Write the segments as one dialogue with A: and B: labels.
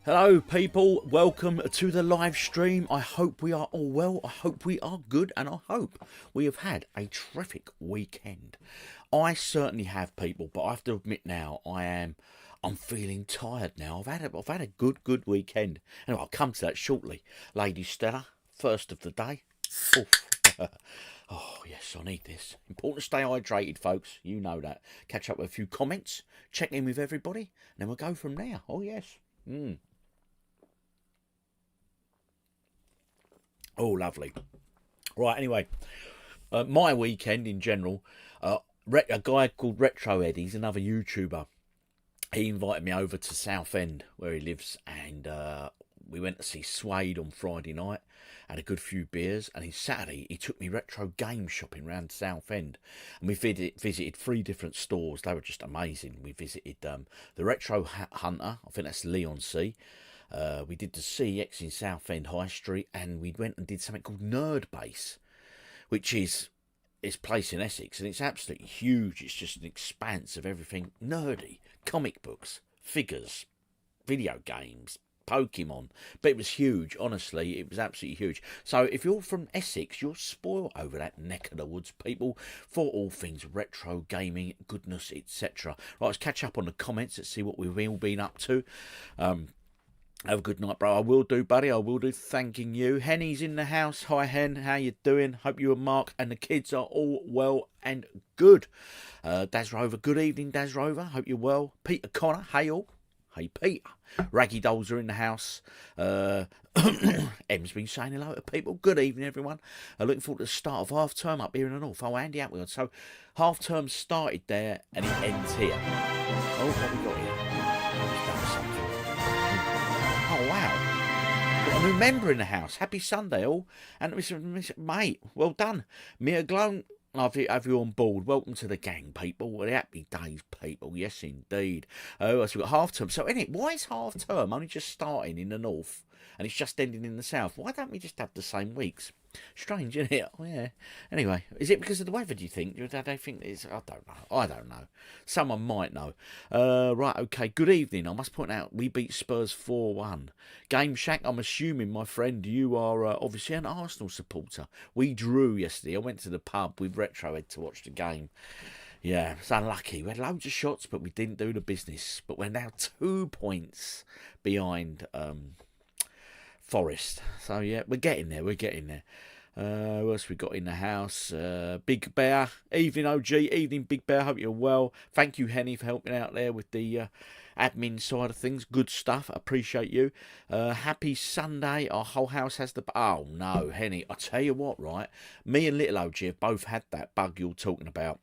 A: Hello people, welcome to the live stream. I hope we are all well, I hope we are good, and I hope we have had a terrific weekend. I certainly have, people, but I have to admit now, I'm feeling tired now. I've had a good weekend. Anyway, I'll come to that shortly. Lady Stella, first of the day. Oof. Oh yes, I need this. Important to stay hydrated, folks. You know that. Catch up with a few comments, check in with everybody, and then we'll go from there. Oh yes. Oh, lovely. Right, anyway, my weekend in general, a guy called Retro Ed, he's another YouTuber. He invited me over to Southend, where he lives, and we went to see Suede on Friday night, had a good few beers, and on Saturday he took me retro game shopping around Southend, and we visited 3 different stores. They were just amazing. We visited the Retro Hunter, I think that's Leon C. We did the CX in Southend High Street, and we went and did something called Nerd Base, which is its place in Essex, and it's absolutely huge. It's just an expanse of everything nerdy, comic books, figures, video games, Pokemon. But it was huge, honestly, it was absolutely huge. So if you're from Essex, you're spoiled over that neck of the woods, people, for all things retro gaming, goodness, etc. Right, let's catch up on the comments. Let's see what we've all been up to. Have a good night, bro. I will do, buddy. I will do. Thanking you. Henny's in the house. Hi, Hen. How you doing? Hope you and Mark and the kids are all well and good. Daz Rover. Good evening, Daz Rover. Hope you're well. Peter Connor. Hey, all. Hey, Peter. Raggy Dolls are in the house. Em's been saying hello to people. Good evening, everyone. Looking forward to the start of half term up here in the north. Oh, Andy Atwood. So, half term started there and it ends here. Oh, what we got here? Oh, wow. Got a new member in the house. Happy Sunday, all. And mate, well done. Mia Glone, have you on board. Welcome to the gang, people. Well, happy days, people. Yes, indeed. Oh, so we've got half term. So, why is half term only just starting in the north and it's just ending in the south? Why don't we just have the same weeks? Strange, isn't it? Oh, yeah. Anyway, is it because of the weather, do you think? Do they think it's... I don't know. Someone might know. Right, okay. Good evening. I must point out, we beat Spurs 4-1. Game Shack, I'm assuming, my friend, you are obviously an Arsenal supporter. We drew yesterday. I went to the pub with Retrohead to watch the game. Yeah, it's unlucky. We had loads of shots, but we didn't do the business. But we're now 2 points behind... Forest. So yeah, we're getting there. What else we got in the house? Big Bear. Evening, OG. Evening, Big Bear. Hope you're well. Thank you, Henny, for helping out there with the admin side of things. Good stuff. Appreciate you. Happy Sunday. Our whole house has the... Oh, no, Henny. I tell you what, right? Me and Little OG have both had that bug you're talking about.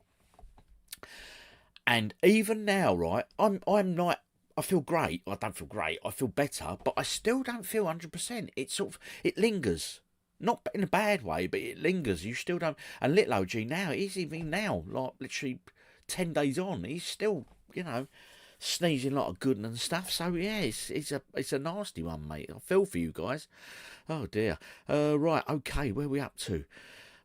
A: And even now, right, I'm not... I feel great. I don't feel great. I feel better, but I still don't feel 100%. It sort of, it lingers. Not in a bad way, but it lingers. You still don't. And little OG now, he's even now, like literally 10 days on, he's still, sneezing a lot of good and stuff. So yeah, it's a nasty one, mate. I feel for you guys. Oh dear. Right, okay, where are we up to?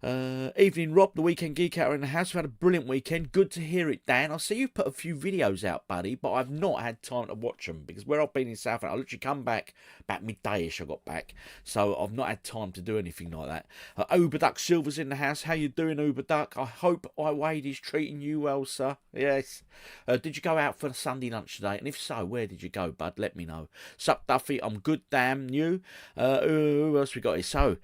A: Evening, Rob, the Weekend Geek Out in the house. We've had a brilliant weekend. Good to hear it, Dan. I see you've put a few videos out, buddy, but I've not had time to watch them because where I've been in South, I literally come back about midday-ish. I got back, so I've not had time to do anything like that. Uberduck Silver's in the house. How you doing, Uberduck? I hope Wade is treating you well, sir. Yes. Did you go out for the Sunday lunch today? And if so, where did you go, bud? Let me know. Sup, Duffy? I'm good, damn you. Who else we got here? So,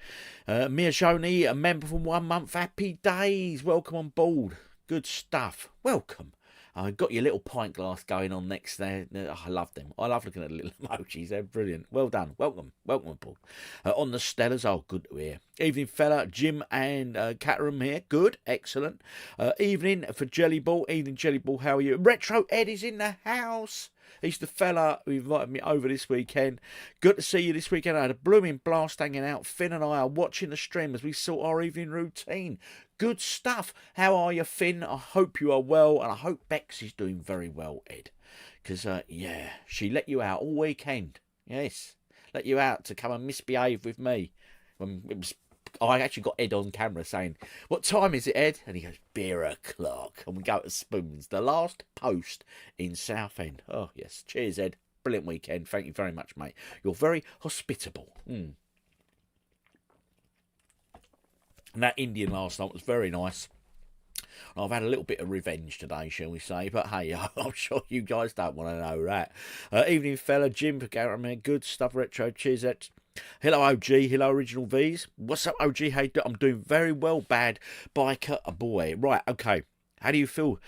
A: Mia Shoney, a member from 1 month. Happy days. Welcome on board. Good stuff. Welcome. I got your little pint glass going on next there. I love them. I love looking at the little emojis. They're brilliant. Well done. Welcome. Welcome on board. On the Stellars. Oh, good to hear. Evening, fella. Jim and Caterham here. Good. Excellent. Evening for Jellyball. Evening, Jellyball. How are you? Retro Ed is in the house. He's the fella who invited me over this weekend. Good to see you this weekend. I had a blooming blast hanging out. Finn and I are watching the stream as we sort our evening routine. Good stuff. How are you, Finn? I hope you are well, and I hope Bex is doing very well, Ed. Because, yeah, she let you out all weekend. Yes, let you out to come and misbehave with me. I actually got Ed on camera saying, "What time is it, Ed?" And he goes, "Beer o'clock." And we go to Spoons, the last post in Southend. Oh, yes. Cheers, Ed. brilliant weekend. Thank you very much, mate. You're very hospitable. And that Indian last night was very nice. I've had a little bit of revenge today, shall we say, but hey, I'm sure you guys don't want to know that. Evening fella, Jim for Garrett, good stuff, retro, cheers. Hello OG, hello Original V's. What's up OG, hey, I'm doing very well, bad biker, a boy. Right, okay. How do you feel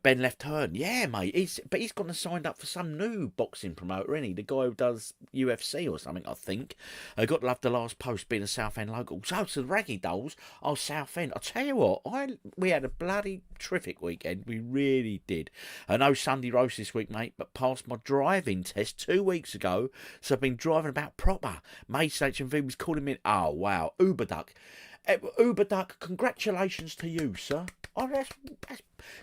A: Ben left Hearn? Yeah, mate. He's gone and signed up for some new boxing promoter, isn't he? The guy who does UFC or something, I think. I got to love the last post being a Southend local. So to the Raggy Dolls, Southend. I'll tell you what, we had a bloody terrific weekend. We really did. No Sunday roast this week, mate, but passed my driving test 2 weeks ago. So I've been driving about proper. Mace HMV was calling me. Oh, wow. Uber Duck. Uber Duck, congratulations to you, sir. Oh, that's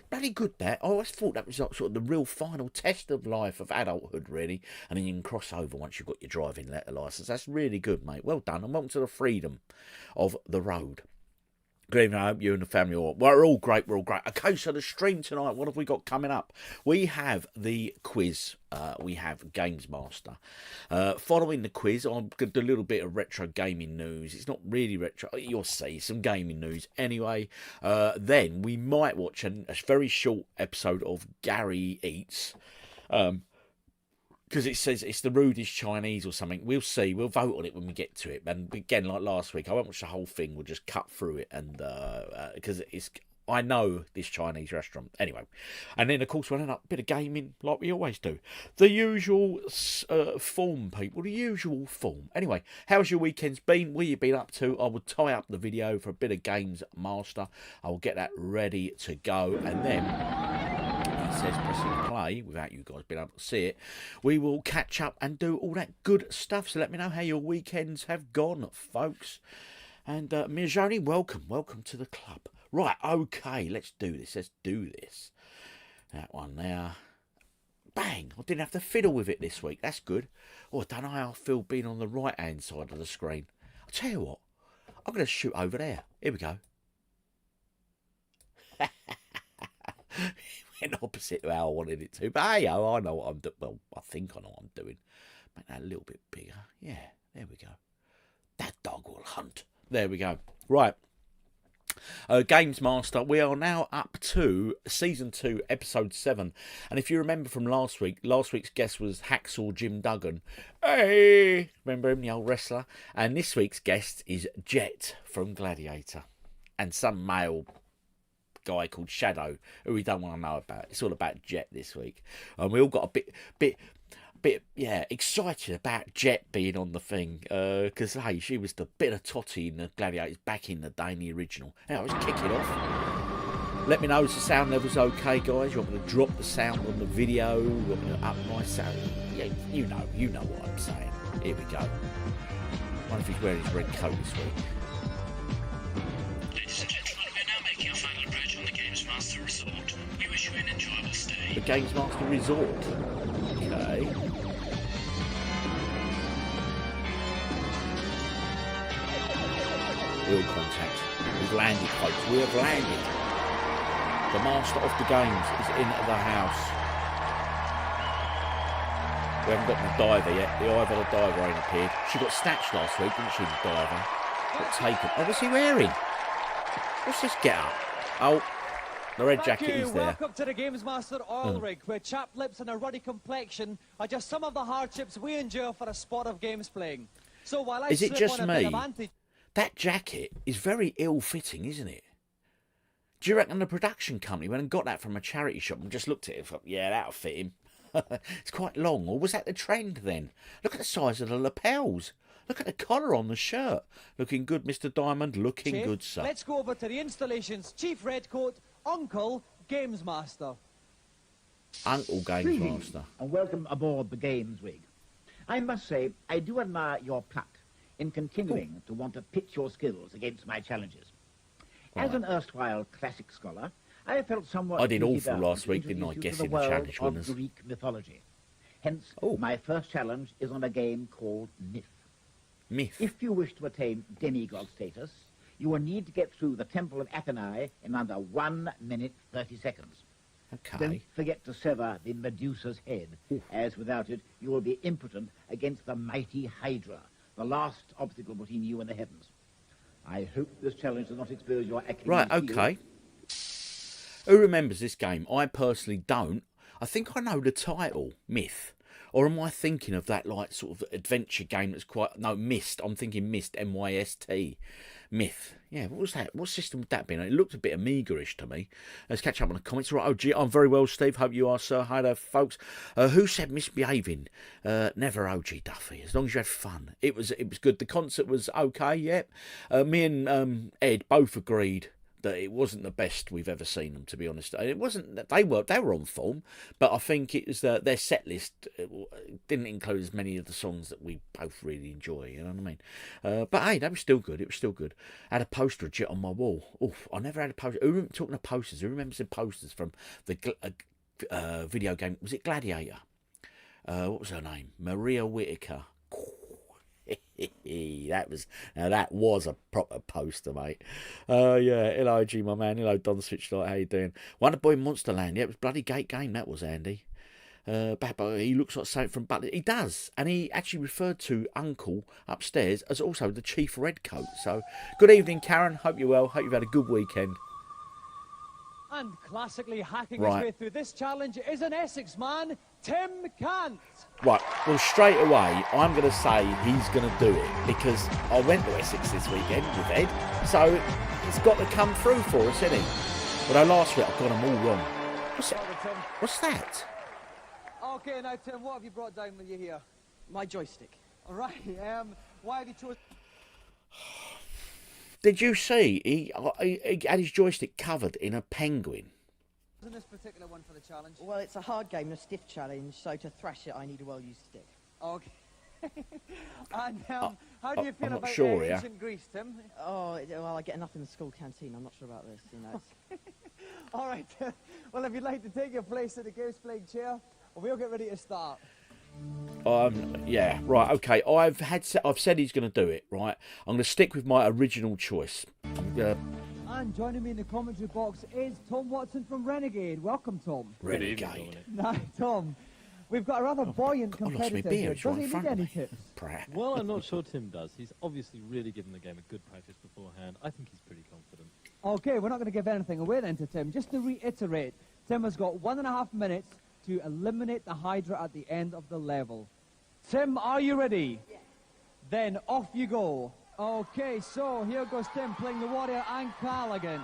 A: bloody good, that. I always thought that was like sort of the real final test of life, of adulthood, really. And then you can cross over once you've got your driving letter licence. That's really good, mate. Well done. And welcome to the freedom of the road. Good evening, I hope you and the family are. We're all great, we're all great. Okay, so the stream tonight, what have we got coming up? We have the quiz. We have GamesMaster. Following the quiz, I'm going to do a little bit of retro gaming news. It's not really retro. You'll see some gaming news anyway. Then we might watch a very short episode of Gary Eats. Because it says it's the rudest Chinese or something. We'll see. We'll vote on it when we get to it. And again, like last week, I won't watch the whole thing. We'll just cut through it. And because I know this Chinese restaurant. Anyway. And then, of course, we'll end up a bit of gaming like we always do. The usual form, people. The usual form. Anyway, how's your weekend's been? What have you been up to? I will tie up the video for a bit of GamesMaster. I will get that ready to go. And then says pressing play without you guys being able to see it, we will catch up and do all that good stuff. So let me know how your weekends have gone, folks. And Mirjani, welcome to the club. Right, okay, let's do this. That one there. Bang, I didn't have to fiddle with it this week. That's good. Oh, I don't know how I feel being on the right hand side of the screen. I'll tell you what, I'm going to shoot over there. Here we go. Went opposite to how I wanted it to. But hey, I know what I'm doing. Well, I think I know what I'm doing. Make that a little bit bigger. Yeah, there we go. That dog will hunt. There we go. Right. GamesMaster, we are now up to Season 2, Episode 7. And if you remember from last week's guest was Hacksaw Jim Duggan. Hey! Remember him, the old wrestler? And this week's guest is Jet from Gladiator. And some male guy called Shadow, who we don't want to know about. It's all about Jet this week. And we all got a bit excited about Jet being on the thing. Because, hey, she was the bit of Totty in the Gladiators back in the day in the original. Now, let's kick it off. Let me know if the sound level's okay, guys. You want me to drop the sound on the video? You want me to up my sound? Yeah, you know what I'm saying. Here we go. I wonder if he's wearing his red coat this week.
B: Ladies and gentlemen, we're now making our final approach on the GamesMaster Resort. We wish you an enjoyable stay.
A: The GamesMaster Resort. Okay. Wheel contact. We've landed, folks. We have landed. The master of the games is in the house. We haven't got the diver yet. The Ivor the diver ain't appeared. She got snatched last week, didn't she, the diver? Got taken. Oh, what's he wearing? What's this get up? Oh, the red jacket is there.
C: Welcome to the GamesMaster oil rig, where chapped lips and a ruddy complexion are just some of the hardships we endure for a sport of games playing. So while I
A: is it
C: slip
A: just
C: on a
A: me?
C: bit of anti-
A: That jacket is very ill-fitting, isn't it? Do you reckon the production company went and got that from a charity shop and just looked at it and thought, yeah, that'll fit him? It's quite long. Or was that the trend then? Look at the size of the lapels. Look at the collar on the shirt. Looking good, Mr. Diamond. Looking
C: Chief,
A: good, sir.
C: let's go over to the installation's Chief Redcoat, Uncle GamesMaster.
A: Uncle
D: Greetings,
A: GamesMaster.
D: and welcome aboard the Games Rig. I must say, I do admire your pluck in continuing to want to pit your skills against my challenges. As an erstwhile classic scholar, I felt somewhat...
A: I did
D: duty
A: awful
D: bound
A: last
D: to
A: week, didn't I,
D: introduce you to
A: guessing the
D: world
A: challenge
D: of
A: winners?
D: Greek mythology. Hence,
A: Oh.
D: my first challenge is on a game called Myth.
A: Myth.
D: If you wish to attain demigod status, you will need to get through the Temple of Athena in under 1 minute 30 seconds.
A: Okay.
D: Don't forget to sever the Medusa's head, as without it you will be impotent against the mighty Hydra, the last obstacle between you and the heavens. I hope this challenge does not expose your Achilles
A: Right,
D: heel.
A: okay. Who remembers this game? I personally don't. I think I know the title, Myth. Or am I thinking of that, like, sort of adventure game that's quite... No, Myst. I'm thinking Myst, M-Y-S-T. Myth. Yeah, what was that? What system would that be? It looked a bit Amiga-ish to me. Let's catch up on the comments. Right, OG, I'm very well, Steve. Hope you are, sir. Hi there, folks. Who said misbehaving? Never, OG Duffy. As long as you had fun. It was good. The concert was okay, yep. Me and Ed both agreed that it wasn't the best we've ever seen them, to be honest. It wasn't that they were on form, but I think it was their set list didn't include as many of the songs that we both really enjoy. You know what I mean? But hey, that was still good. It was still good. I had a poster of Jet on my wall. Oof, I never had a poster. Talking of posters, who remembers the posters from the video game? Was it Gladiator? What was her name? Maria Whittaker. that was a proper poster, mate. Yeah, hello G, my man. Hello Don Switchlight, how you doing? Wonder Boy Monsterland. Yeah, it was bloody great game. That was Andy. He looks like something from Butler. He does, and he actually referred to Uncle upstairs as also the Chief Redcoat. So, good evening, Karen. Hope you're well. Hope you've had a good weekend.
C: And classically hacking his way through this challenge is an Essex man, Tim Cant.
A: Right, well, straight away, I'm going to say he's going to do it because I went to Essex this weekend with Ed, so he's got to come through for us, isn't he? But last week I got them all wrong. What's that?
C: Okay, now Tim, what have you brought down with you here?
E: My joystick.
C: All right, why have you chosen...
A: Did you see he had his joystick covered in a penguin?
C: this particular one for the challenge?
E: Well, it's a hard game, a stiff challenge, so to thrash it I need a well-used stick.
C: Okay. And how do you feel
A: I'm not
C: about
A: sure,
C: ancient Greece, Tim?
E: Oh, well, I get enough in the school canteen. I'm not sure about this, you know.
C: All right. Well, if you'd like to take your place at the games playing chair, we'll get ready to start.
A: Yeah, right, okay. I've said he's going to do it, right? I'm going to stick with my original choice.
C: And joining me in the commentary box is Tom Watson from Renegade. Welcome, Tom.
A: Renegade.
C: Now, Tom, we've got a rather buoyant competitor here. Does he need any tips?
F: Well, I'm not sure Tim does. He's obviously really given the game a good practice beforehand. I think he's pretty confident.
C: Okay, we're not going to give anything away then to Tim. Just to reiterate, Tim has got 1.5 minutes to eliminate the Hydra at the end of the level. Tim, are you ready?
E: Yeah.
C: Then off you go. Okay, so here goes Tim playing the Warrior and Callaghan.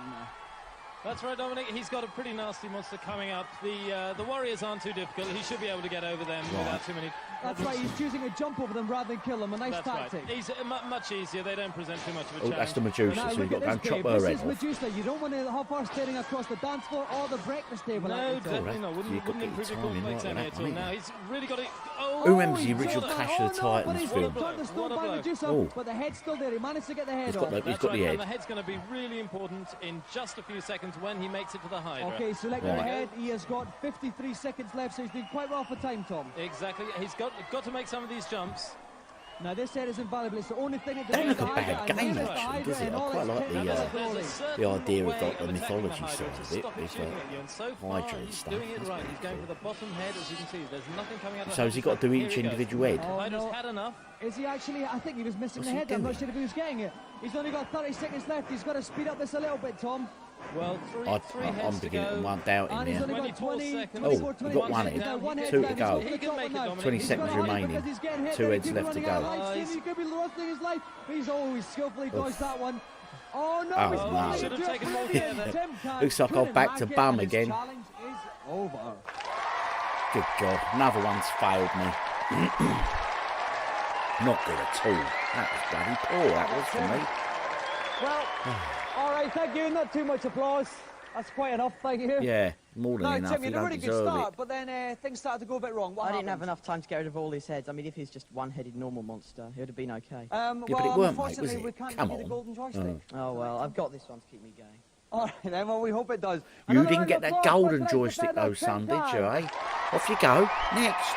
F: That's right, Dominic. He's got a pretty nasty monster coming up. The Warriors aren't too difficult. He should be able to get over them without too many...
C: That's right, he's choosing to jump over them rather than kill them. A nice tactic.
F: Right. He's much easier. They don't present too much of a challenge.
A: That's the Medusa,
C: now,
A: so you've got to go and chop her head
C: This is
A: off.
C: Medusa. You don't want to have her staring across the dance floor or the breakfast table.
F: No, definitely not. Wouldn't improve your cornflakes any at all. Now, he's really got it... Oh,
A: who remembers the original Clash of the Titans film?
C: What a blow. But the head's still there. He managed to get the head off.
A: He's got the head.
F: And the head's going to be really important in just a few seconds when he makes it to the Hydra.
C: Okay, selecting the head. He has got 53 seconds left, so he's doing quite well for time, Tom.
F: Exactly. He's got to make some of these jumps.
C: Now this head is invaluable. It's the only thing that
A: Don't look a bad game, actually, does it? I quite like the idea of the mythology side of it, with Hydra and stuff.
F: Doing it right. He's going for the bottom head, as you can see. There's nothing coming out of the
A: So has he got to do each individual head?
F: Hydra's had enough.
C: Is he actually? I think he was missing the head. I'm not sure if he was getting it. He's only got 30 seconds left. He's got to speed up this a little bit, Tom.
F: Well, three heads
A: I'm beginning to want doubt
C: And
A: in
C: he's
A: there.
C: only got 20,
A: Oh, you've got one head. Two to go. 20 seconds remaining. 2 heads left to go.
C: He could be lost in his life. He's always skillfully dodged that one. Oh no,
A: Oh,
C: he's
A: no.
C: falling
F: Should have
C: into
F: taken
C: a
F: more
C: brilliant
F: care
C: Tim Cant.
A: Looks like I'm back to
C: Couldn't
A: bum
C: hack it, and
A: again.
C: his challenge is over.
A: Good God, another one's failed me. Not good at all. That was bloody poor, that was for me.
C: Well, all right, thank you. Not too much applause. That's quite enough, thank you.
A: Yeah, more than
C: No,
A: enough.
C: Tim,
A: You
C: you had a
A: don't
C: really good
A: deserve
C: start,
A: it.
C: but then things started to go a bit wrong. What
E: I didn't
C: happened?
E: have enough time to get rid of all his heads. I mean, if he was just one-headed normal monster, it would have been okay.
A: but it
C: well,
A: weren't, mate, was
C: unfortunately,
A: it?
C: we can't
A: Come
C: give you the
A: on.
C: golden joystick.
E: Oh, well, I've got this one to keep me going.
C: All right, then, well, we hope it does.
A: You
C: Another
A: didn't
C: round
A: get
C: of
A: that
C: applause
A: golden
C: for today's
A: joystick though,
C: defender,
A: son,
C: Tim
A: did you,
C: Cant.
A: eh? Off you go. Next.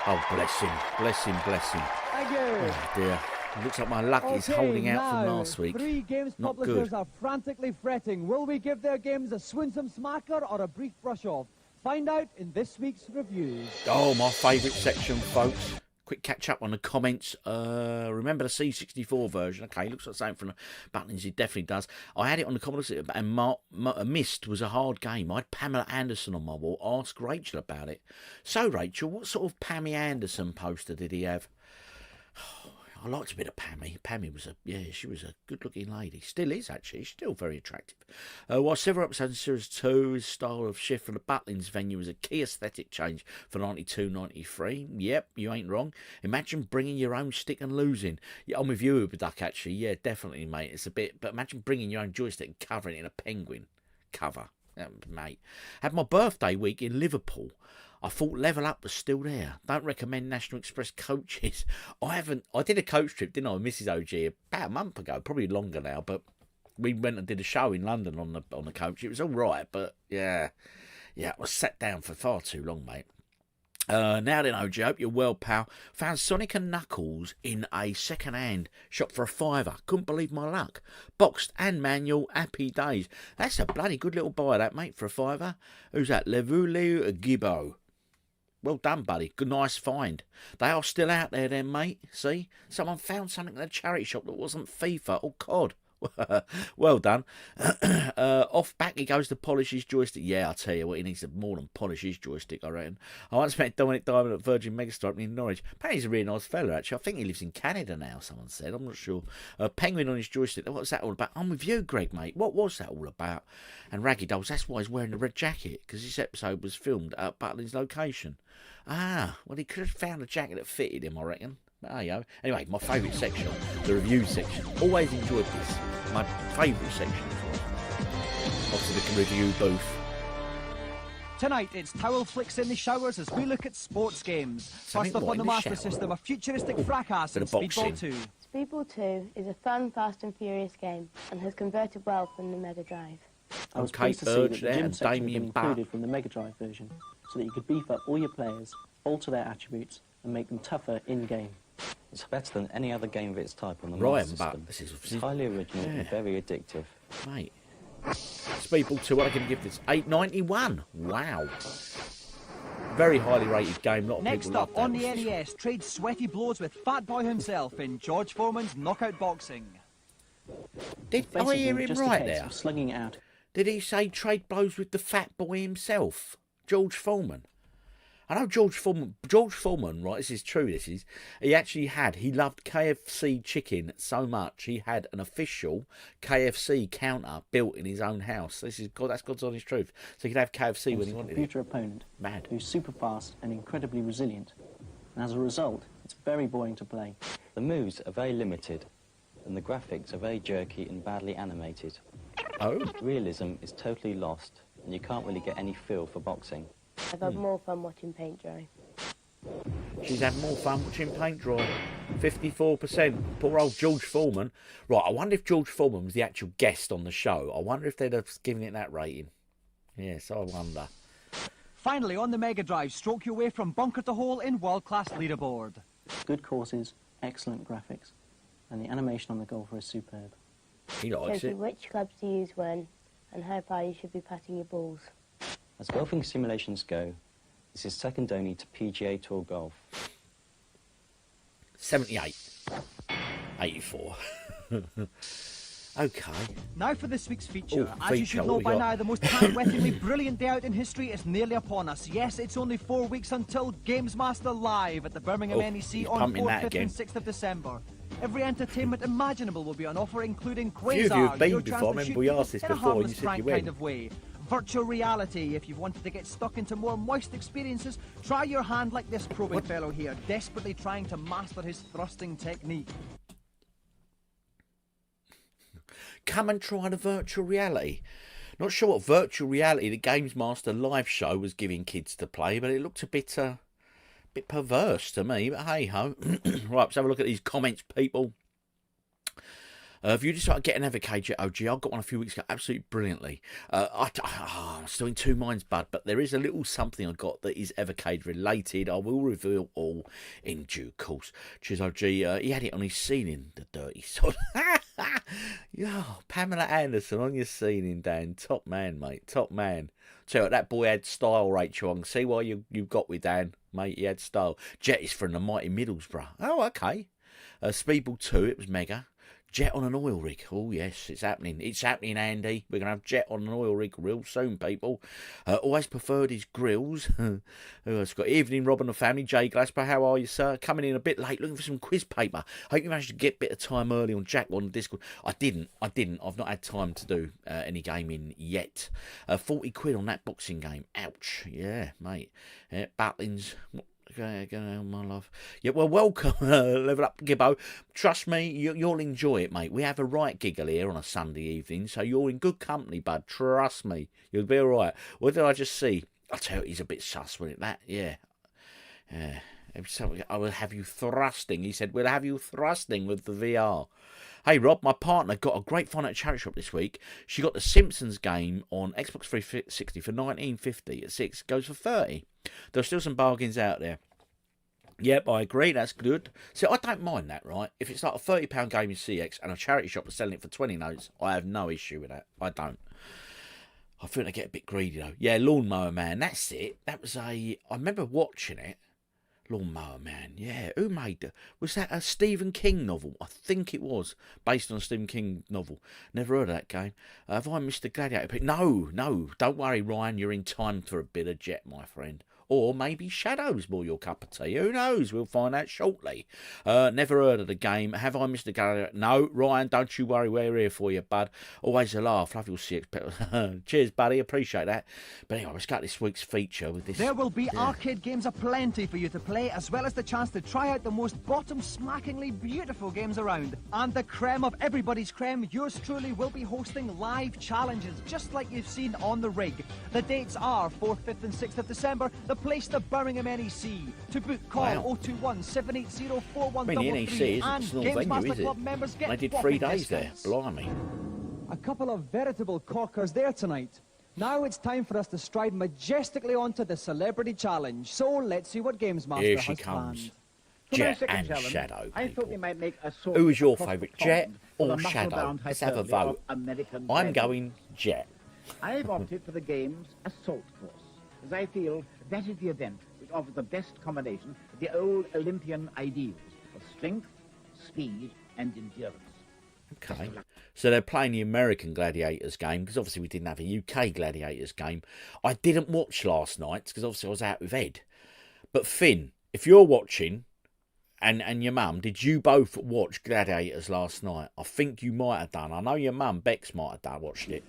A: Oh, bless him. Bless him, bless him.
C: Thank you.
A: Oh, dear. It looks like my luck is holding out from
C: now,
A: last week.
C: 3 games
A: Not
C: publishers
A: good.
C: are frantically fretting. Will we give their games a swoonsome smacker or a brief brush off? Find out in this week's reviews.
A: Oh, my favourite section, folks. Quick catch up on the comments. Remember the C64 version? Okay, looks like something from the buttons. It definitely does. I had it on the comments, and Mist was a hard game. I had Pamela Anderson on my wall. Ask Rachel about it. So, Rachel, what sort of Pammy Anderson poster did he have? I liked a bit of Pammy. Pammy was she was a good-looking lady. Still is, actually. She's still very attractive. While several episodes in Series 2, his style of shift from the Butlins venue was a key aesthetic change for 92-93. Yep, you ain't wrong. Imagine bringing your own stick and losing. Yeah, I'm with you, Duck, actually. Yeah, definitely, mate. It's a bit... But imagine bringing your own joystick and covering it in a penguin cover. Mate. Had my birthday week in Liverpool. I thought Level Up was still there. Don't recommend National Express coaches. I did a coach trip, didn't I, with Mrs. OG about a month ago, probably longer now, but we went and did a show in London on the coach. It was all right, but yeah, it was sat down for far too long, mate. Now then, OG, hope you're well, pal. Found Sonic and Knuckles in a second-hand shop for £5. Couldn't believe my luck. Boxed and manual, happy days. That's a bloody good little buy, that, mate, for £5. Who's that? Levulu Gibbo. Well done, buddy. Good, nice find. They are still out there then, mate. See? Someone found something in a charity shop that wasn't FIFA or COD. Well done. Off back he goes to polish his joystick. Yeah, I'll tell you what, he needs to more than polish his joystick, I reckon. I once met Dominic Diamond at Virgin Megastore in Norwich. Apparently he's a really nice fella, actually. I think he lives in Canada now, someone said. I'm not sure. Penguin on his joystick. What's that all about? I'm with you, Greg, mate. What was that all about? And Raggy Dolls, that's why he's wearing the red jacket, because this episode was filmed at Butlin's location. Ah, well, he could have found a jacket that fitted him, I reckon. There you go. Anyway, my favourite section, the review section. Always enjoyed this. My favourite section. Obviously, the review booth.
C: Tonight, it's towel flicks in the showers as we look at sports games.
A: Something
C: First up
A: what,
C: on the
A: in the
C: Master
A: shower?
C: System, a futuristic fracas
A: Bit
C: in
A: of
C: Speedball
A: boxing.
C: 2.
G: Speedball 2 is a fun, fast and furious game and has converted well from the Mega Drive.
H: I was
A: Okay,
H: pleased to see that
A: Urge
H: the
A: there
H: gym
A: and
H: section had
A: Damien
H: been
A: Butt.
H: included from the Mega Drive version, so that you could beef up all your players, alter their attributes, and make them tougher in-game.
I: It's better than any other game of its type on the
A: Ryan
I: Master
A: Butt.
I: System.
A: This is
I: It's highly original and very addictive.
A: Mate. Speedball 2, what I can give this? 891. Wow. Very highly rated game. A lot of
C: Next
A: people
C: up,
A: love
C: on the
A: that.
C: NES, trade sweaty blows with Fat Boy himself in George Foreman's Knockout Boxing.
A: Did I
H: Basically,
A: hear him
H: just a
A: right
H: case
A: there?
H: of slugging it out.
A: Did he say trade blows with the fat boy himself, George Foreman? I know George Foreman, right, this is true, he loved KFC chicken so much, he had an official KFC counter built in his own house. That's God's honest truth. So he could have KFC when he
H: A
A: wanted it.
H: computer opponent
A: Mad.
H: who's super fast and incredibly resilient. And as a result, it's very boring to play.
I: The moves are very limited, and the graphics are very jerky and badly animated.
A: Oh,
I: Realism is totally lost, and you can't really get any feel for boxing.
G: I've had more fun watching paint dry.
A: she's had more fun watching paint dry. 54%. Poor old George Foreman. Right, I wonder if George Foreman was the actual guest on the show. I wonder if they'd have given it that rating. Yes, I wonder.
C: Finally, on the Mega Drive, stroke your way from bunker to hole in world-class leaderboard.
H: Good courses, excellent graphics, and the animation on the golfer is superb.
A: He likes
G: Shows you
A: it.
G: which clubs to use when and how far you should be patting your balls.
I: As golfing simulations go, this is second only to PGA Tour golf.
A: 78. 84. Okay.
C: Now for this week's feature.
A: Oh,
C: As you
A: feature,
C: should
A: what
C: know
A: we
C: by
A: got?
C: now, the most time-wettingly brilliant day out in history is nearly upon us. Yes, it's only 4 weeks until GamesMaster Live at the Birmingham
A: Oh,
C: NEC
A: he's
C: on
A: pumping
C: 4th,
A: that
C: 5th
A: again.
C: and 6th of December. Every entertainment imaginable will be on offer, including
A: Few of you
C: Quasar,
A: have been
C: your
A: before.
C: chance
A: I
C: to
A: remember
C: shoot
A: we
C: people
A: asked this
C: in a
A: before and you
C: harmless
A: said
C: prank
A: you
C: kind
A: win.
C: of way. Virtual reality, if you've wanted to get stuck into more moist experiences, try your hand like this probing fellow here, desperately trying to master his thrusting technique.
A: Come and try the virtual reality. Not sure what virtual reality the GamesMaster live show was giving kids to play, but it looked a bit perverse to me. But hey ho. Right, let's have a look at these comments, people. If you decide to get an Evercade OG, I got one a few weeks ago, absolutely brilliantly. I'm still in two minds, bud, but there is a little something I got that is Evercade related. I will reveal all in due course. Cheers, OG. He had it on his ceiling, the dirty sod. Yo, Pamela Anderson on your ceiling, Dan. Top man, mate. Top man. Tell you what, that boy had style, Rachel. I can see why you got with Dan, mate. He had style. Jet is from the mighty Middlesbrough. Oh, okay. Speedball 2, it was mega. Jet on an oil rig. Oh, yes, it's happening. It's happening, Andy. We're going to have Jet on an oil rig real soon, people. Always preferred his grills. Who else got? Evening, Rob and the family. Geoguessr, how are you, sir? Coming in a bit late, looking for some quiz paper. Hope you managed to get a bit of time early on Jack on the Discord. I didn't. I've not had time to do any gaming yet. 40 quid on that boxing game. Ouch. Yeah, mate. Butlins. My love. Yeah, well, welcome. Level Up Gibbo. Trust me, you'll enjoy it, mate. We have a right giggle here on a Sunday evening, so you're in good company, bud. Trust me, you'll be all right. What did I just see? I tell you, he's a bit sus, wasn't it? That, yeah. I will have you thrusting. He said, we'll have you thrusting with the VR. Hey, Rob, my partner got a great find at a charity shop this week. She got the Simpsons game on Xbox 360 for $19.50 at 6. Goes for 30. There's still some bargains out there. Yep, I agree. That's good. See, I don't mind that, right? If it's like a £30 game in CX and a charity shop is selling it for 20 notes, I have no issue with that. I don't. I think they get a bit greedy, though. Yeah, Lawnmower Man. That's it. That was I remember watching it. Lawnmower Man, yeah. Who made that? Was that a Stephen King novel? I think it was, based on a Stephen King novel. Never heard of that game. Have I missed the Gladiator? No, don't worry, Ryan. You're in time for a bit of Jet, my friend. Or maybe Shadow's more your cup of tea. Who knows? We'll find out shortly. Never heard of the game. Have I missed the Gladiator? No, Ryan, don't you worry. We're here for you, bud. Always a laugh. Love your CX. Cheers, buddy. Appreciate that. But anyway, let's get this week's feature with this.
J: There will be arcade games aplenty for you to play, as well as the chance to try out the most bottom-smackingly beautiful games around. And the creme of everybody's creme, yours truly will be hosting live challenges, just like you've seen on the rig. The dates are 4th, 5th and 6th of December. The place, the Birmingham NEC. To book, call 021 780 4133. And GamesMaster Club members get
A: they did 3 days there. Blimey.
C: A couple of veritable corkers there tonight. Now it's time for us to stride majestically onto the Celebrity Challenge. So let's see what GamesMaster
A: Here she
C: has
A: comes.
C: planned.
A: Jet and Shadow.
D: I thought we might make a sort
A: Who is your
D: across the
A: favourite,
D: pond
A: Jet
D: for
A: or
D: the
A: Shadow?
D: muscle-bound
A: Let's have a
D: hyperbole
A: vote.
D: of American
A: I'm
D: driving.
A: going Jet.
D: I've opted for the game's assault course, as I feel that is the event which offers the best combination of the old Olympian ideals of strength, speed, and endurance.
A: Okay. So they're playing the American Gladiators game, because obviously we didn't have a UK Gladiators game. I didn't watch last night, because obviously I was out with Ed. But Finn, if you're watching, and your mum, did you both watch Gladiators last night? I think you might have done. I know your mum, Bex, might have watched it.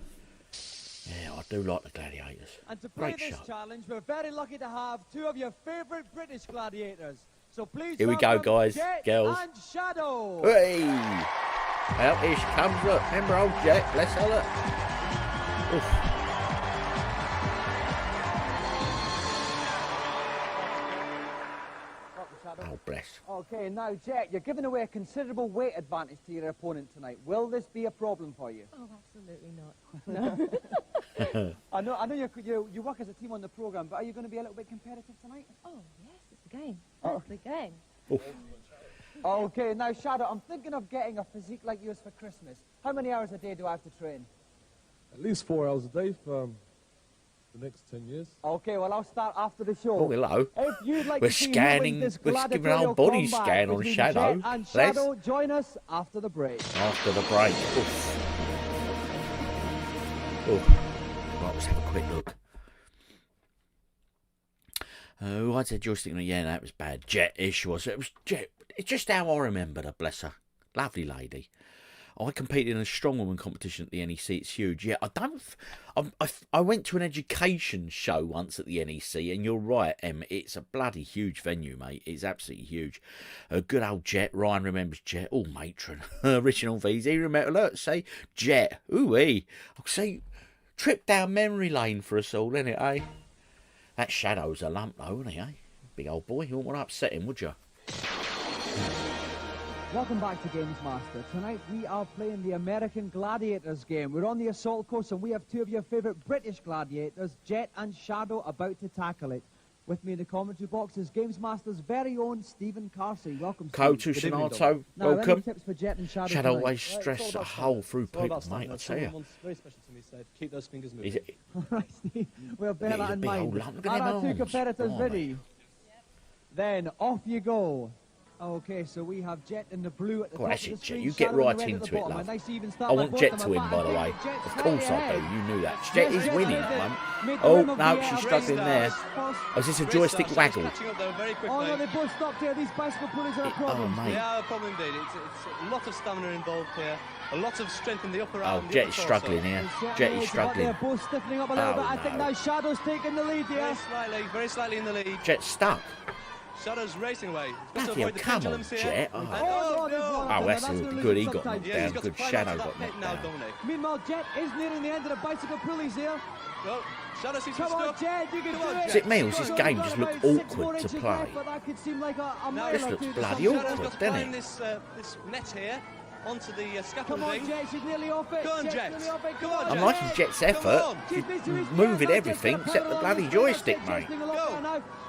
A: Yeah, I do like the Gladiators.
C: And to play
A: Great
C: this
A: show.
C: challenge, we're very lucky to have two of your favourite British gladiators. So please
A: Here we go,
C: welcome
A: guys,
C: Jet
A: girls.
C: and Shadow.
A: Hey! Well, here she comes, look. Remember old Jet? Bless her, look. Oof. Oh, bless.
C: Okay, now Jet, you're giving away a considerable weight advantage to your opponent tonight. Will this be a problem for you?
K: Oh, absolutely not. No.
C: I know you work as a team on the programme, but are you going to be a little bit competitive tonight?
K: Oh, yes, it's the game. That's the game.
A: Oof.
C: Okay, now Shadow, I'm thinking of getting a physique like yours for Christmas. How many hours a day do I have to train?
L: At least 4 hours a day for the next 10 years.
C: Okay, well, I'll start after the show.
A: Oh, hello.
C: If you'd like
A: We're
C: to see
A: scanning,
C: who wins this
A: we're giving
C: gladiatorial
A: our body
C: combat
A: scan on
C: between
A: Shadow.
C: Jet and
A: Let's-
C: Shadow, join us after the break.
A: After the break. Oof. Oof. Right, let's have a quick look. Oh, I said joystick. Yeah, that was bad. Jet-ish was. It was Jet. It's just how I remembered her, bless her. Lovely lady. I competed in a strongwoman competition at the NEC. It's huge. Yeah, I went to an education show once at the NEC, and you're right, Em. It's a bloody huge venue, mate. It's absolutely huge. Good old Jet. Ryan remembers Jet. Oh, matron. Original VZ. Remember, look, say Jet. Ooh-wee. I'll say, trip down memory lane for us all, innit, eh? That Shadow's a lump, though, isn't he, eh? Big old boy. You wouldn't want to upset him, would you?
C: Welcome back to GamesMaster. Tonight we are playing the American Gladiators game. We're on the assault course and we have two of your favourite British gladiators, Jet and Shadow, about to tackle it. With me in the commentary box is GamesMaster's very own Stephen Carsey. Welcome,
A: Ko
C: Steve.
A: to Shanato,
C: Welcome.
A: welcome.
C: Tips for Jet and Shadow
A: Shadow
C: tonight?
A: always stress a hole through people, mate, I tell you.
M: Very special to me said, keep those fingers moving.
C: All right, Steve. We'll bear
A: Yeah,
C: that
A: he's a
C: in
A: big
C: mind.
A: old lump. Look at
C: Are
A: them
C: our two
A: arms.
C: competitors
A: Blimey.
C: ready? Then off you go. Okay, so we have Jet in the blue at the
A: God,
C: top
A: that's
C: of the
A: it, Jet.
C: screen.
A: You get
C: Shadow in
A: right
C: the red at
A: into
C: the
A: it,
C: bottom.
A: love.
C: A nice even start
A: I
C: by
A: want
C: both
A: Jet
C: of
A: to
C: them.
A: win, by the way.
C: Jet's
A: Of
C: clearly
A: course I
C: ahead.
A: do. You knew that.
C: Yes,
A: Jet is
C: Jet's
A: winning
C: made
A: at the moment.
C: the
A: Oh,
C: rim of
A: no,
C: the
A: she's
C: air.
A: struggling there. Oh, is this a joystick waggle?
M: Catching up though very quickly.
C: Oh no, they both stopped here. These bicycle pulleys are a problem.
A: Oh, mate.
M: They are a problem indeed. It's a lot of stamina involved here. A lot of strength in the upper arm.
A: Oh, Jet is struggling here. Jet is struggling.
C: They're both stiffening up a little bit. I think now Shadow's taking the lead here.
M: Very slightly in the lead.
A: Jet's stuck.
M: Shadow's racing away.
A: Bloody hell, come on, Jet. Oh,
C: Oh,
A: that's good. He got knocked down. Good. Shadow got knocked
M: now,
A: down.
M: Dominic.
C: Meanwhile, Jet is nearing the end of the bicycle pulleys here.
M: Well, Shadow seems to
C: Come on,
M: stop.
C: Jet, you can do it.
A: Is it me or does this
C: He's
A: game
C: got
A: just look
C: about 6
A: awkward
C: more
A: to
C: inches
A: play?
C: left, but that could seem like a mile
A: This
C: or
A: looks
C: two to
A: bloody
C: some
A: awkward,
C: Shadow.
A: doesn't it?
M: This net here onto the
C: Come
M: scaffolding.
C: on, Jet, she's nearly off it.
M: Go on,
C: Jet's
M: Jet.
C: nearly off it.
M: Come on,
A: I'm
M: Jet.
A: liking Jet's
M: Come
A: effort.
M: on.
A: She's moving everything except the bloody joystick, mate.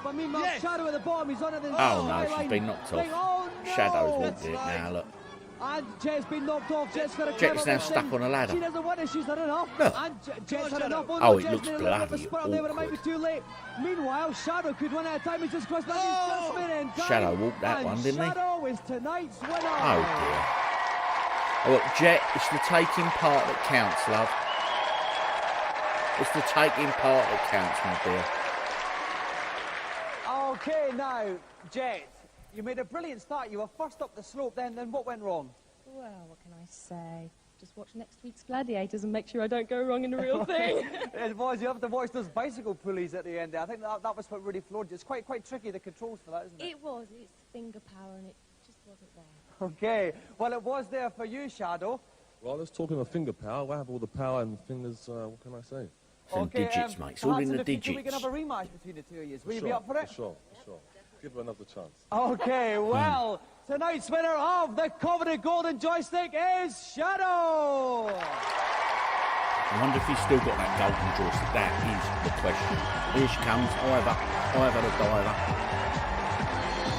C: But meanwhile,
M: Yes.
C: Shadow at the bottom, he's on at the
A: Oh, no,
C: sideline.
A: she's been knocked off.
C: Oh, no.
A: Shadow's walked it now, look.
C: And Jet's been knocked off. Jet's got a
A: Jet's now
C: clever
A: stuck
C: thing.
A: on a ladder.
C: She doesn't want it. She's had enough.
A: Look.
C: And Jet's had enough.
A: Oh,
C: no,
A: it
C: Jet's
A: looks
C: nearly left the
A: bloody
C: spurt on there, but it might be too late. Meanwhile, Shadow could run out of time. He's just crossed. He's just been in time.
A: Shadow walked that
C: And
A: one, didn't he?
C: Shadow is tonight's winner.
A: Oh, dear. Oh, look, Jet, it's the taking part that counts, love. It's the taking part that counts, my dear.
C: Okay, now, Jet, you made a brilliant start. You were first up the slope, then what went wrong?
K: Well, what can I say? Just watch next week's Gladiators and make sure I don't go wrong in the real thing.
C: It was. You have to watch those bicycle pulleys at the end there. I think that was what really floored you. It's quite tricky, the controls for that, isn't it?
K: It was. It's finger power and it just wasn't there.
C: Okay. Well, it was there for you, Shadow.
L: Well, let's talk about finger power. I have all the power and fingers, what can I say?
A: It's in digits, mate. It's all in the
C: future we can
A: digits.
C: have a rematch between the two of you. Will you
L: Sure,
C: be up for it?
L: For sure. Give her another chance.
C: Okay, well, tonight's winner of the coveted golden joystick is Shadow!
A: I wonder if he's still got that golden joystick. That is the question. Here she comes. Ivor the diver.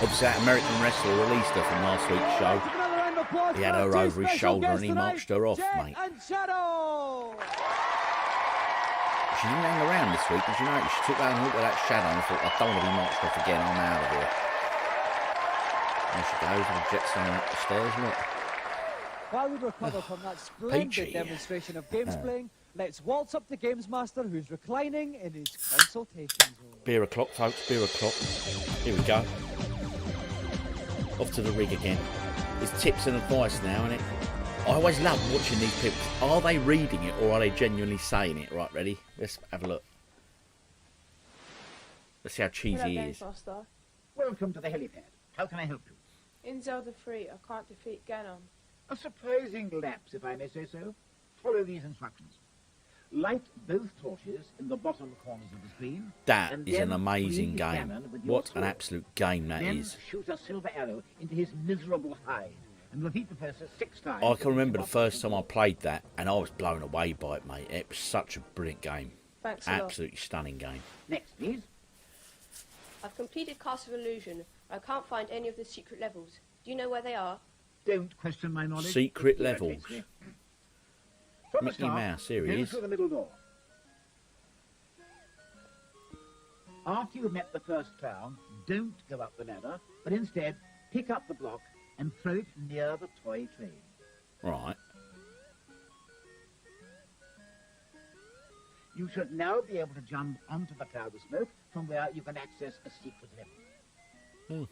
A: Obviously, that American wrestler released her from last week's show.
C: Give another round of applause
A: He had
C: for our
A: her
C: two
A: over his
C: special
A: shoulder
C: guests
A: and he
C: tonight,
A: marched her off,
C: Jet
A: mate.
C: and Shadow!
A: She didn't hang around this week, did you notice? She took that and looked at that Shadow and thought, I don't want to be marched off again, I'm out of here. There she goes, and the Jet's going up the stairs, look.
C: While we recover from that splendid
A: Peachy.
C: demonstration of games playing, let's waltz up to GamesMaster, who's reclining in his consultation room.
A: Beer o'clock, folks, beer o'clock. Here we go. Off to the rig again. It's tips and advice now, isn't it? I always love watching these people. Are they reading it or are they genuinely saying it? Right, ready? Let's have a look. Let's see how cheesy he is.
D: GamesMaster. Welcome to the helipad. How can I help you?
N: In Zelda 3, I can't defeat Ganon.
D: A surprising lapse, if I may say so. Follow these instructions. Light both torches in the bottom corners of the screen.
A: That
D: and
A: is an
D: then
A: amazing
D: aim
A: game.
D: Ganon with your
A: What an
D: sword.
A: absolute game that
D: Then
A: is.
D: shoot a silver arrow into his miserable hide. And repeat the process 6 times.
A: I can remember the first time I played that and I was blown away by it, mate. It was such a brilliant game.
N: Thanks a lot.
A: Absolutely stunning game.
D: Next, please.
N: I've completed Castle of Illusion. I can't find any of the secret levels. Do you know where they are?
D: Don't question my knowledge.
A: Secret
D: It's here,
A: levels.
D: Trixie. From the
A: Mickey
D: start,
A: Mouse, here he
D: go
A: is.
D: through the middle door. After you've met the first clown, don't go up the ladder, but instead pick up the block and throw it near the toy train.
A: Right.
D: You should now be able to jump onto the cloud of smoke from where you can access a secret level.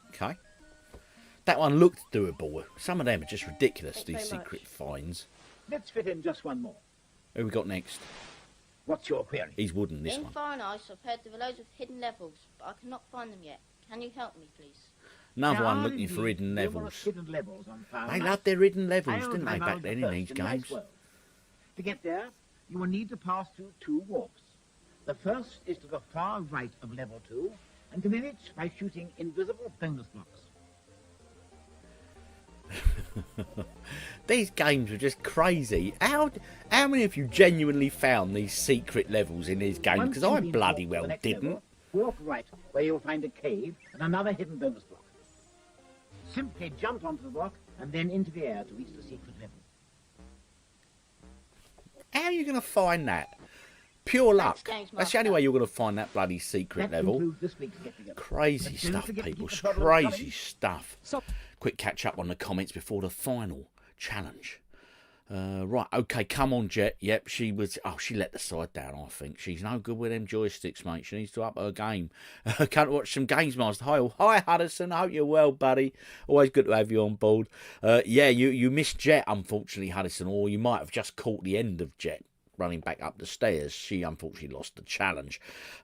A: Okay. That one looked doable. Some of them are just ridiculous,
N: Thanks
A: these
N: very
A: secret
N: much.
A: finds.
D: Let's fit in just one more.
A: Who we got next?
D: What's your query?
A: He's wooden, this
O: In
A: one.
O: Fire and Ice, I've heard there are loads of hidden levels, but I cannot find them yet. Can you help me, please?
A: Another
D: There
A: one
D: are
A: looking for
D: indeed
A: hidden
D: numerous
A: levels.
D: hidden levels on Fire
A: They
D: and
A: loved
D: Ice.
A: their hidden levels,
D: I'll
A: didn't they,
D: climb
A: back
D: out
A: then in
D: first
A: these
D: the nice
A: games?
D: world. To get there, you will need to pass through 2 warps. The first is to the far right of level 2, and complete it by shooting invisible bonus blocks.
A: These games are just crazy. How many of you genuinely found these secret levels in these games? Because I bloody well didn't.
D: Walk right, where you'll find a cave and another hidden bonus block. Simply jump onto the block and then into the air to reach the secret level.
A: How are you going to find that? Pure luck.
O: GamesMaster.
A: That's the only way you're going to find that bloody secret level. Crazy stuff, people. Crazy stuff. Quick catch up on the comments before the final challenge. Right, okay, come on, Jet. Yep, she was. Oh, she let the side down, I think. She's no good with them joysticks, mate. She needs to up her game. Can't watch some GamesMaster. Hi, Hudson. I hope you're well, buddy. Always good to have you on board. Yeah, you missed Jet, unfortunately, Hudson, or you might have just caught the end of Jet running back up the stairs. She unfortunately lost the challenge.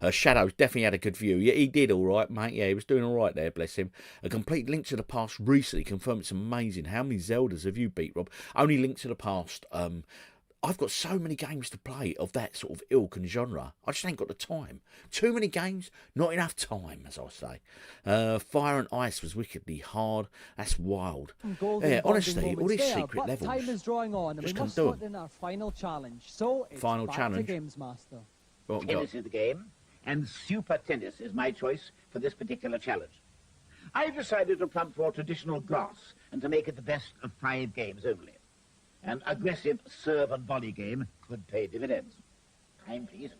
A: Shadows definitely had a good view. Yeah, he did all right, mate. Yeah, he was doing all right there, bless him. A complete Link to the Past recently confirmed. It's amazing. How many Zeldas have you beat, Rob? Only Link to the Past. I've got so many games to play of that sort of ilk and genre. I just ain't got the time. Too many games, not enough time, as I say. Fire and Ice was wickedly hard. That's wild. Yeah, honestly, all these secret levels.
C: Time is drawing on, and we must put in our final challenge. So it's
A: final
C: back
A: challenge.
C: to GamesMaster.
D: Tennis is the game, and Super Tennis is my choice for this particular challenge. I've decided to plump for traditional grass and to make it the best of 5 games only. An aggressive serve and volley game could pay dividends. Time, please.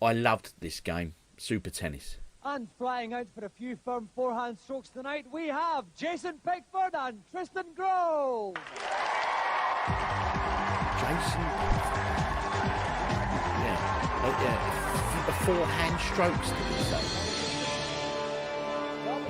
A: I loved this game, Super Tennis.
C: And flying out for a few firm forehand strokes tonight, we have Jason Pickford and Tristan Grove.
A: Jason yeah, forehand strokes, did he say?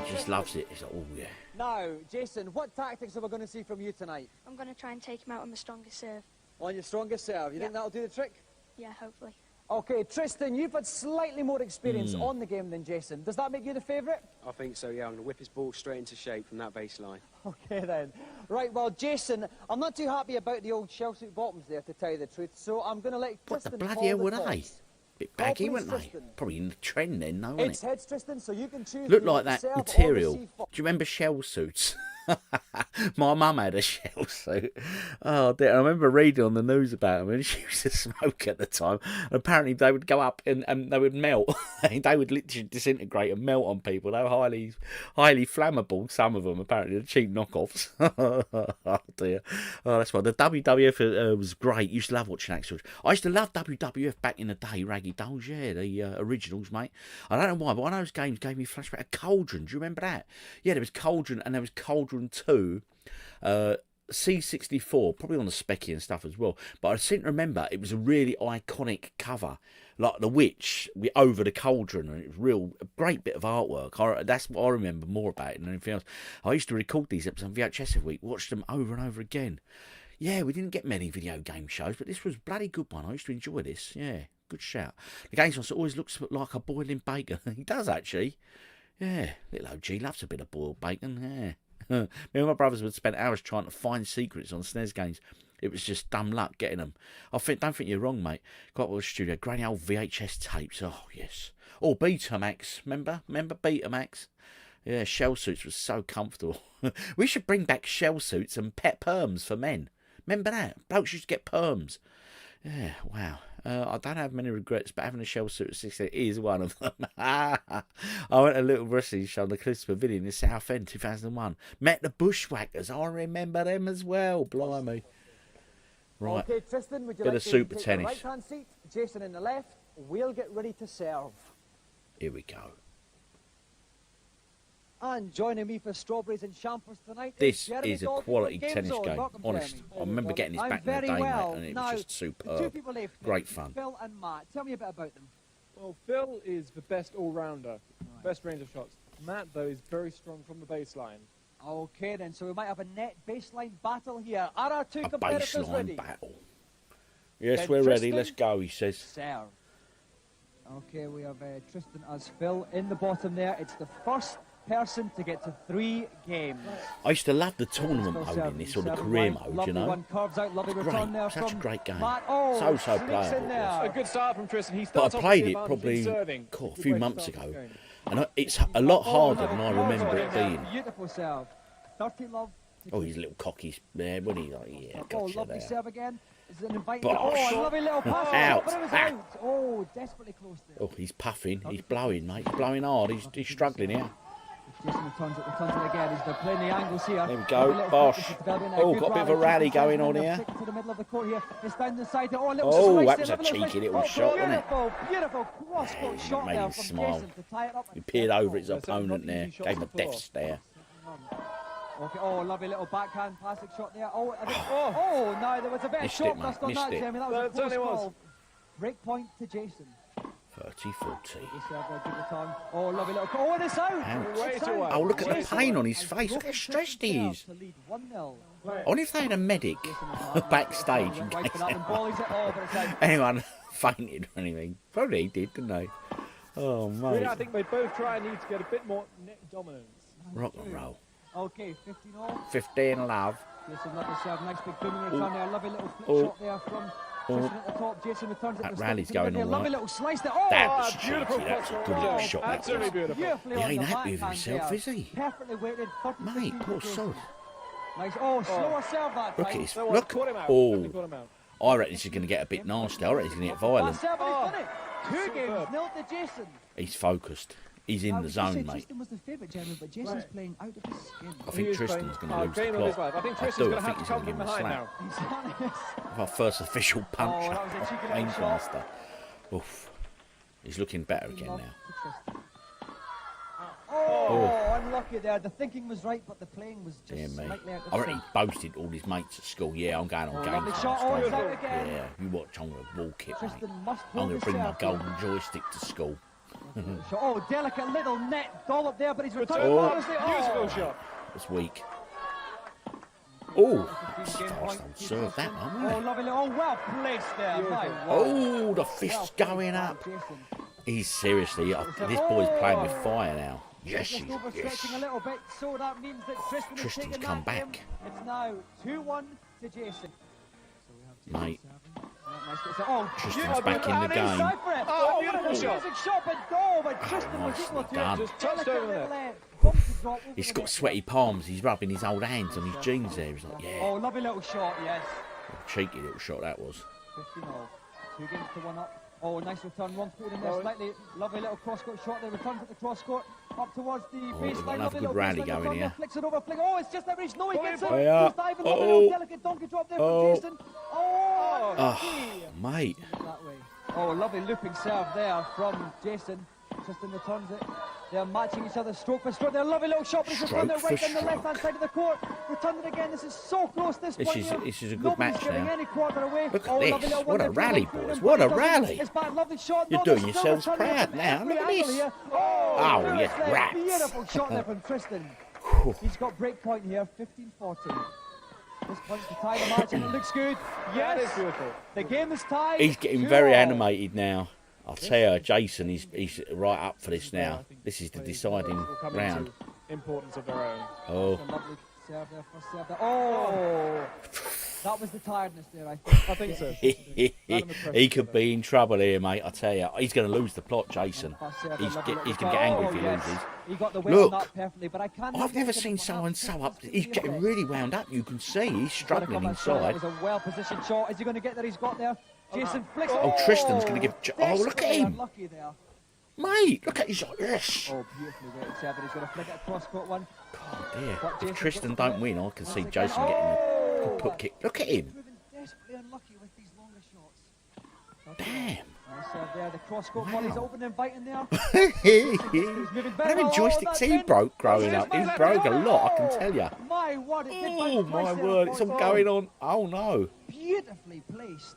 A: He just loves it. He's like, oh, yeah.
C: Now, Jason, what tactics are we going to see from you tonight?
P: I'm going to try and take him out on the strongest serve.
C: On your strongest serve? You think that'll do the trick?
P: Yeah, hopefully.
C: Okay, Tristan, you've had slightly more experience on the game than Jason. Does that make you the favourite?
Q: I think so, yeah. I'm going to whip his ball straight into shape from that baseline.
C: Okay, then. Right, well, Jason, I'm not too happy about the old shell suit bottoms there, to tell you the truth, so I'm going to let Tristan
A: What the bloody hell were they?
C: toss.
A: Bit baggy, weren't they?
C: Tristan.
A: Probably in the trend then, though,
C: It's
A: wasn't it?
C: heads, Tristan, so you can choose.
A: Looked
C: to
A: like that
C: serve or
A: material. Do
C: receive
A: you remember shell suits? My mum had a shell suit. Oh dear, I remember reading on the news about them, and she used to smoke at the time. And apparently they would go up and they would melt. They would literally disintegrate and melt on people. They were highly flammable, some of them, apparently. The cheap knockoffs. Oh dear. Oh, that's why. The WWF was great. Used to love watching that. I used to love WWF back in the day, Raggy Dolls, yeah, the originals, mate. I don't know why, but one of those games gave me a flashback of Cauldron. Do you remember that? Yeah, there was Cauldron and there was Cauldron 2, C64, probably on the specky and stuff as well. But I seem to remember it was a really iconic cover, like the witch over the cauldron, and it was a great bit of artwork. That's what I remember more about it than anything else. I used to record these episodes on VHS every week, watch them over and over again. Yeah, we didn't get many video game shows, but this was a bloody good one. I used to enjoy this. Yeah, good shout. The GamesMaster always looks like a boiling bacon. He does, actually. Yeah, little OG loves a bit of boiled bacon, yeah. Me and my brothers would spend hours trying to find secrets on SNES games. It was just dumb luck getting them. Don't think you're wrong, mate. Got to the studio, granny old VHS tapes. Oh, yes. Oh, Betamax. Remember Betamax? Yeah, shell suits was so comfortable. We should bring back shell suits and pet perms for men. Remember that? Blokes used to get perms. Yeah, wow. I don't have many regrets, but having a shell suit at 16 is one of them. I went to a little wrestling show on the Cliffs Pavilion in Southend, 2001. Met the Bushwhackers. I remember them as well. Blimey. Right.
C: Okay, Tristan, would you
A: Bit
C: like
A: of
C: to
A: super
C: take
A: tennis.
C: the right-hand seat? Jason in the left. We'll get ready to serve.
A: Here we go.
C: And joining me for strawberries and champers tonight.
A: This
C: Jeremy
A: is a
C: Dalton
A: quality
C: from
A: tennis
C: GamesZone.
A: game,
C: Welcome,
A: honest.
C: Jeremy.
A: I remember getting this
C: I'm
A: back in the
C: very
A: day,
C: well.
A: mate, and it
C: Now,
A: was just
C: the two
A: superb.
C: people left,
A: Great fun.
C: Phil and Matt. Tell me a bit about them.
L: Well, Phil is the best all-rounder, best range of shots. Matt, though, is very strong from the baseline.
C: Okay, then, so we might have a net baseline battle here. Are our two
A: A
C: competitors
A: baseline
C: ready?
A: battle. Yes,
C: Then
A: we're ready.
C: Tristan,
A: Let's go, he says.
C: Serve. Okay, we have Tristan as Phil in the bottom there. It's the first person to get to 3 games.
A: I used to love the tournament mode in this, or the career mode,
C: lovely
A: you know.
C: One curves out, lovely
A: It's
C: return
A: great.
C: there
A: Such a
C: from
A: great game.
C: Matt. Oh,
A: So
C: sneaks
A: playable.
C: in there.
L: A good start from Tristan. He
A: But
L: starts
A: I
L: off
A: played
L: with
A: it
L: the advantage
A: probably
L: in serving.
A: a
L: Good
A: few
L: way to
A: months
L: start
A: ago,
L: the game.
A: and it's a lot harder than I remember it being.
C: Beautiful serve. 30 love
A: Oh, he's a little cocky there, wasn't he? Like, yeah,
C: Oh,
A: gotcha
C: lovely
A: there.
C: serve again. Is it an inviting?
A: Bosh.
C: Oh, a lovely little pass.
A: Out.
C: But it was out. Oh, desperately close there.
A: Oh, he's puffing. He's blowing, mate. He's blowing hard. He's struggling here.
C: Jason returns it again. They're playing the angles here.
A: There we go. Bosh. Oh, got a bit of a rally going on here.
C: To the middle of the court here. It's down the side. Oh,
A: that was a cheeky little shot, wasn't it?
C: Beautiful cross-court shot
A: Made
C: there
A: him
C: from
A: smile.
C: Jason to tie it up.
A: He peered over his opponent there. Gave him a death stare.
C: Okay, oh, lovely little backhand passing shot there. Oh, no, there was a bit of shot dust on that, Jamie. That was a close call. Break point to Jason.
A: 30-40.
C: Oh, lovely little call. Oh, it's out.
A: Oh, look at the pain on his face. Look how stressed he is. I wonder if they had a medic backstage in case anyone fainted or anything. Probably he did, didn't they? Oh, mate.
L: Really, I think they both try and need to get a bit more net dominance.
A: Rock and roll.
C: Okay, 15 all.
A: 15 love.
C: Jason, lovely serve. Nice big booming return there. Lovely little flip shot there from Tristan at the top. Jason returns it.
A: That rally's going all right.
C: Lovely little slice there. Oh,
A: that was cheeky.
C: beautiful.
A: That's a good little shot.
L: Absolutely beautiful.
A: He ain't happy with himself, is he?
C: Perfectly weighted.
A: Mate, poor sod.
C: Nice. Oh, slower serve that time.
A: Look at his. Look. Oh. I reckon this is going to get a bit nasty. I reckon he's going to get violent.
C: Two games, nil to Jason.
A: He's focused. He's in the zone, mate.
C: Tristan was the favourite, Jeremy, but Jason's playing out of his skin.
A: I think Tristan's going to lose the plot.
L: I think Tristan's going to have to come from
A: him a
L: behind
A: slap.
L: now.
A: Our first official punch up. GamesMaster. Oof. He's looking better again now.
C: Oh, unlucky there. The thinking was right, but the playing was just slightly out of
A: I reckon he boasted all his mates at school. Yeah, I'm going on GamesMaster. Yeah, you watch, I'm going to walk it, mate. I'm going to bring my golden joystick to school.
C: Oh, delicate little net dollop there, but he's returned.
L: Beautiful shot.
A: It's weak. Oh, fast on serve that one,
C: oh, lovely. Oh, well placed there.
A: Oh, the fist's going up. He's seriously, this boy's playing with fire now. Yes,
C: just overstretching a little bit, so that means that
A: Tristan's come back.
C: It's now 2-1 to Jason.
A: Mate.
C: Oh,
A: Tristan's back in the game.
C: Oh, beautiful shot, but Tristan was equal to it.
L: Just touched over there.
A: He's got sweaty palms. He's rubbing his old hands on his jeans there. He's like, yeah.
C: Oh, lovely little shot, yes.
A: Cheeky little shot that was.
C: 15 all. 2 games to 1 up. Oh, nice return. One foot in there slightly. Lovely little cross-court shot. They returns at the cross-court. Up towards the baseline.
A: Another good rally going here.
C: Flicks it over. Oh, it's just that reach. No, he gets it.
A: Yeah.
C: He's diving. Lovely little delicate donkey drop there from Jason.
A: Oh, mate.
C: Oh, lovely looping serve there from Jason. Tristan returns it. They're matching each other stroke for stroke. They're a lovely little shot, but he's just run there right on the left-hand side of the court. Returned it again. This is so close. This is
A: a good match now.
C: Away.
A: Look at this. What a rally, boys. What a rally. You're doing yourselves proud now. Look at this. Oh, yes, rats.
C: Beautiful shot there from Tristan. He's got break point here, 15-40. This points to tie the match, and it looks good. Yes,
L: that is beautiful.
C: The game is tied.
A: He's getting very animated now. I'll tell you, Jason, he's right up for this now. This is the deciding round.
L: Importance of their own.
A: Oh.
C: Oh, that was the tiredness there, I think so.
A: He could be in trouble here, mate. I tell you, he's going to lose the plot, Jason. He's going to get angry if he loses.
C: He got the weight on that perfectly, but I can't.
A: I've never seen someone so up. He's getting really wound up. You can see he's struggling inside.
C: That was a well-positioned shot. Is he going to get there? He's got there. Jason flicks.
A: Oh, Tristan's going to give. Oh, look at him. Mate, look at his. Yes.
C: Oh, beautifully weighted serve, but he's going to flick it across court one.
A: God, dear. If Tristan don't win, I can see Jason getting a good put kick. Look at him.
C: Desperately unlucky with these longer shots.
A: Damn.
C: Nice serve there. The cross court one is open and biting there.
A: How many joysticks he broke growing up? He broke a lot, I can tell you.
C: My word,
A: oh my word, it's all going on. Oh no.
C: Beautifully placed.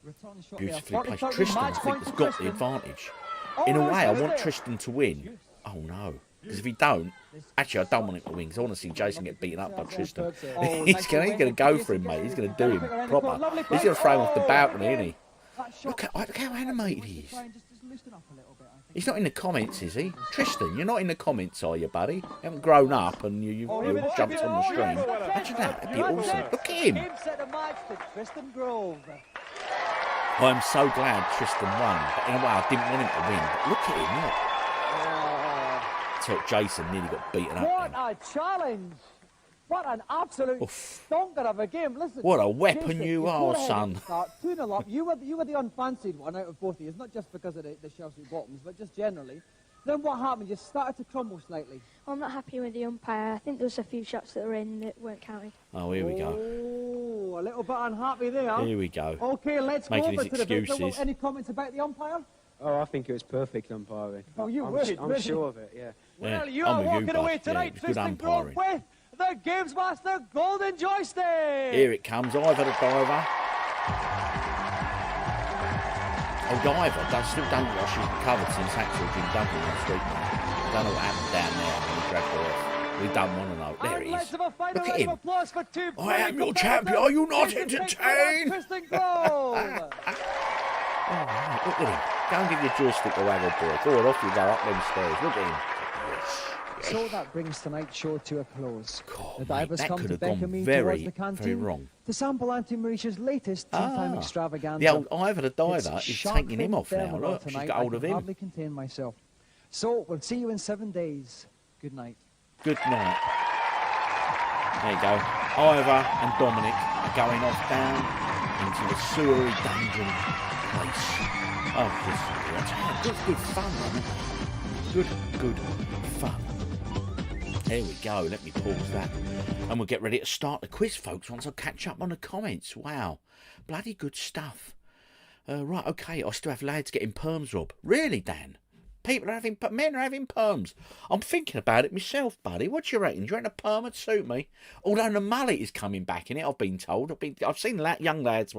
C: Return shot
A: beautifully placed. Tristan, I think, has got the advantage. In a way, I want Tristan to win. Oh no. Because if he don't, actually I don't want him to win, because I want to see Jason get beaten up by Tristan. He's going to go for him, mate. He's going to do him proper. He's going to throw him off the balcony, isn't he? Look how animated he is. He's not in the comments, is he? Tristan, you're not in the comments, are you, buddy? You haven't grown up and you jumped on the stream. Imagine that. That'd be awesome. Look at him. I'm so glad Tristan won. But in a way, I didn't want him to win. But look at him, look. I thought Jason nearly got beaten up.
C: What a challenge! What an absolute stonker of a game. Listen,
A: What a weapon
C: Jason,
A: you are, son.
C: 2-0 up. You were the unfancied one out of both of you, not just because of the Chelsea bottoms, but just generally. Then what happened? You started to crumble slightly.
P: I'm not happy with the umpire. I think there was a few shots that were in that weren't counted.
A: Oh, here we go.
C: Oh, a little bit unhappy there.
A: Here we go.
C: Okay, let's go
A: Making
C: over
A: his
C: to the victor.
A: excuses.
C: Any comments about the umpire?
Q: Oh, I think it was perfect umpiring.
C: Oh, you
Q: I'm,
C: would,
Q: I'm
C: really?
Q: sure of it, yeah.
C: Well, you
A: I'm
C: are
A: with you,
C: walking away
A: bud.
C: tonight,
A: Yeah, good
C: Tristan Grove,
A: umpiring.
C: with the GamesMaster Golden Joystick.
A: Here it comes. Ivor the diver. Oh, Diver. Still don't know what she's recovered since actual Jim Duncan last week. I don't know what happened down there when he grabbed her off. We don't want to know. There he is. Look at him. I am your champion. Are you not entertained?
C: Tristan Grove.
A: Oh, right, look at him. Go and give your joystick to Waggle Boy. Go on, off you go up them stairs. Look at him.
C: So that brings tonight's show to a close. The
A: mate,
C: divers
A: that
C: come
A: could
C: to
A: have gone
C: beckon me
A: very,
C: towards the canteen
A: very wrong.
C: to sample Auntie Marisha's latest tea time extravaganza.
A: The old Ivor the diver
C: It's
A: is
C: shark
A: taking him off now.
C: thermal
A: Look, she's
C: tonight.
A: got hold
C: I
A: of
C: can
A: him.
C: hardly contain myself. So we'll see you in 7 days. Good night.
A: Good night. There you go. Ivor and Dominic are going off down into the sewery dungeon place. Oh, good fun, man. Good fun. There we go. Let me pause that. And we'll get ready to start the quiz, folks, once I catch up on the comments. Wow. Bloody good stuff. Right, okay. I still have lads getting perms, Rob. Really, Dan? Men are having perms. I'm thinking about it myself, buddy. What do you reckon? Do you reckon a perm would suit me? Although the mullet is coming back in it, I've been told. I've seen young lads,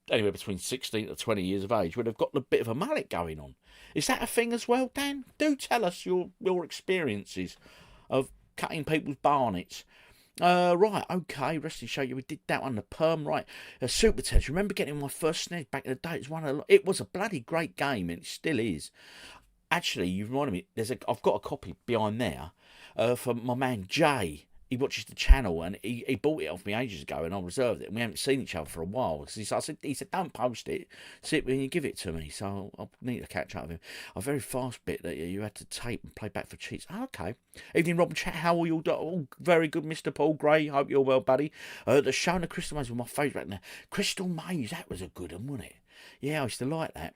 A: anywhere between 16 to 20 years of age, where they've got a bit of a mullet going on. Is that a thing as well, Dan? Do tell us your experiences of cutting people's barnets. Right, okay, wrestling show. We did that one, the perm, right. Super Test. Remember getting my first SNES back in the day? It was a bloody great game, and it still is. Actually, you reminded me. I've got a copy behind there for my man Jay. He watches the channel, and he bought it off me ages ago, and I reserved it. And we haven't seen each other for a while. He said, don't post it. Sit when you give it to me. So I'll need to catch up with him. A very fast bit that you had to tape and play back for cheats. Oh, okay. Evening, Rob and chat. How are you all? Oh, very good, Mr. Paul Gray. Hope you're well, buddy. The show and the Crystal Maze was my favourite. Now, Crystal Maze, that was a good one, wasn't it? Yeah, I used to like that.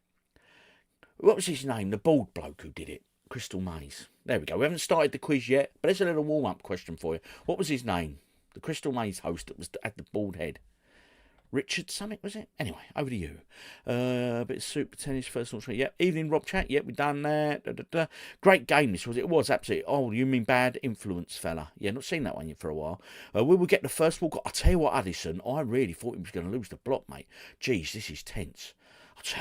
A: What was his name? The bald bloke who did it. Crystal Maze. There we go. We haven't started the quiz yet, but there's a little warm-up question for you. What was his name? The Crystal Maze host that had the bald head. Richard Summit, was it? Anyway, over to you. A bit of Super Tennis, first launch. Yep. Evening, Rob Chat. Yep, we've done that. Great game this was. It was absolutely. Oh, you mean Bad Influence, fella? Yeah, not seen that one yet for a while. We will get the first walk. I'll tell you what, Addison. I really thought he was going to lose the block, mate. Jeez, this is tense.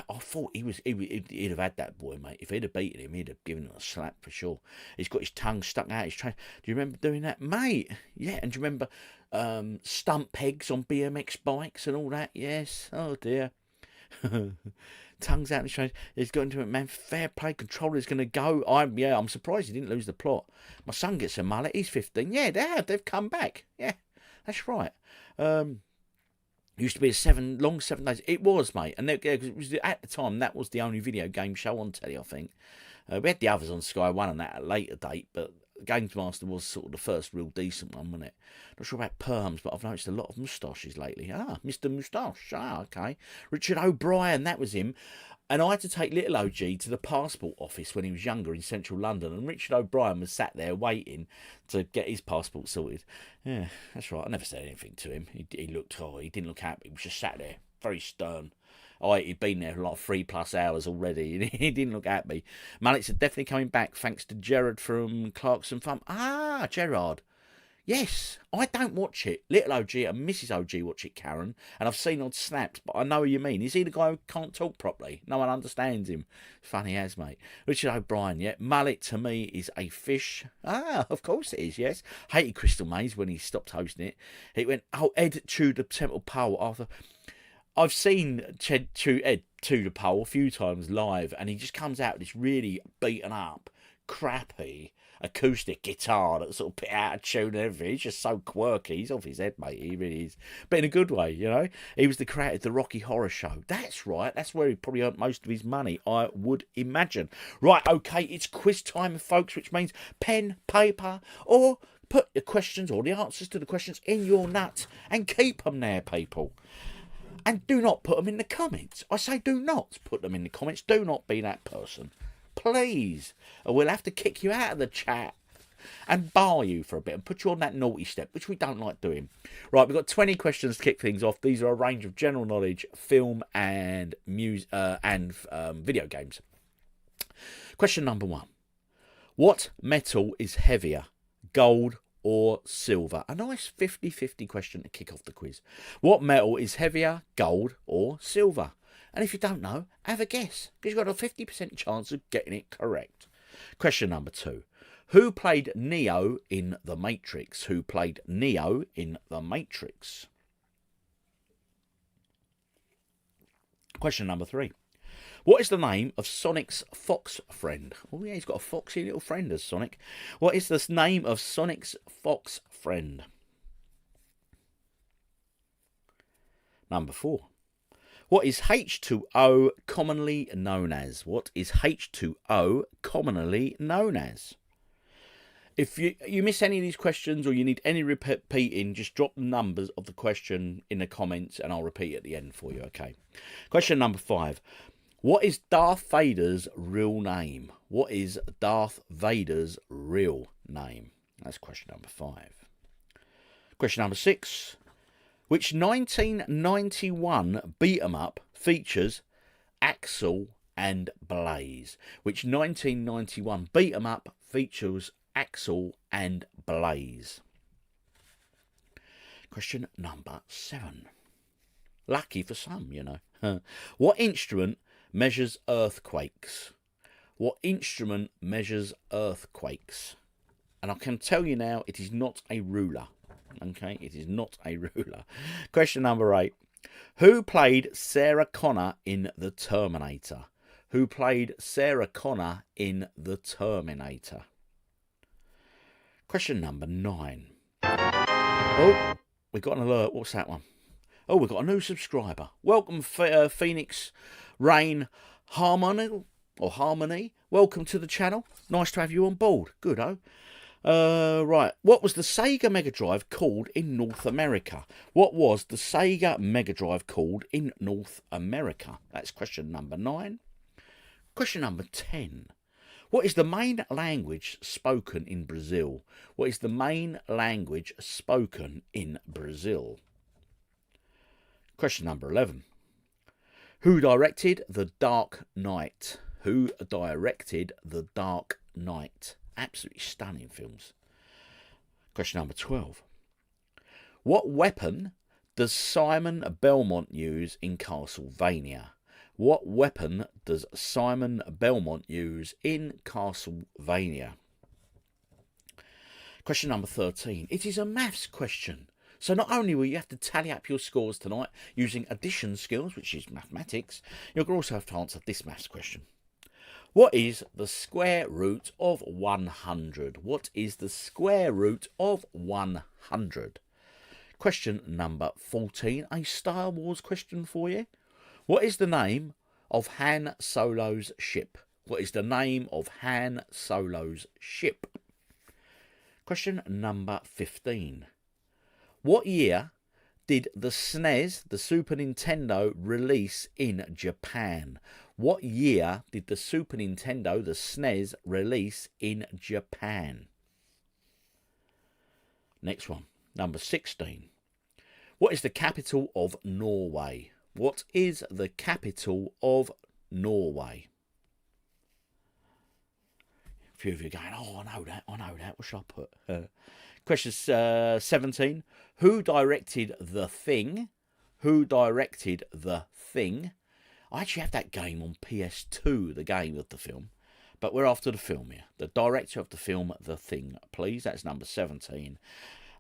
A: I thought he'd have had that boy, mate. If he'd have beaten him, he'd have given him a slap for sure. He's got his tongue stuck out his train. Do you remember doing that, mate? Yeah, and do you remember stump pegs on BMX bikes and all that? Yes. Oh dear. Tongues out his train. He's got into it, man. Fair play. Controller's going to go. I'm surprised he didn't lose the plot. My son gets a mullet. He's 15. Yeah, they have. They've come back. Yeah, that's right. Used to be long 7 days. It was, mate. And it was, at the time, that was the only video game show on telly, I think. We had the others on Sky 1 and that at a later date, but GamesMaster was sort of the first real decent one, wasn't it? Not sure about perms, but I've noticed a lot of moustaches lately. Ah, Mr. Moustache. Ah, okay. Richard O'Brien, that was him. And I had to take little OG to the passport office when he was younger in central London. And Richard O'Brien was sat there waiting to get his passport sorted. Yeah, that's right. I never said anything to him. He didn't look happy. He was just sat there, very stern. He'd been there for like 3+ hours already. He didn't look happy. Mullets are definitely coming back thanks to Gerard from Clarkson Farm. Ah, Gerard. Yes, I don't watch it. Little OG and Mrs. OG watch it, Karen, and I've seen odd snaps, but I know what you mean. Is he the guy who can't talk properly? No one understands him. Funny as, mate. Richard O'Brien, yeah. Mullet to me is a fish. Ah, of course it is, yes. Hated Crystal Maze when he stopped hosting it. He went, Ed chewed the temple pole after. I've seen Ed chew the pole a few times live, and he just comes out with this really beaten up, crappy acoustic guitar that's sort of bit out of tune and everything. He's just so quirky. He's off his head, mate. He really is. But in a good way, you know. He was the creator of the Rocky Horror Show. That's right. That's where he probably earned most of his money, I would imagine. Right, okay, it's quiz time, folks, which means pen, paper, or put the questions or the answers to the questions in your nut and keep them there, people. And do not put them in the comments. I say do not put them in the comments. Do not be that person. Please. Or we'll have to kick you out of the chat and bar you for a bit and put you on that naughty step, which we don't like doing. Right, we've got 20 questions to kick things off. These are a range of general knowledge, film and music and video games. Question number 1. What metal is heavier, gold or silver? A nice 50-50 question to kick off the quiz. What metal is heavier, gold or silver? And if you don't know, have a guess, because you've got a 50% chance of getting it correct. Question number 2. Who played Neo in The Matrix? Who played Neo in The Matrix? Question number 3. What is the name of Sonic's fox friend? Oh yeah, he's got a foxy little friend as Sonic. What is the name of Sonic's fox friend? Number 4. What is H2O commonly known as? What is H2O commonly known as? If you miss any of these questions or you need any repeating, just drop the numbers of the question in the comments and I'll repeat at the end for you, okay? Question number 5. What is Darth Vader's real name? What is Darth Vader's real name? That's question number 5. Question number 6. Which 1991 beat-em-up features Axel and Blaze? Which 1991 beat-em-up features Axel and Blaze? Question number 7. Lucky for some, you know. What instrument measures earthquakes? What instrument measures earthquakes? And I can tell you now, it is not a ruler. Okay, it is not a ruler. Question number 8. Who played Sarah Connor in The Terminator? Who played Sarah Connor in The Terminator? Question number 9. Oh, we got an alert. What's that one? Oh, we've got a new subscriber. Welcome, Phoenix Rain Harmony. Welcome to the channel. Nice to have you on board. Good, oh. Right. What was the Sega Mega Drive called in North America? What was the Sega Mega Drive called in North America? That's question number 9. Question number 10. What is the main language spoken in Brazil? What is the main language spoken in Brazil? Question number 11. Who directed The Dark Knight? Who directed The Dark Knight? Absolutely stunning films. Question number 12. What weapon does Simon Belmont use in Castlevania? What weapon does Simon Belmont use in Castlevania? Question number 13. It is a maths question. So not only will you have to tally up your scores tonight using addition skills, which is mathematics, you'll also have to answer this maths question. What is the square root of 100? What is the square root of 100? Question number 14, a Star Wars question for you. What is the name of Han Solo's ship? What is the name of Han Solo's ship? Question number 15. What year did the SNES, the Super Nintendo, release in Japan? What year did the Super Nintendo, the SNES, release in Japan? Next one, number 16. What is the capital of Norway? What is the capital of Norway? A few of you are going, oh, I know that. What should I put? Question 17. Who directed The Thing? Who directed The Thing? I actually have that game on PS2, the game of the film. But we're after the film here. The director of the film, The Thing, please. That's number 17.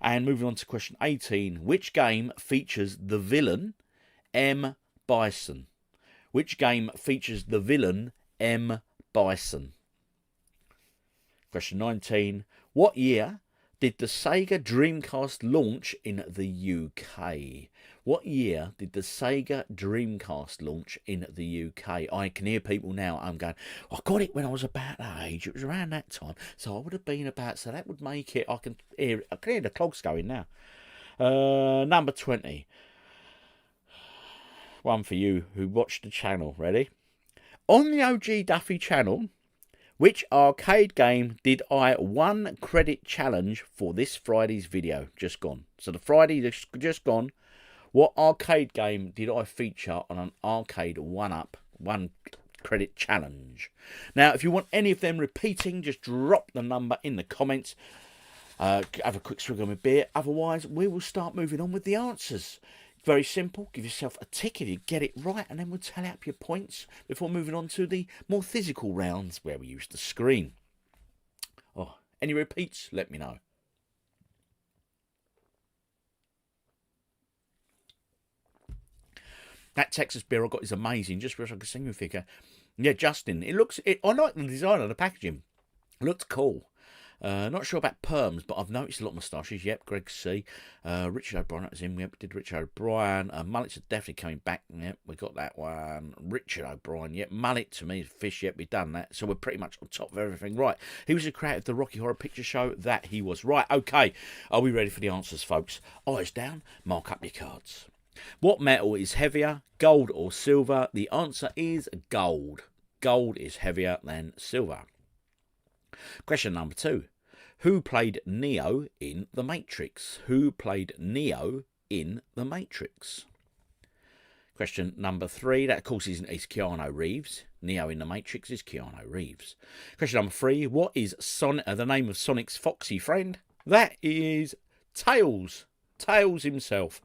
A: And moving on to question 18. Which game features the villain, M. Bison? Which game features the villain, M. Bison? Question 19. What year did the Sega Dreamcast launch in the UK? What year did the Sega Dreamcast launch in the UK? I can hear people now. I'm going, I got it when I was about that age. It was around that time. So I would have been about, so that would make it, I can hear the clogs going now. Number 20. One for you who watched the channel. Ready? On the OGDuffy channel, which arcade game did I 1 credit challenge for this Friday's video? Just gone. So the Friday just gone. What arcade game did I feature on an arcade 1-up, 1 credit challenge? Now, if you want any of them repeating, just drop the number in the comments. Have a quick swig of my beer. Otherwise, we will start moving on with the answers. Very simple. Give yourself a tick if you get it right, and then we'll tally up your points before moving on to the more physical rounds where we use the screen. Oh, any repeats? Let me know. That Texas beer I got is amazing. Just wish I could sing you a figure. Yeah, Justin. I like the design of the packaging. It looks cool. Not sure about perms, but I've noticed a lot of moustaches. Yep, Greg C. Richard O'Brien, that was him. Yep, did Richard O'Brien. Mullets are definitely coming back. Yep, we got that one. Richard O'Brien. Yep, mullet to me, fish. Yep, we've done that. So we're pretty much on top of everything. Right, he was the creator of the Rocky Horror Picture Show. That he was. Right, okay. Are we ready for the answers, folks? Eyes down, mark up your cards. What metal is heavier, gold or silver? The answer is gold. Gold is heavier than silver. Question number 2. Who played Neo in The Matrix? Who played Neo in The Matrix? Question number 3. That, of course, is Keanu Reeves. Neo in The Matrix is Keanu Reeves. Question number 3. What is the name of Sonic's foxy friend? That is Tails. Tails himself.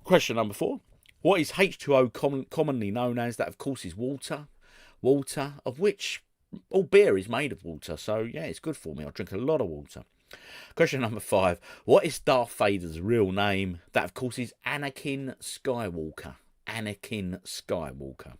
A: Question number 4. What is H2O commonly known as? That, of course, is water. Water, of which all beer is made of water. So, yeah, it's good for me. I drink a lot of water. Question number 5. What is Darth Vader's real name? That, of course, is Anakin Skywalker. Anakin Skywalker.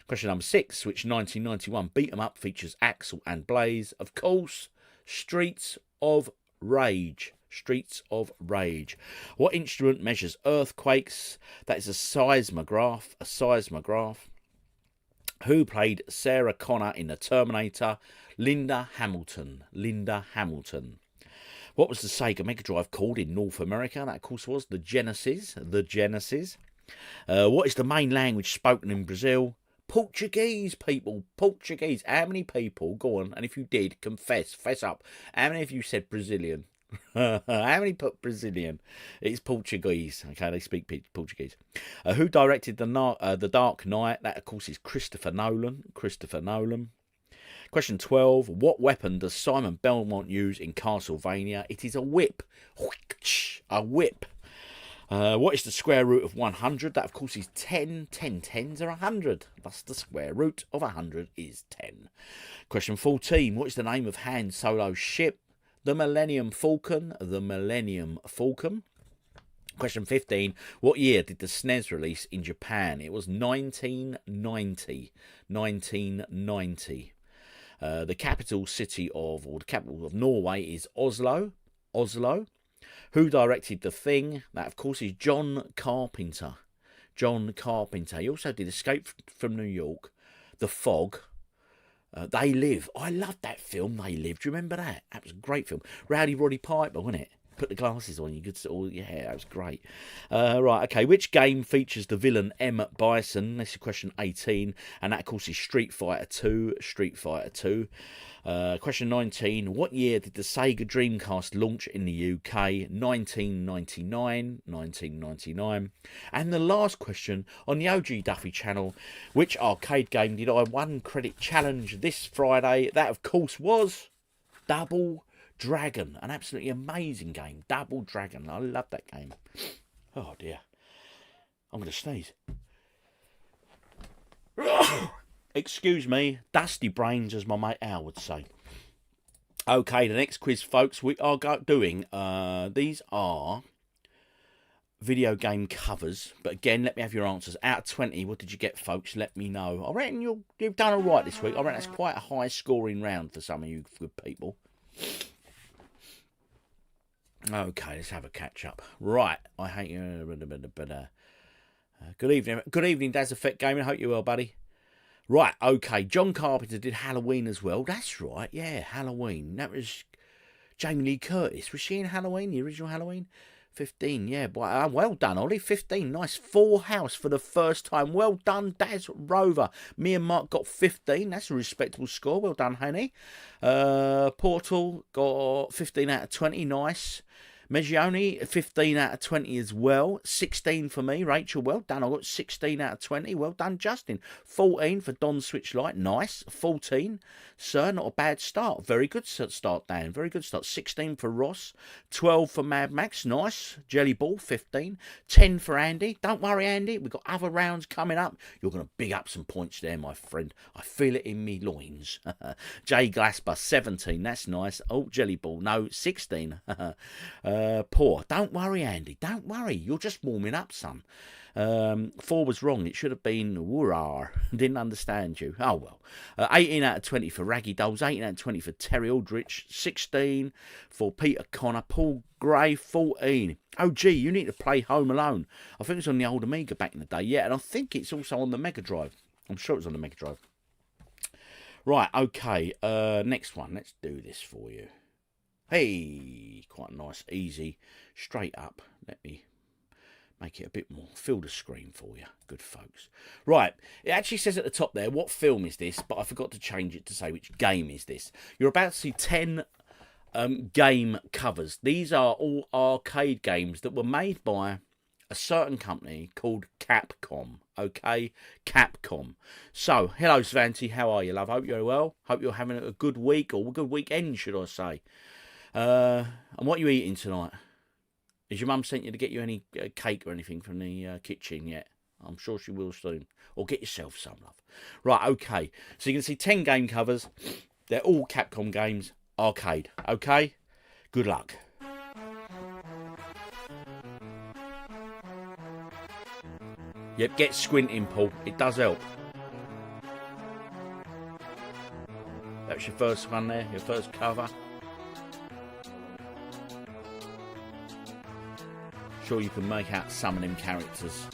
A: Question number 6. Which 1991 beat-em-up features Axel and Blaze? Of course, Streets of Rage. Streets of Rage. What instrument measures earthquakes? That is a seismograph. A seismograph. Who played Sarah Connor in The Terminator? Linda Hamilton. Linda Hamilton. What was the Sega Mega Drive called in North America? That, of course, was the Genesis. The Genesis. What is the main language spoken in Brazil? Portuguese, people. Portuguese. How many people? Go on. And if you did, confess. Fess up. How many of you said Brazilian? How many put Brazilian? It's Portuguese. Okay, they speak Portuguese. Who directed the Dark Knight? That, of course, is Christopher Nolan. Christopher Nolan. Question 12. What weapon does Simon Belmont use in Castlevania? It is a whip. A whip. What is the square root of 100? That, of course, is 10. 10 tens are 100. Thus, the square root of 100 is 10. Question 14. What is the name of Han Solo's ship? The Millennium Falcon. The Millennium Falcon. Question 15. What year did the SNES release in Japan? It was 1990. 1990. The capital of Norway is Oslo. Oslo. Who directed The Thing? That, of course, is John Carpenter. John Carpenter. He also did Escape from New York, The Fog. They Live. I loved that film, They Live. Do you remember that? That was a great film. Rowdy Roddy Piper, wasn't it? Put the glasses on, you could see all. Yeah, that was great. Right, okay. Which game features the villain M. Bison? This is question 18, and that, of course, is Street Fighter 2. Street Fighter 2. Question 19. What year did the Sega Dreamcast launch in the UK? 1999. 1999. And the last question on the OGDuffy channel. Which arcade game did I 1 credit challenge this Friday? That, of course, was Double Dragon. An absolutely amazing game. Double Dragon. I love that game. Oh, dear. I'm going to sneeze. Excuse me, dusty brains, as my mate Al would say. Okay, the next quiz, folks, we are doing, these are video game covers. But again, let me have your answers. Out of 20, what did you get, folks? Let me know. I reckon you've done all right this week. I reckon that's quite a high scoring round for some of you good people. Okay, let's have a catch up. Right, I hate you. Good evening. Good evening, Daz Effect Gaming. Hope you're well, buddy. Right, okay. John Carpenter did Halloween as well. That's right, yeah, Halloween. That was Jamie Lee Curtis. Was she in Halloween, the original Halloween? 15, yeah. Boy, well done, Ollie. 15, nice. Full house for the first time. Well done, Daz Rover. Me and Mark got 15. That's a respectable score. Well done, Henny. Portal got 15 out of 20. Nice. Meggioni, 15 out of 20 as well. 16 for me, Rachel. Well done. I got 16 out of 20. Well done, Justin. 14 for Don Switchlight. Nice. 14. Sir, not a bad start. Very good start, Dan. Very good start. 16 for Ross. 12 for Mad Max. Nice. Jelly Ball, 15. 10 for Andy. Don't worry, Andy. We've got other rounds coming up. You're going to big up some points there, my friend. I feel it in me loins. Jay Glasper, 17. That's nice. Oh, Jelly Ball. No, 16. Poor. Don't worry, Andy. Don't worry. You're just warming up, son. 4 was wrong. It should have been Woorar. Didn't understand you. Oh, well. 18 out of 20 for Raggy Dolls. 18 out of 20 for Terry Aldrich. 16 for Peter Connor. Paul Gray, 14. Oh, gee, you need to play Home Alone. I think it was on the old Amiga back in the day. Yeah, and I think it's also on the Mega Drive. I'm sure it was on the Mega Drive. Right, okay. Next one. Let's do this for you. Hey, quite nice, easy, straight up. Let me make it a bit more. Fill the screen for you, good folks. Right, it actually says at the top there, what film is this? But I forgot to change it to say which game is this. You're about to see 10 game covers. These are all arcade games that were made by a certain company called Capcom. Okay, Capcom. So, hello, Svanty. How are you, love? Hope you're well. Hope you're having a good week, or a good weekend, should I say. And what are you eating tonight? Has your mum sent you to get you any cake or anything from the kitchen yet? I'm sure she will soon. Or get yourself some, love. Right, okay. So you can see 10 game covers. They're all Capcom games, arcade. Okay? Good luck. Yep, get squinting, Paul. It does help. That's your first one there, your first cover. Sure you can make out some of them characters.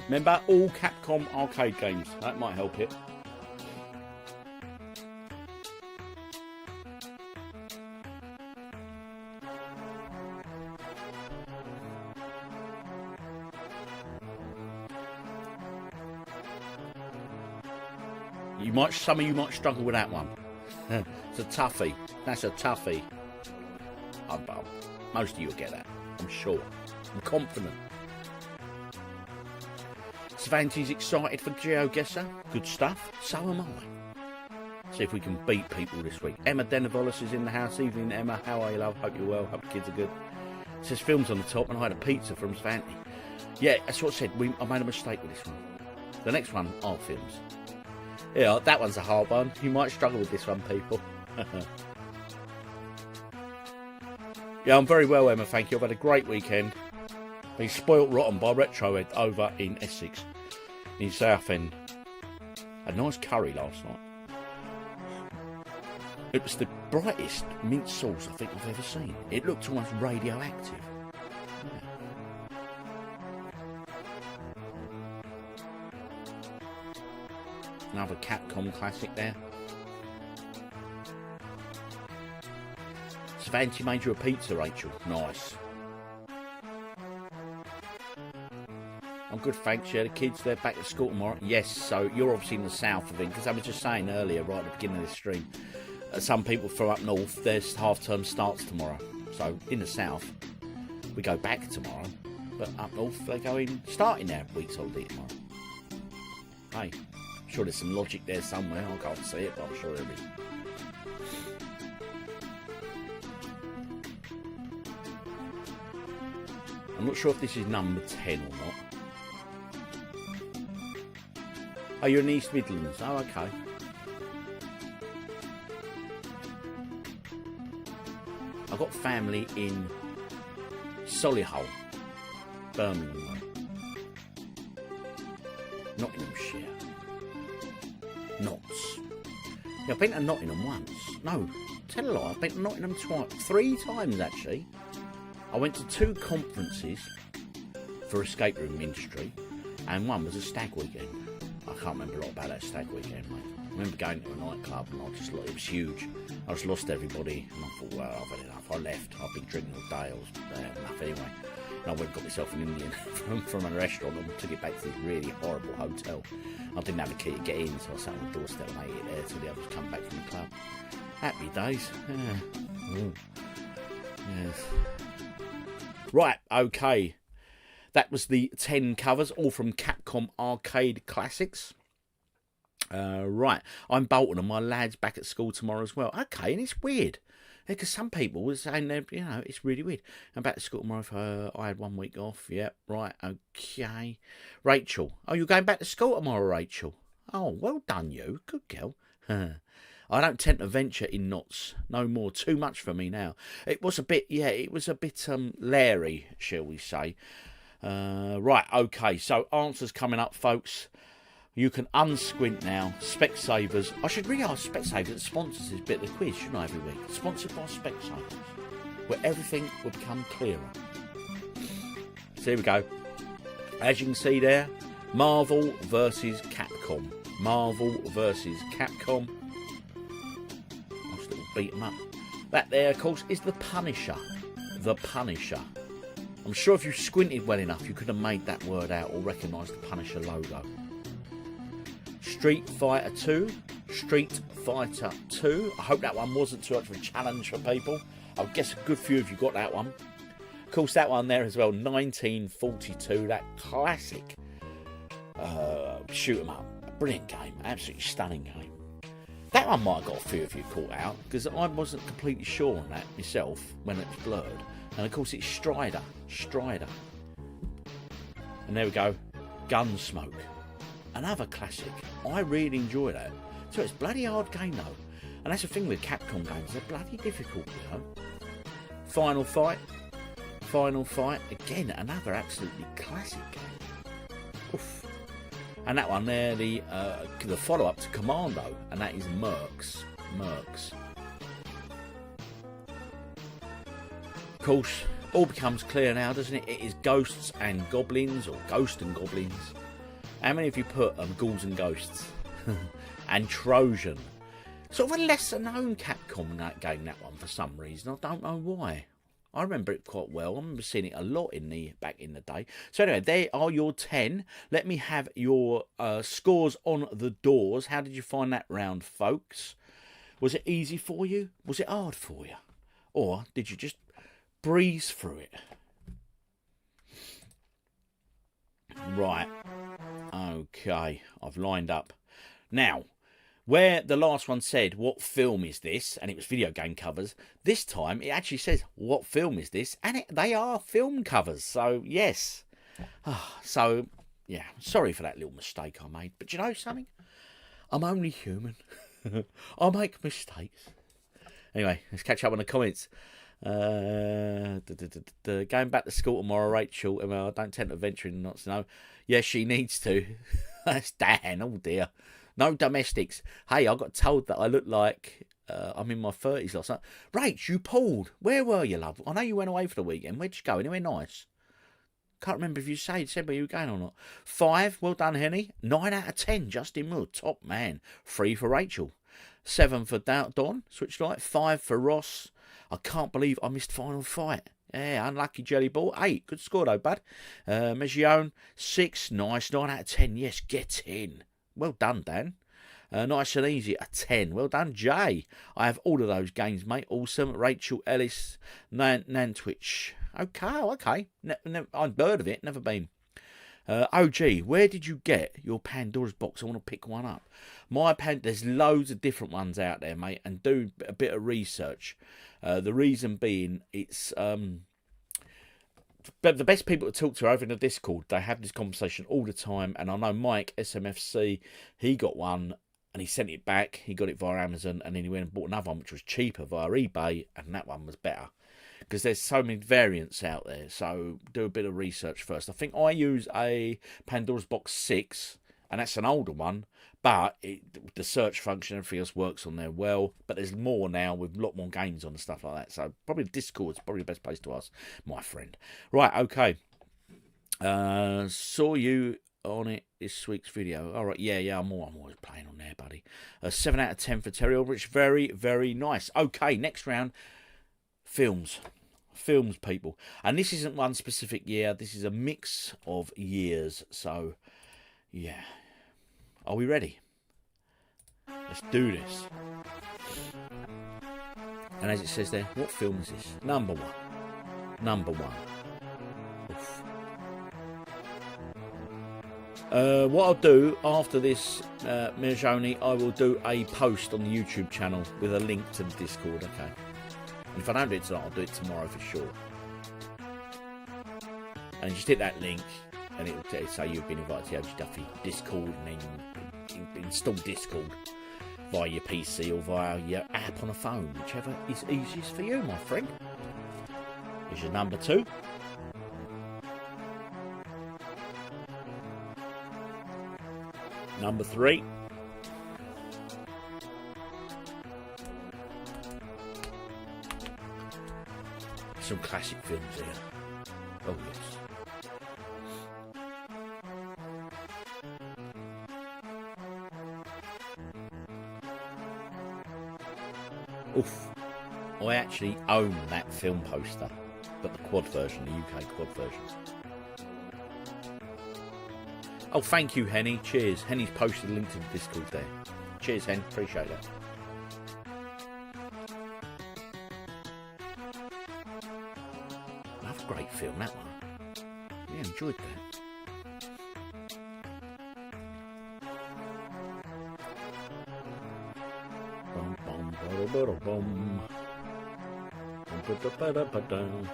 A: Remember, all Capcom arcade games. That might help it. Some of you might struggle with that one. It's a toughie. That's a toughie. Most of you will get that, I'm sure. I'm confident. Svanty's excited for Geoguessr. Good stuff. So am I. See if we can beat people this week. Emma Denovolis is in the house. Evening, Emma. How are you, love? Hope you're well. Hope the kids are good. It says films on the top, and I had a pizza from Svanty. Yeah, that's what I said. I made a mistake with this one. The next one are films. Yeah, that one's a hard one. You might struggle with this one, people. Yeah, I'm very well, Emma, thank you. I've had a great weekend. Been spoilt rotten by Retrohead over in Essex, in Southend. Had a nice curry last night. It was the brightest mint sauce I think I've ever seen. It looked almost radioactive. Yeah. Another Capcom classic there. Svanty made you a pizza, Rachel. Nice. I'm good, thanks. Yeah, the kids, they're back at school tomorrow. Yes, so you're obviously in the south of it, because I was just saying earlier, right at the beginning of the stream, some people from up north, their half-term starts tomorrow. So in the south, we go back tomorrow, but up north, they're going, starting their week's holiday tomorrow. Hey, I'm sure there's some logic there somewhere. I can't see it, but I'm sure there is. I'm not sure if this is number 10 or not. Oh, you're in East Midlands. Oh, okay. I've got family in Solihull, Birmingham, Nottinghamshire, Notts. Yeah, I've been to Nottingham once. No, tell a lie, I've been to Nottingham 3 times actually. I went to 2 conferences for escape room industry, and one was a stag weekend. I can't remember a lot about that stag weekend, mate. I remember going to a nightclub and I just like, it was huge. I just lost everybody and I thought, well, I've had enough. I left. I've been drinking all day. I was enough anyway. And I went and got myself an Indian from a restaurant and took it back to this really horrible hotel. I didn't have a key to get in, so I sat on the doorstep and ate it there till the others come back from the club. Happy days. Yeah. Ooh. Yes. Right, okay. That was the 10 covers, all from Capcom Arcade Classics. Right, I'm Bolton and my lad's back at school tomorrow as well. Okay, and it's weird. Because some people were saying, you know, it's really weird. I'm back to school tomorrow if I had 1 week off. Yep, right, okay. Rachel. Oh, you're going back to school tomorrow, Rachel? Oh, well done, you. Good girl. I don't tend to venture in knots no more. Too much for me now. It was a bit, yeah, it was a bit leery, shall we say. Right, okay, so answers coming up, folks. You can unsquint now. Specsavers. I should really ask Specsavers that sponsors this bit of the quiz, shouldn't I, every week? Sponsored by Specsavers, where everything will become clearer. So here we go. As you can see there, Marvel versus Capcom. Marvel versus Capcom. Nice little beat 'em up. That there, of course, is the Punisher. The Punisher. I'm sure if you squinted well enough, you could have made that word out or recognised the Punisher logo. Street Fighter 2. Street Fighter 2. I hope that one wasn't too much of a challenge for people. I guess a good few of you got that one. Of course, that one there as well, 1942. That classic shoot 'em up. A brilliant game. Absolutely stunning game. That one might have got a few of you caught out, because I wasn't completely sure on that myself when it was blurred. And of course, it's Strider. Strider. And there we go. Gunsmoke. Another classic. I really enjoy that. So it's a bloody hard game though. And that's the thing with Capcom games. They're bloody difficult, you know. Final Fight. Final Fight. Again, another absolutely classic game. Oof. And that one there, the follow-up to Commando. And that is Mercs. Mercs. Of course, all becomes clear now, doesn't it? It is Ghosts and Goblins, or Ghost and Goblins. How many of you put Ghouls and Ghosts? And Trojan. Sort of a lesser known Capcom game, that one, for some reason. I don't know why. I remember it quite well. I remember seeing it a lot back in the day. So anyway, there are your 10. Let me have your scores on the doors. How did you find that round, folks? Was it easy for you? Was it hard for you? Or did you just breeze through it? Right. Okay, I've lined up. Now, where the last one said, what film is this? And it was video game covers. This time, it actually says, what film is this? And they are film covers. So, yes. So, yeah, sorry for that little mistake I made. But you know something? I'm only human. I make mistakes. Anyway, let's catch up on the comments. Going back to school tomorrow, Rachel. Well, I don't tend to venture in not to know. Yes, she needs to. That's Dan. Oh dear. No domestics. Hey, I got told that I look like I'm in my 30s last night. Rach, you pulled. Where were you, love? I know you went away for the weekend. Where'd you go? Anywhere nice? Can't remember if you said where you were going or not. 5. Well done, Henny. 9 out of 10. Justin Moore. Top man. 3 for Rachel. 7 for Don. Switch light. 5 for Ross. I can't believe I missed Final Fight. Yeah, unlucky jelly ball. 8. Good score though, bud. Megione. 6. Nice. 9 out of 10. Yes, get in. Well done, Dan. Nice and easy. A 10. Well done, Jay. I have all of those games, mate. Awesome. Rachel Ellis. Nantwich. Okay. I've heard of it. Never been. OG, where did you get your Pandora's box? I want to pick one up. There's loads of different ones out there, mate, and do a bit of research. The reason being, it's but the best people to talk to are over in the Discord. They have this conversation all the time, and I know Mike SMFC, he got one and he sent it back. He got it via Amazon, and then he went and bought another one which was cheaper via eBay, and that one was better. Because there's so many variants out there, so do a bit of research first. I think I use a Pandora's Box 6, and that's an older one, but the search function and everything else works on there well. But there's more now with a lot more games on and stuff like that. So probably Discord's probably the best place to ask, my friend. Right, okay. Saw you on it this week's video. All right, yeah, I'm always playing on there, buddy. 7 out of 10 for Terry Aldrich. Very, very nice. Okay, next round, films, people, and this isn't one specific year. This is a mix of years. So, yeah, are we ready? Let's do this. And as it says there, what film is this? Number one. Oof. What I'll do after this, Mirjoni, I will do a post on the YouTube channel with a link to the Discord, okay? And if I don't do it tonight, I'll do it tomorrow for sure. And just hit that link, and it will say you've been invited to the OGDuffy Discord, and then install Discord via your PC or via your app on a phone, whichever is easiest for you, my friend. Here's your number 2. Number 3. Some classic films here. Oh yes. Oof. I actually own that film poster, but the quad version, the UK quad version. Oh, thank you, Henny. Cheers. Henny's posted a link to the Discord there. Cheers, Hen. Appreciate it. Another great film, that one. Yeah, enjoyed that. Bum, bum, bum, bum.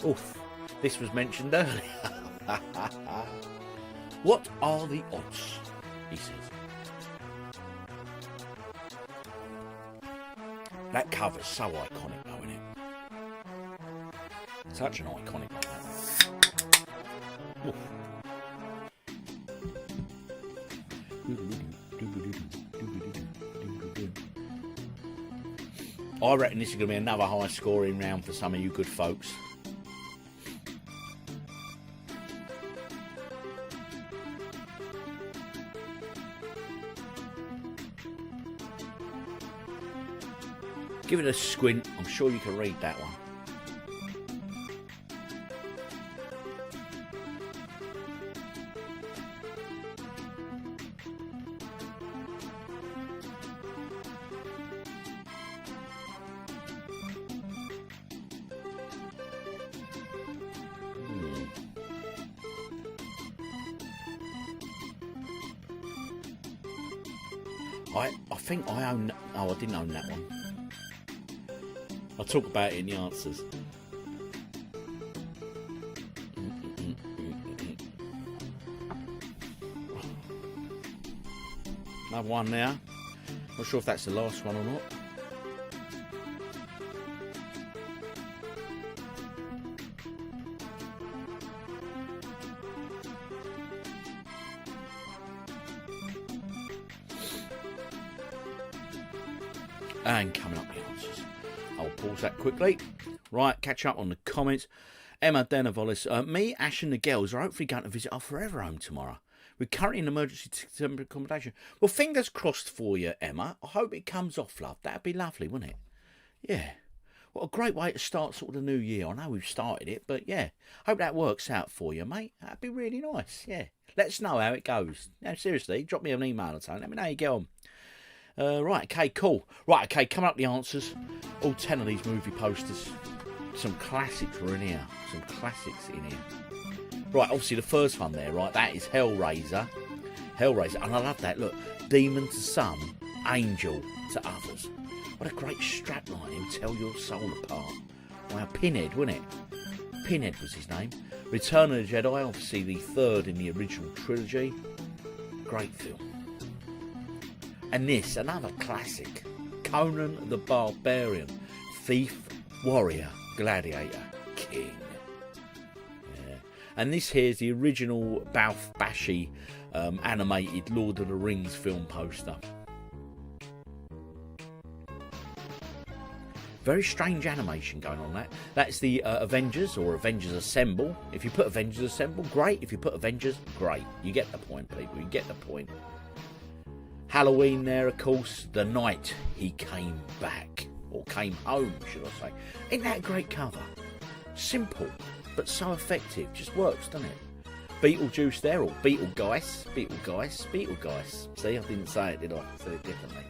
A: Oof. This was mentioned earlier. What are the odds? He says. That cover's so iconic, though, isn't it? Such an iconic one. I reckon this is going to be another high scoring round for some of you good folks. Give it a squint. I'm sure you can read that one. I think I own... Oh, I didn't own that one. I'll talk about it in the answers. Another one now. Not sure if that's the last one or not. And coming up the answers. I'll pause that quickly. Right, catch up on the comments. Emma Denavolis. Me, Ash and the girls are hopefully going to visit our forever home tomorrow. We're currently in emergency temporary accommodation. Well, fingers crossed for you, Emma. I hope it comes off, love. That'd be lovely, wouldn't it? Yeah. What a great way to start sort of the new year. I know we've started it, but yeah. Hope that works out for you, mate. That'd be really nice, yeah. Let us know how it goes. No, seriously, drop me an email or something. Let me know how you get on. Right, okay, cool. Right, okay, coming up the answers. All 10 of these movie posters. Some classics are in here. Some classics in here. Right, obviously the first one there, right, that is Hellraiser. Hellraiser, and I love that. Look, demon to some, angel to others. What a great strapline, he'll tell your soul apart. Wow, Pinhead, wasn't it? Pinhead was his name. Return of the Jedi, obviously the third in the original trilogy. Great film. And this, another classic. Conan the Barbarian. Thief, warrior, gladiator, king. Yeah. And this here is the original Balf Bashi animated Lord of the Rings film poster. Very strange animation going on that. That's the Avengers, or Avengers Assemble. If you put Avengers Assemble, great. If you put Avengers, great. You get the point, people. You get the point. Halloween there, of course. The night he came back. Or came home, should I say. Isn't that a great cover? Simple, but so effective. Just works, doesn't it? Beetlejuice there, or Beetlegeist. Beetlegeist. See, I didn't say it, did I? I said it differently.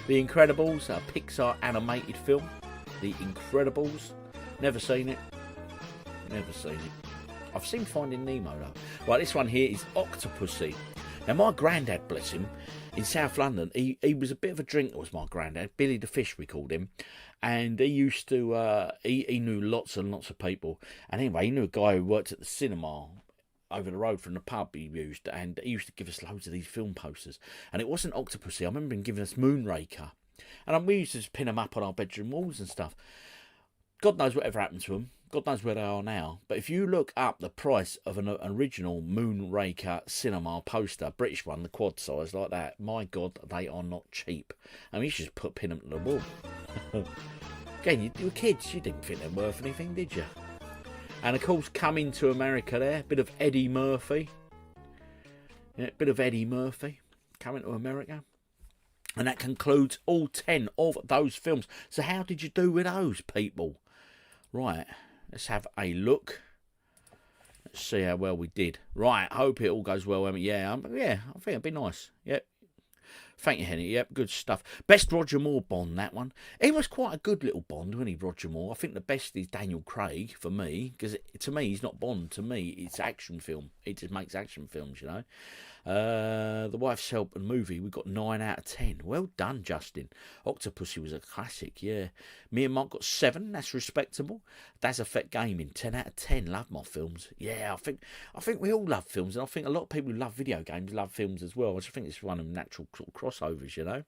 A: The Incredibles, a Pixar animated film. The Incredibles. Never seen it. Never seen it. I've seen Finding Nemo though. Right, this one here is Octopussy. Now my granddad, bless him, in South London, he was a bit of a drinker, was my granddad. Billy the Fish, we called him. And he used to, he knew lots and lots of people. And anyway, he knew a guy who worked at the cinema over the road from the pub he used. And he used to give us loads of these film posters. And it wasn't Octopussy. I remember him giving us Moonraker. And we used to just pin them up on our bedroom walls and stuff. God knows whatever happened to them. God knows where they are now. But if you look up the price of an original Moonraker cinema poster, British one, the quad size like that, my God, they are not cheap. I mean, you should just pin them to the wall. Again, you were kids. You didn't think they were worth anything, did you? And, of course, coming to America there, bit of Eddie Murphy. Yeah, bit of Eddie Murphy coming to America. And that concludes all 10 of those films. So how did you do with those, people? Right, let's have a look. Let's see how well we did. Right, hope it all goes well. Yeah, I think it'd be nice. Yep. Thank you, Henry. Yep, good stuff. Best Roger Moore Bond, that one. He was quite a good little Bond, wasn't he, Roger Moore? I think the best is Daniel Craig, for me. Because to me, he's not Bond. To me, it's action film. He just makes action films, you know. The Wife's Help and movie, we got 9 out of 10. Well done, Justin. Octopussy was a classic, yeah. Me and Mark got 7. That's respectable. That's Effect Gaming, 10 out of 10. Love my films. Yeah, I think we all love films, and I think a lot of people who love video games love films as well. I just think it's one of them natural sort of crossovers, you know.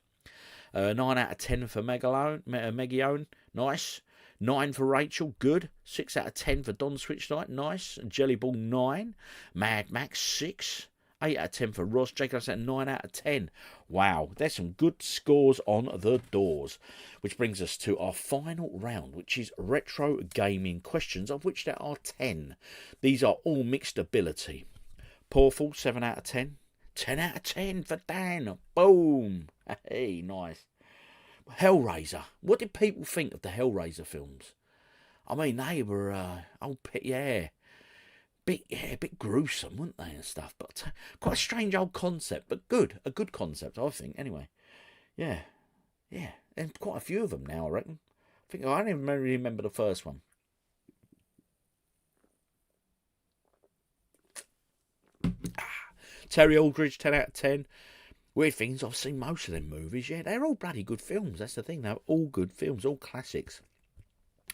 A: 9 out of 10 for Megione. Nice. 9 for Rachel, good. 6 out of 10 for Don Switch Night, nice. Jellyball, 9. Mad Max, 6. 8 out of 10 for Ross. Jacob said 9 out of 10. Wow, there's some good scores on the doors. Which brings us to our final round, which is retro gaming questions, of which there are 10. These are all mixed ability. Portal, 7 out of 10. 10 out of 10 for Dan. Boom. Hey, nice. Hellraiser. What did people think of the Hellraiser films? I mean, they were, a bit gruesome, weren't they, and stuff, but quite a strange old concept, but good, a good concept, I think, anyway. Yeah, and quite a few of them now, I reckon. I don't even really remember the first one. Terry Aldridge, 10 out of 10. Weird things, I've seen most of them movies, yeah, they're all bloody good films, that's the thing, they're all good films, all classics.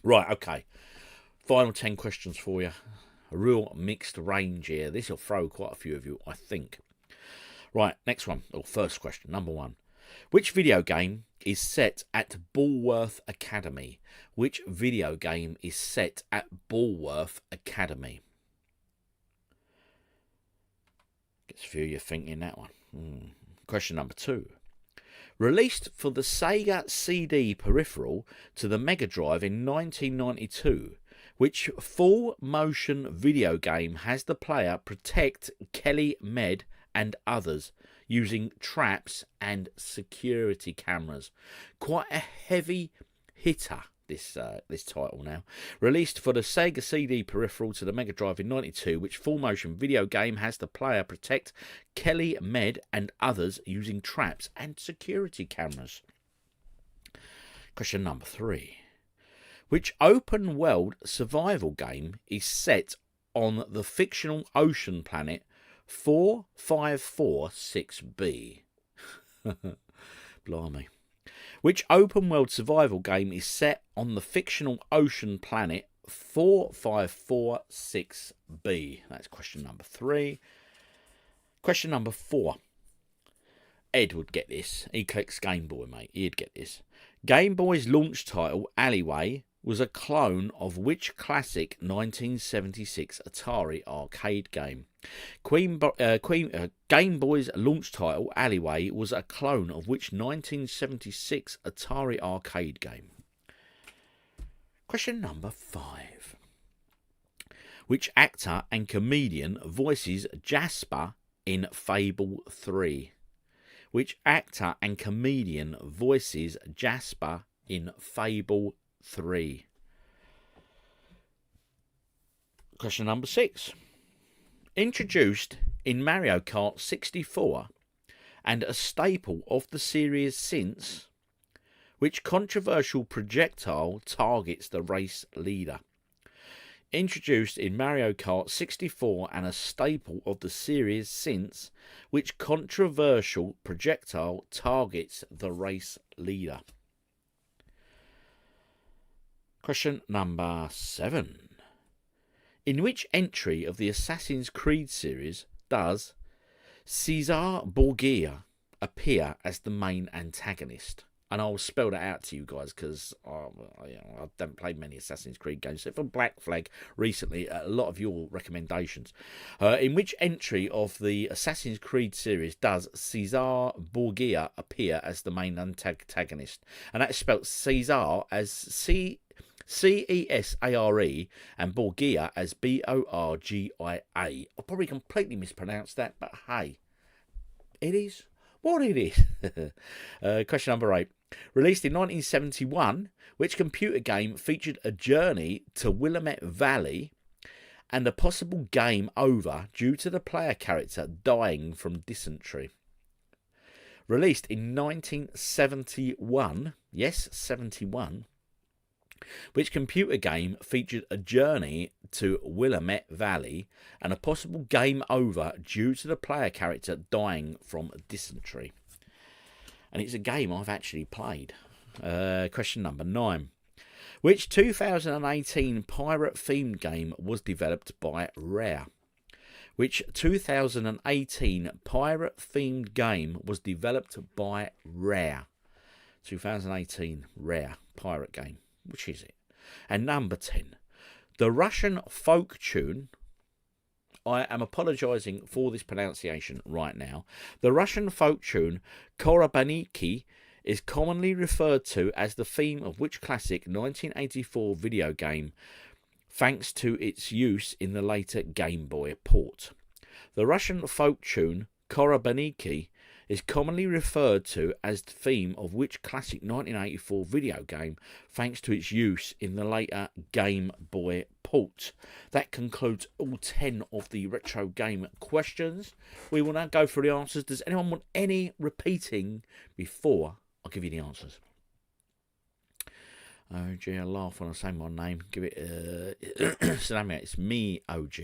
A: Right, okay, final 10 questions for you. A real mixed range here. This will throw quite a few of you, I think. Right, next one. Or first question, number 1. Which video game is set at Bulworth Academy? Which video game is set at Bulworth Academy? Gets a few of you thinking that one. Question number 2. Released for the Sega CD peripheral to the Mega Drive in 1992, which full-motion video game has the player protect Kelly, Med, and others using traps and security cameras? Quite a heavy hitter, this title now. Released for the Sega CD peripheral to the Mega Drive in 92, which full-motion video game has the player protect Kelly, Med, and others using traps and security cameras. Question number 3. Which open-world survival game is set on the fictional ocean planet 4546b? Blimey. Which open-world survival game is set on the fictional ocean planet 4546b? That's question number 3. Question number 4. Ed would get this. He collects Game Boy, mate. He'd get this. Game Boy's launch title, Alleyway, was a clone of which classic 1976 Atari arcade game? Game Boy's launch title, Alleyway, was a clone of which 1976 Atari arcade game? Question number 5. Which actor and comedian voices Jasper in Fable 3? Which actor and comedian voices Jasper in Fable 3? Question number 6. Introduced in Mario Kart 64 and a staple of the series since, which controversial projectile targets the race leader? Introduced in Mario Kart 64 and a staple of the series since, which controversial projectile targets the race leader? Question number 7. In which entry of the Assassin's Creed series does Cesar Borgia appear as the main antagonist? And I'll spell that out to you guys because I haven't played many Assassin's Creed games. So for Black Flag recently, a lot of your recommendations. In which entry of the Assassin's Creed series does Cesar Borgia appear as the main antagonist? And that's spelled Cesar as Cesare and Borgia as Borgia. I probably completely mispronounced that, but hey, it is what it is. Question number 8. Released in 1971, which computer game featured a journey to Willamette Valley and a possible game over due to the player character dying from dysentery? Released in 1971, yes, 71, which computer game featured a journey to Willamette Valley and a possible game over due to the player character dying from dysentery? And it's a game I've actually played. Question number 9. Which 2018 pirate-themed game was developed by Rare? Which 2018 pirate-themed game was developed by Rare? 2018 Rare pirate game. Which is it? And number 10. The Russian folk tune. I am apologising for this pronunciation right now. The Russian folk tune Korabaniki is commonly referred to as the theme of which classic 1984 video game, thanks to its use in the later Game Boy port? The Russian folk tune Korabaniki is commonly referred to as the theme of which classic 1984 video game, thanks to its use in the later Game Boy port? That concludes all 10 of the retro game questions. We will now go through the answers. Does anyone want any repeating before I give you the answers? Oh gee, I laugh when I say my name. Give it so it's me OG.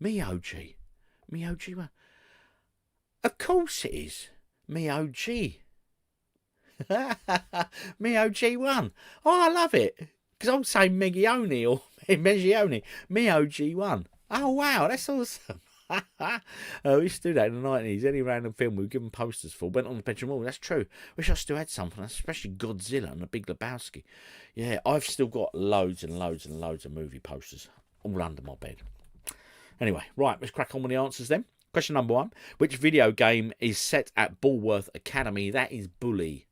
A: Me OG. Me OG one. Of course it is. Me OG. Me OG1. Oh, I love it. Because I'm saying Megione or Meggione. Me OG1. Oh, wow, that's awesome. We used to do that in the 90s. Any random film we were given posters for went on the bedroom wall. That's true. Wish I still had something, especially Godzilla and the Big Lebowski. Yeah, I've still got loads and loads and loads of movie posters all under my bed. Anyway, right, let's crack on with the answers then. Question number 1. Which video game is set at Bullworth Academy? That is Bully.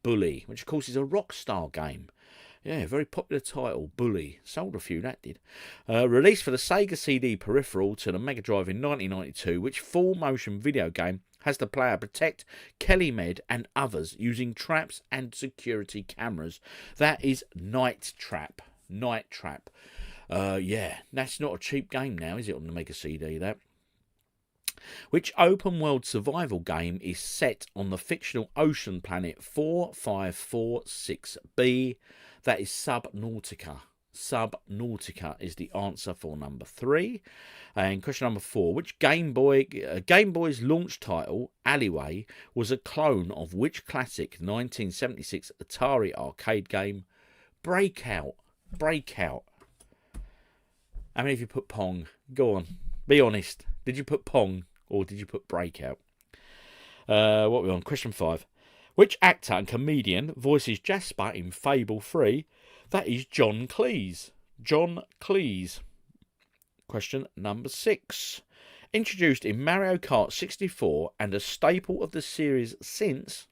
A: Bully, which of course is a Rockstar game. Yeah, very popular title, Bully. Sold a few, that did. Released for the Sega CD peripheral to the Mega Drive in 1992, which full-motion video game has the player protect Kelly Med and others using traps and security cameras? That is Night Trap. Night Trap. Yeah, that's not a cheap game now, is it, on the Mega CD, that? Which open-world survival game is set on the fictional ocean planet 4546b? That is Subnautica. Subnautica is the answer for number 3. And question number 4. Which Game Boy's launch title, Alleyway, was a clone of which classic 1976 Atari arcade game? Breakout. Breakout. How many of you put Pong? Go on. Be honest. Did you put Pong? Or did you put Breakout? What are we on? Question 5. Which actor and comedian voices Jasper in Fable 3? That is John Cleese. John Cleese. Question number 6. Introduced in Mario Kart 64 and a staple of the series since,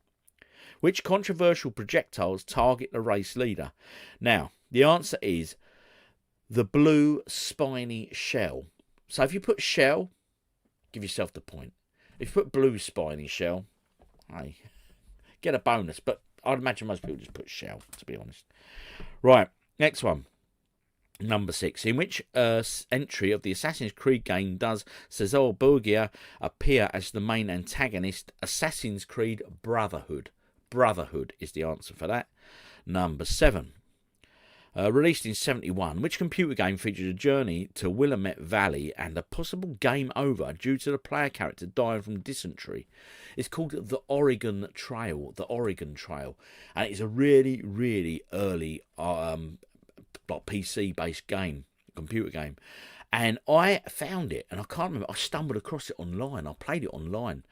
A: which controversial projectiles target the race leader? Now, the answer is the blue spiny shell. So if you put shell, give yourself the point. If you put blue spiny shell, hey, get a bonus. But I'd imagine most people just put shell, to be honest. Right, next one. Number 6. In which entry of the Assassin's Creed game does Cesar Borgia appear as the main antagonist? Assassin's Creed Brotherhood. Brotherhood is the answer for that. Number 7. Released in 71, which computer game featured a journey to Willamette Valley and a possible game over due to the player character dying from dysentery? It's called The Oregon Trail. The Oregon Trail. And it's a really, really early PC-based game, computer game. And I found it, and I can't remember, I stumbled across it online. I played it online.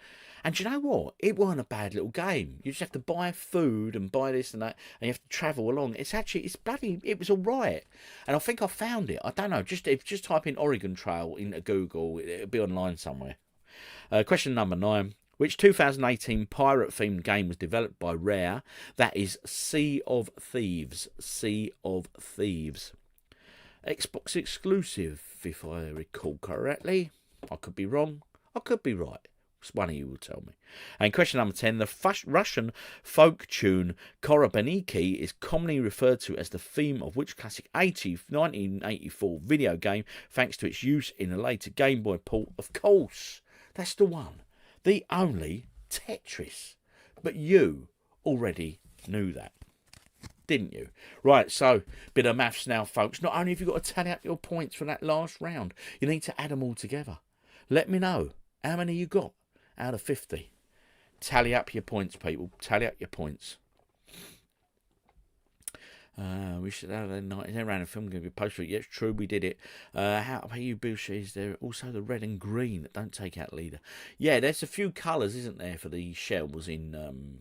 A: And do you know what? It wasn't a bad little game. You just have to buy food and buy this and that, and you have to travel along. It was all right. And I think I found it. I don't know. If just type in Oregon Trail into Google, it'll be online somewhere. Question number 9. Which 2018 pirate-themed game was developed by Rare? That is Sea of Thieves. Sea of Thieves. Xbox exclusive, if I recall correctly. I could be wrong. I could be right. One of you will tell me. And question number 10. The Russian folk tune Korobeniki is commonly referred to as the theme of which classic 1984 video game, thanks to its use in a later Game Boy port? Of course, that's the one. The only Tetris. But you already knew that, didn't you? Right, so, bit of maths now, folks. Not only have you got to tally up your points for that last round, you need to add them all together. Let me know how many you got out of 50. Tally up your points, people. Tally up your points. We should have a night around a film going to be posted. Yes, true, we did it. How about you, Bush? Is there also the red and green that don't take out leader? Yeah, there's a few colours, isn't there, for the shells in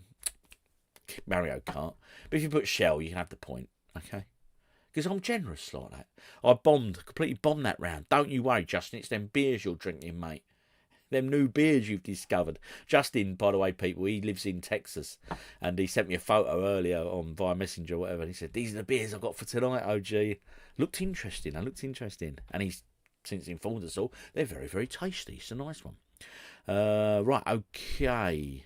A: Mario Kart. But if you put shell, you can have the point, okay? Because I'm generous like that. I completely bombed that round. Don't you worry, Justin. It's them beers you're drinking, mate. Them new beers you've discovered. Justin, by the way, people, he lives in Texas, and he sent me a photo earlier on via Messenger or whatever, and he said, these are the beers I've got for tonight, OG. Looked interesting. And he's since informed us all, they're very, very tasty. It's a nice one. Right, okay.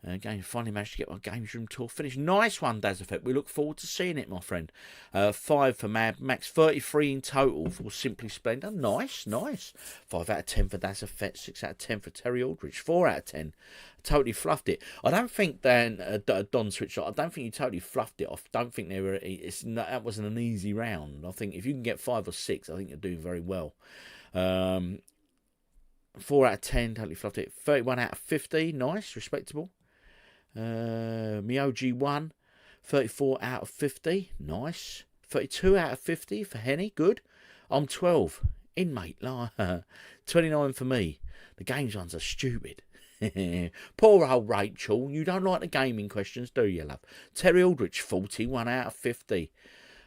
A: Again, finally managed to get my games room tour finished. Nice one, Daz Effect. We look forward to seeing it, my friend. 5 for Mad Max, 33 in total for Simply Splendor. Nice. 5 out of 10 for Daz Effect, 6 out of 10 for Terry Aldrich, 4 out of 10. Totally fluffed it. I don't think Don Switch, I don't think you totally fluffed it off. Don't think that wasn't an easy round. I think if you can get 5 or 6, I think you're doing very well. 4 out of 10, totally fluffed it. 31 out of 50, nice, respectable. Mioji 1, 34 out of 50, nice. 32 out of 50 for Henny, good. I'm 12, inmate, 29 for me. The games ones are stupid. Poor old Rachel, you don't like the gaming questions, do you, love? Terry Aldrich, 41 out of 50.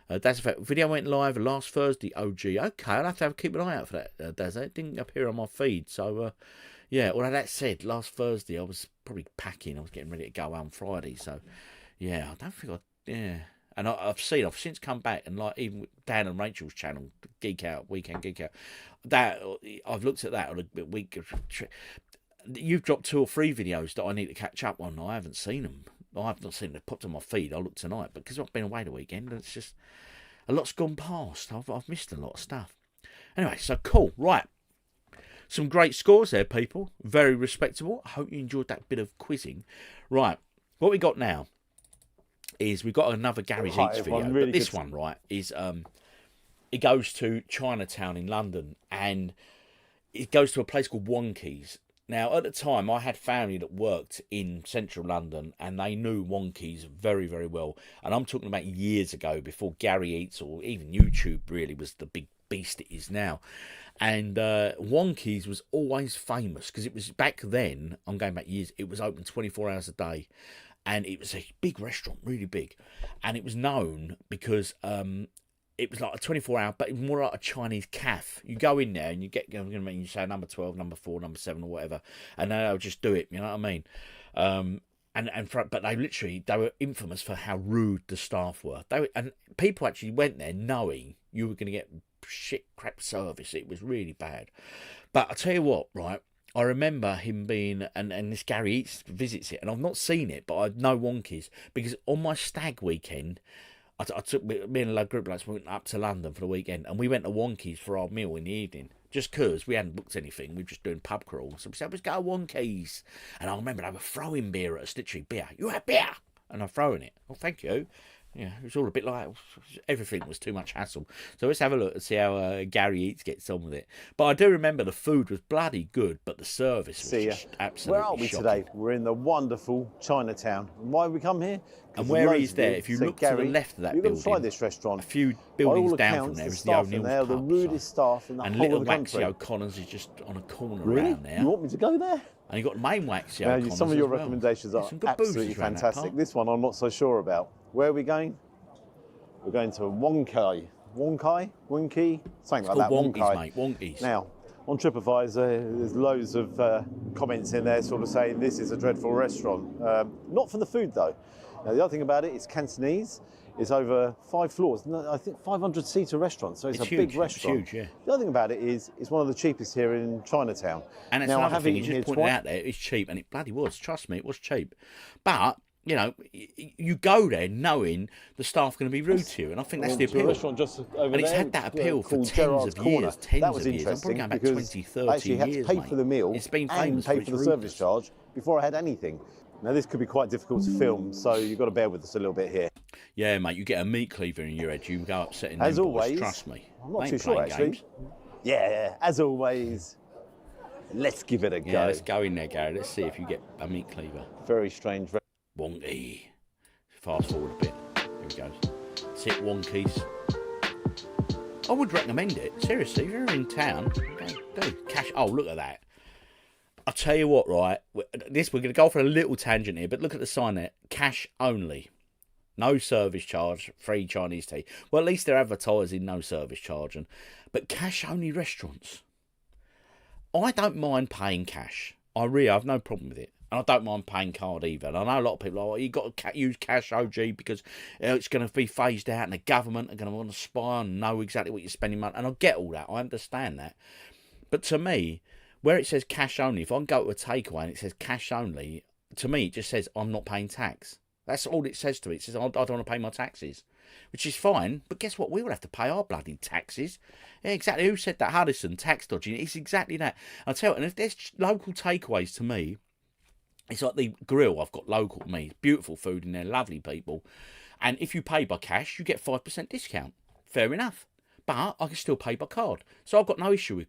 A: That's a fact. Video went live last Thursday, OG. Okay, I'll have to keep an eye out for that, Daz. It didn't appear on my feed, so... yeah, although that said, last Thursday I was probably packing. I was getting ready to go on Friday. So, yeah, I don't think yeah. And I've since come back, and like even with Dan and Rachel's channel, Geek Out, Weekend Geek Out, that I've looked at that on a week. You've dropped 2 or 3 videos that I need to catch up on. I haven't seen them. I've not seen them. They popped on my feed. I'll look tonight. But because I've been away the weekend, it's just a lot's gone past. I've missed a lot of stuff. Anyway, so cool. Right. Some great scores there, people. Very respectable. I hope you enjoyed that bit of quizzing. Right, what we got now is we've got another Gary's Eats video. Really, but this one, right, is it goes to Chinatown in London, and it goes to a place called Wonkies. Now, at the time, I had family that worked in central London, and they knew Wonkies very, very well. And I'm talking about years ago, before Gary Eats or even YouTube really was the big beast it is now. And Wonkies was always famous because it was back then, I'm going back years, it was open 24 hours a day. and it was a big restaurant, really big, and it was known because it was like a 24-hour, but it was more like a Chinese cafe. You go in there and you get, you say number 12, number 4, number 7, or whatever, and they'll just do it. You know what I mean? But they were infamous for how rude the staff were. And people actually went there knowing you were going to get shit crap service. It was really bad. But I tell you what, right? I remember him being, and this Gary Eats visits it, and I've not seen it, but I know Wonkies, because on my stag weekend, I took me and a load of group mates went up to London for the weekend, and we went to Wonkies for our meal in the evening, just because we hadn't booked anything. We were just doing pub crawls. So we said, let's go to Wonkies. And I remember they were throwing beer at us, literally, beer. You have beer? And I'm throwing it. Oh, thank you. Yeah, it was all a bit like, everything was too much hassle. So let's have a look and see how Gary Eats gets on with it. But I do remember the food was bloody good, but the service was just absolutely
R: Where are we
A: shocking.
R: today? We're in the wonderful Chinatown. And why have we come here?
A: And where he's there, if you look to the left of that building,
R: try this restaurant.
A: A few buildings down from there is the O'Neill's pub.
R: The rudest staff in the
A: and
R: whole
A: little
R: of the country.
A: Waxy O'Connor's is just on a corner
R: Really?
A: around there.
R: You want me to go there?
A: And you got the main Waxy
R: Now,
A: O'Connor's
R: some of your
A: as well.
R: recommendations are
A: Some good
R: absolutely
A: boozers around that
R: fantastic.
A: part.
R: This one I'm not so sure about. Where are we going? We're going to Wonkai, something like that.
A: Wonkies,
R: Wonkai.
A: mate, Wonkies.
R: Now, on TripAdvisor, there's loads of comments in there sort of saying this is a dreadful restaurant. Not for the food, though. Now, the other thing about it, it's Cantonese. It's over 5 floors. I think 500-seater restaurant, so it's a
A: huge,
R: big restaurant.
A: It's huge, yeah.
R: The other thing about it is it's one of the cheapest here in Chinatown.
A: And it's another thing, you just pointed out there, it's cheap, and it bloody was. Trust me, it was cheap. But you know, you go there knowing the staff are going to be rude to you, and I think that's the appeal.
R: Restaurant just over
A: and it's
R: there,
A: had that appeal for tens
R: Gerard's
A: of
R: Corner.
A: years, tens
R: that was
A: of years. I'm probably
R: interesting
A: going back
R: because
A: 20, 30
R: I actually had
A: years,
R: to pay
A: mate.
R: for the meal
A: It's been
R: and
A: famous
R: pay
A: for
R: for the
A: its
R: service
A: rudeness.
R: charge before I had anything. Now this could be quite difficult to film, so you've got to bear with us a little bit here.
A: Yeah, mate, you get a meat cleaver in your head, you go upsetting
R: As
A: them
R: always,
A: boys, trust me.
R: I'm not
A: They
R: too
A: ain't
R: sure
A: playing
R: actually.
A: games.
R: Yeah, as always, let's give it a go.
A: Yeah, let's go in there, Gary. Let's see if you get a meat cleaver.
R: Very strange.
A: Wonky. Fast forward a bit. Here he goes. Sit Wonkies. I would recommend it. Seriously, if you're in town, go cash. Oh, look at that. I'll tell you what, right? We're going to go for a little tangent here, but look at the sign there. Cash only. No service charge, free Chinese tea. Well, at least they're advertising no service charge. But cash only restaurants. I don't mind paying cash. I really have no problem with it. And I don't mind paying card either. And I know a lot of people are like, you've got to use cash, OG, because it's going to be phased out and the government are going to want to spy and know exactly what you're spending money. And I get all that. I understand that. But to me, where it says cash only, if I can go to a takeaway and it says cash only, to me it just says I'm not paying tax. That's all it says to me. It says I don't want to pay my taxes, which is fine. But guess what? We will have to pay our bloody taxes. Yeah, exactly. Who said that? Huddison, tax dodging. It's exactly that. I'll tell you, and if there's local takeaways to me, it's like the grill I've got local to me. Beautiful food in there, lovely people. And if you pay by cash, you get 5% discount. Fair enough. But I can still pay by card. So I've got no issue with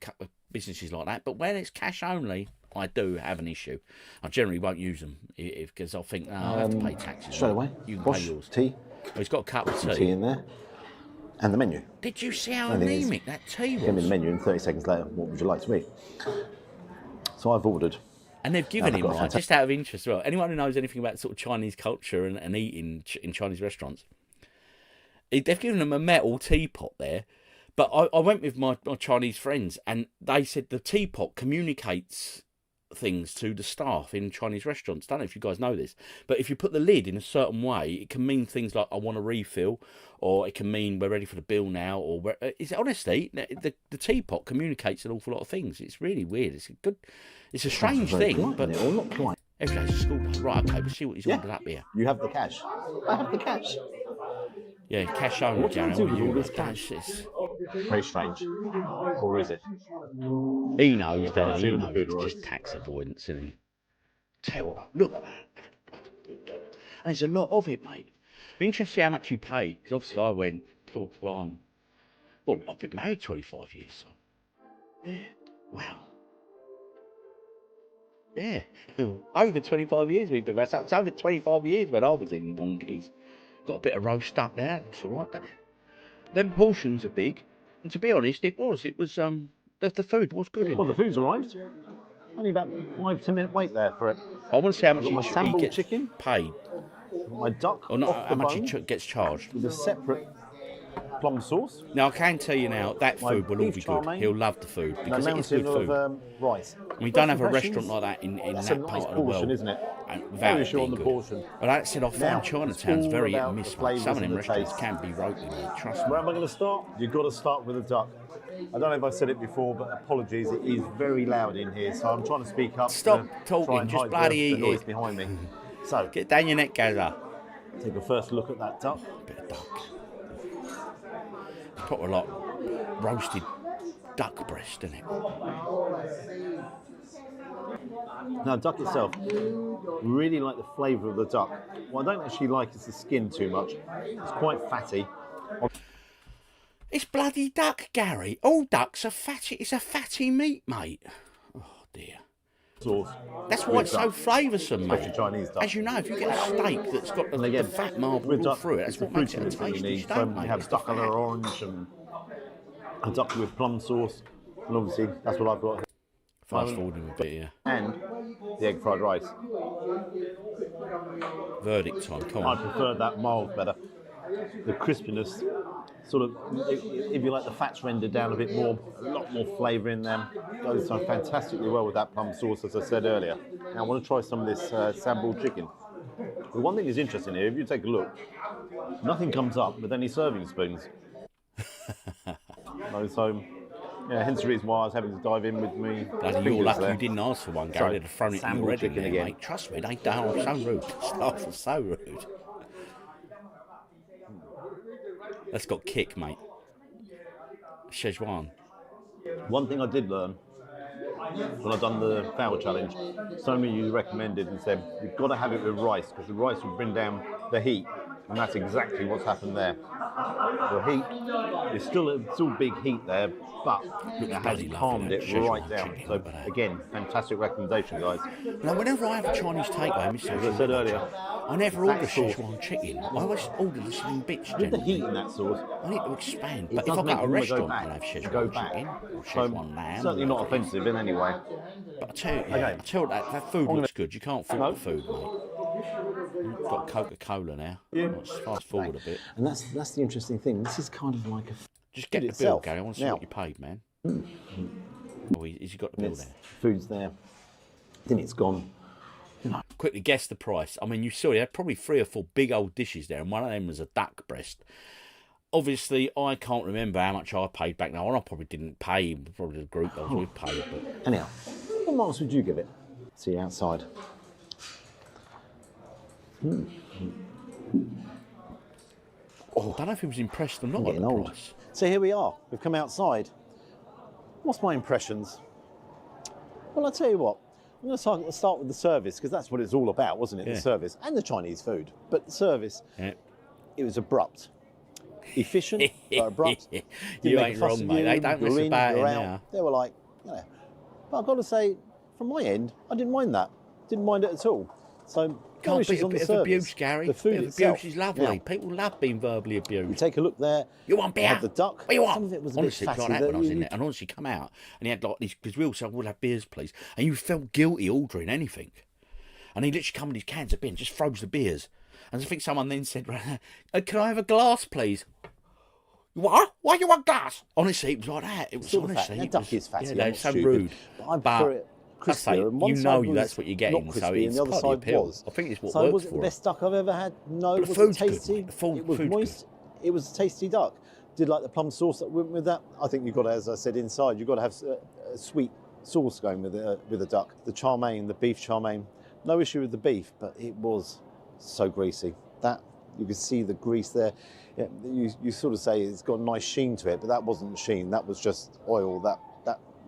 A: businesses like that. But when it's cash only, I do have an issue. I generally won't use them because I think, I have to pay taxes.
R: Straight away.
A: You can
R: Wash,
A: pay yours.
R: tea.
A: Oh, he's got a cup of tea.
R: Tea in there. And the menu.
A: Did you see how anemic that tea was?
R: Give me the menu and 30 seconds later, what would you like to eat? So I've ordered.
A: And they've given him, right, just out of interest as well, anyone who knows anything about sort of Chinese culture and eating in Chinese restaurants, they've given them a metal teapot there. But I went with my Chinese friends and they said the teapot communicates things to the staff in Chinese restaurants. Don't know if you guys know this, but if you put the lid in a certain way, it can mean things like I want a refill, or it can mean we're ready for the bill now, or honestly, the teapot communicates an awful lot of things. It's really weird. It's a strange thing, but every day's a school day. Right, okay, we'll see what he's ordered up here.
R: You have the cash. I have the cash.
A: Yeah, cash only,
R: What do
A: Gary.
R: I do with all
A: You
R: this
A: don't-
R: cash?
A: it's-
R: Very strange. Or is it?
A: He knows that.
R: It's
A: He
R: in
A: knows
R: the
A: it's
R: food,
A: just tax avoidance, isn't he? Tell you what, look at that. There's a lot of it, mate. Be interested to see how much you pay. Because obviously I went, well, I've been married 25 years, so. Yeah. Wow. Yeah. Over 25 years we've been married. It's over 25 years when I was in Wonkies. Got a bit of roast up there. It's all right, doesn't it? Them portions are big. And to be honest, it was. The food was good.
R: Well, the food's all right. Only about 5-10 minute wait there for it.
A: I want to see how much
R: my
A: he
R: sambal
A: gets
R: chicken,
A: paid.
R: my duck,
A: Or not,
R: off
A: how
R: the
A: much
R: bone,
A: he gets charged.
R: with a separate plum sauce.
A: Now, I can tell you now, that
R: My
A: food will all
R: beef
A: be
R: chow
A: good.
R: mein,
A: He'll love the food
R: and a
A: because it is good
R: mountain
A: food.
R: of rice.
A: We don't have a
R: First
A: restaurant
R: impressions,
A: like that in
R: that's
A: that
R: a nice
A: part of the
R: portion,
A: world.
R: isn't it?
A: Without
R: Very
A: it
R: short on
A: being
R: the
A: good.
R: portion.
A: But like I said, I
R: Now,
A: find
R: it's
A: Chinatown's
R: all
A: very hit
R: about
A: and
R: the
A: miss, mate.
R: flavours
A: Some of
R: and
A: them
R: the
A: restaurants
R: taste.
A: can be ropey, mate. Trust me.
R: Where am I going to start? You've got to start with a duck. I don't know if I said it before, but apologies, it is very loud in here, so I'm trying to speak up.
A: Stop
R: to
A: talking,
R: try and
A: just
R: hide
A: bloody
R: the
A: eat
R: noise
A: it.
R: behind me. So,
A: Get down your neck, Gazza.
R: take a first look at that duck.
A: Bit of duck. It's proper like roasted duck breast, isn't it?
R: Now, duck itself, really like the flavour of the duck. What I don't actually like is the skin too much. It's quite fatty.
A: It's bloody duck, Gary. All ducks are fatty. It's a fatty meat, mate. Oh, dear.
R: Sauce.
A: That's why it's so flavoursome, mate.
R: Especially Chinese duck.
A: As you know, if you get a steak that's got the fat marbled all through it, that's what makes it a tasty steak, mate.
R: You have
A: It's the
R: duck a la
A: fat.
R: orange and a duck with plum sauce. And obviously, that's what I've got here.
A: Fast forwarding a bit, yeah.
R: And the egg fried rice.
A: Verdict time, come
R: I
A: on.
R: prefer that mild better. The crispiness, sort of, if you like the fats rendered down a bit more, a lot more flavour in them. Goes so fantastically well with that plum sauce, as I said earlier. Now I want to try some of this sambal chicken. The one thing that's interesting here, if you take a look, nothing comes up with any serving spoons. So, yeah, hence the reason why I was having to dive in with me.
A: Bloody, you're lucky you didn't ask for one, Gary. They'd have thrown it in your
R: sambal
A: head
R: chicken
A: again,
R: again.
A: mate. Trust me, they are so rude. Staff are so rude. That's got kick, mate. Szechuan.
R: One thing I did learn when I've done the foul challenge, so many of you recommended and said you've got to have it with rice because the rice will bring down the heat, and that's exactly what's happened there. The heat is still big heat there, but it has calmed it right down. So again, fantastic recommendation, guys.
A: Now, whenever I have a Chinese takeaway,
R: as I said earlier,
A: I never order
R: that sauce,
A: Szechuan chicken. I always order the same bits.
R: with the heat in that sauce,
A: I need to expand.
R: it
A: But if
R: does
A: I
R: make
A: go to a
R: you wanna
A: restaurant,
R: go
A: I'll
R: back.
A: have Szechuan
R: Go back.
A: chicken or
R: So,
A: Szechuan lamb.
R: certainly
A: or
R: not
A: whatever it is.
R: offensive in any way.
A: But I tell you,
R: Okay.
A: that food looks good. You can't fault
R: No.
A: the food, mate. I've got Coca-Cola now.
R: Yeah.
A: Let's fast forward a bit.
R: And that's the interesting thing. This is kind of like a
A: Just get the bill,
R: itself.
A: Gary. I want to see
R: Now-
A: what you paid, man. Oh, has he got the bill
R: It's-
A: there?
R: Food's there. Then it's gone.
A: Quickly guess the price. I mean, you saw he had probably 3 or 4 big old dishes there, and one of them was a duck breast. Obviously, I can't remember how much I paid back now, and I probably didn't pay. Probably the group I was with paid, but
R: Anyhow, what marks would you give it? See outside.
A: I don't know if he was impressed or not
R: I'm
A: at
R: getting
A: the
R: old.
A: price.
R: So here we are. We've come outside. What's my impressions? Well, I'll tell you what. I'm going to start with the service because that's what it's all about, wasn't it?
A: Yeah.
R: The service and the Chinese food. But the service,
A: Yeah.
R: it was abrupt. Efficient, but abrupt. Didn't
A: You
R: make a
A: ain't
R: fuss
A: wrong,
R: of
A: mate.
R: you.
A: They don't
R: You're
A: mess
R: in,
A: about
R: you're
A: it
R: out.
A: now.
R: They were like, you know. But I've got to say, from my end, I didn't mind that. Didn't mind it at all. So, no
A: Can't
R: issues
A: beat a
R: on the
A: bit of
R: service.
A: abuse, Gary.
R: The food
A: bit of
R: itself.
A: abuse is lovely.
R: Now,
A: People love being verbally
R: you
A: abused.
R: take a look there.
A: You want
R: I
A: beer?
R: had the duck.
A: What you want?
R: Some of it was a
A: Honestly,
R: bit
A: it was
R: fatty.
A: like that when I was in
R: you-
A: there. And honestly, come out and he had like these, because we all said, we'll have beers, please. And you felt guilty ordering anything. And he literally come with his cans of beer and just froze the beers. And I think someone then said, can I have a glass, please? What? Why you want glass? Honestly, it was like that. It was
R: Still the
A: honestly.
R: fat.
A: it
R: That
A: was-
R: duck is fatty.
A: Yeah,
R: I'm
A: they're
R: not
A: so
R: stupid.
A: rude.
R: But I prefer it
A: I say,
R: crispier. And one
A: you
R: side
A: know
R: was
A: that's what you're getting,
R: not
A: so
R: crispy,
A: it's
R: and the other
A: part of the
R: side
A: appeal.
R: was.
A: I think it's what
R: so
A: works
R: was it
A: for
R: the
A: it.
R: best duck I've ever had? No.
A: But the
R: Was
A: food's
R: it
A: good,
R: tasty?
A: mate. The food-
R: It was
A: food's
R: moist. It was a tasty duck. Did like the plum sauce that went with that. I think you've got to, as I said, inside you've got to have a sweet sauce going with the duck. The chow mein, the beef chow mein. No issue with the beef, but it was so greasy. That you could see the grease there. Yeah, you sort of say it's got a nice sheen to it, but that wasn't sheen. That was just oil. That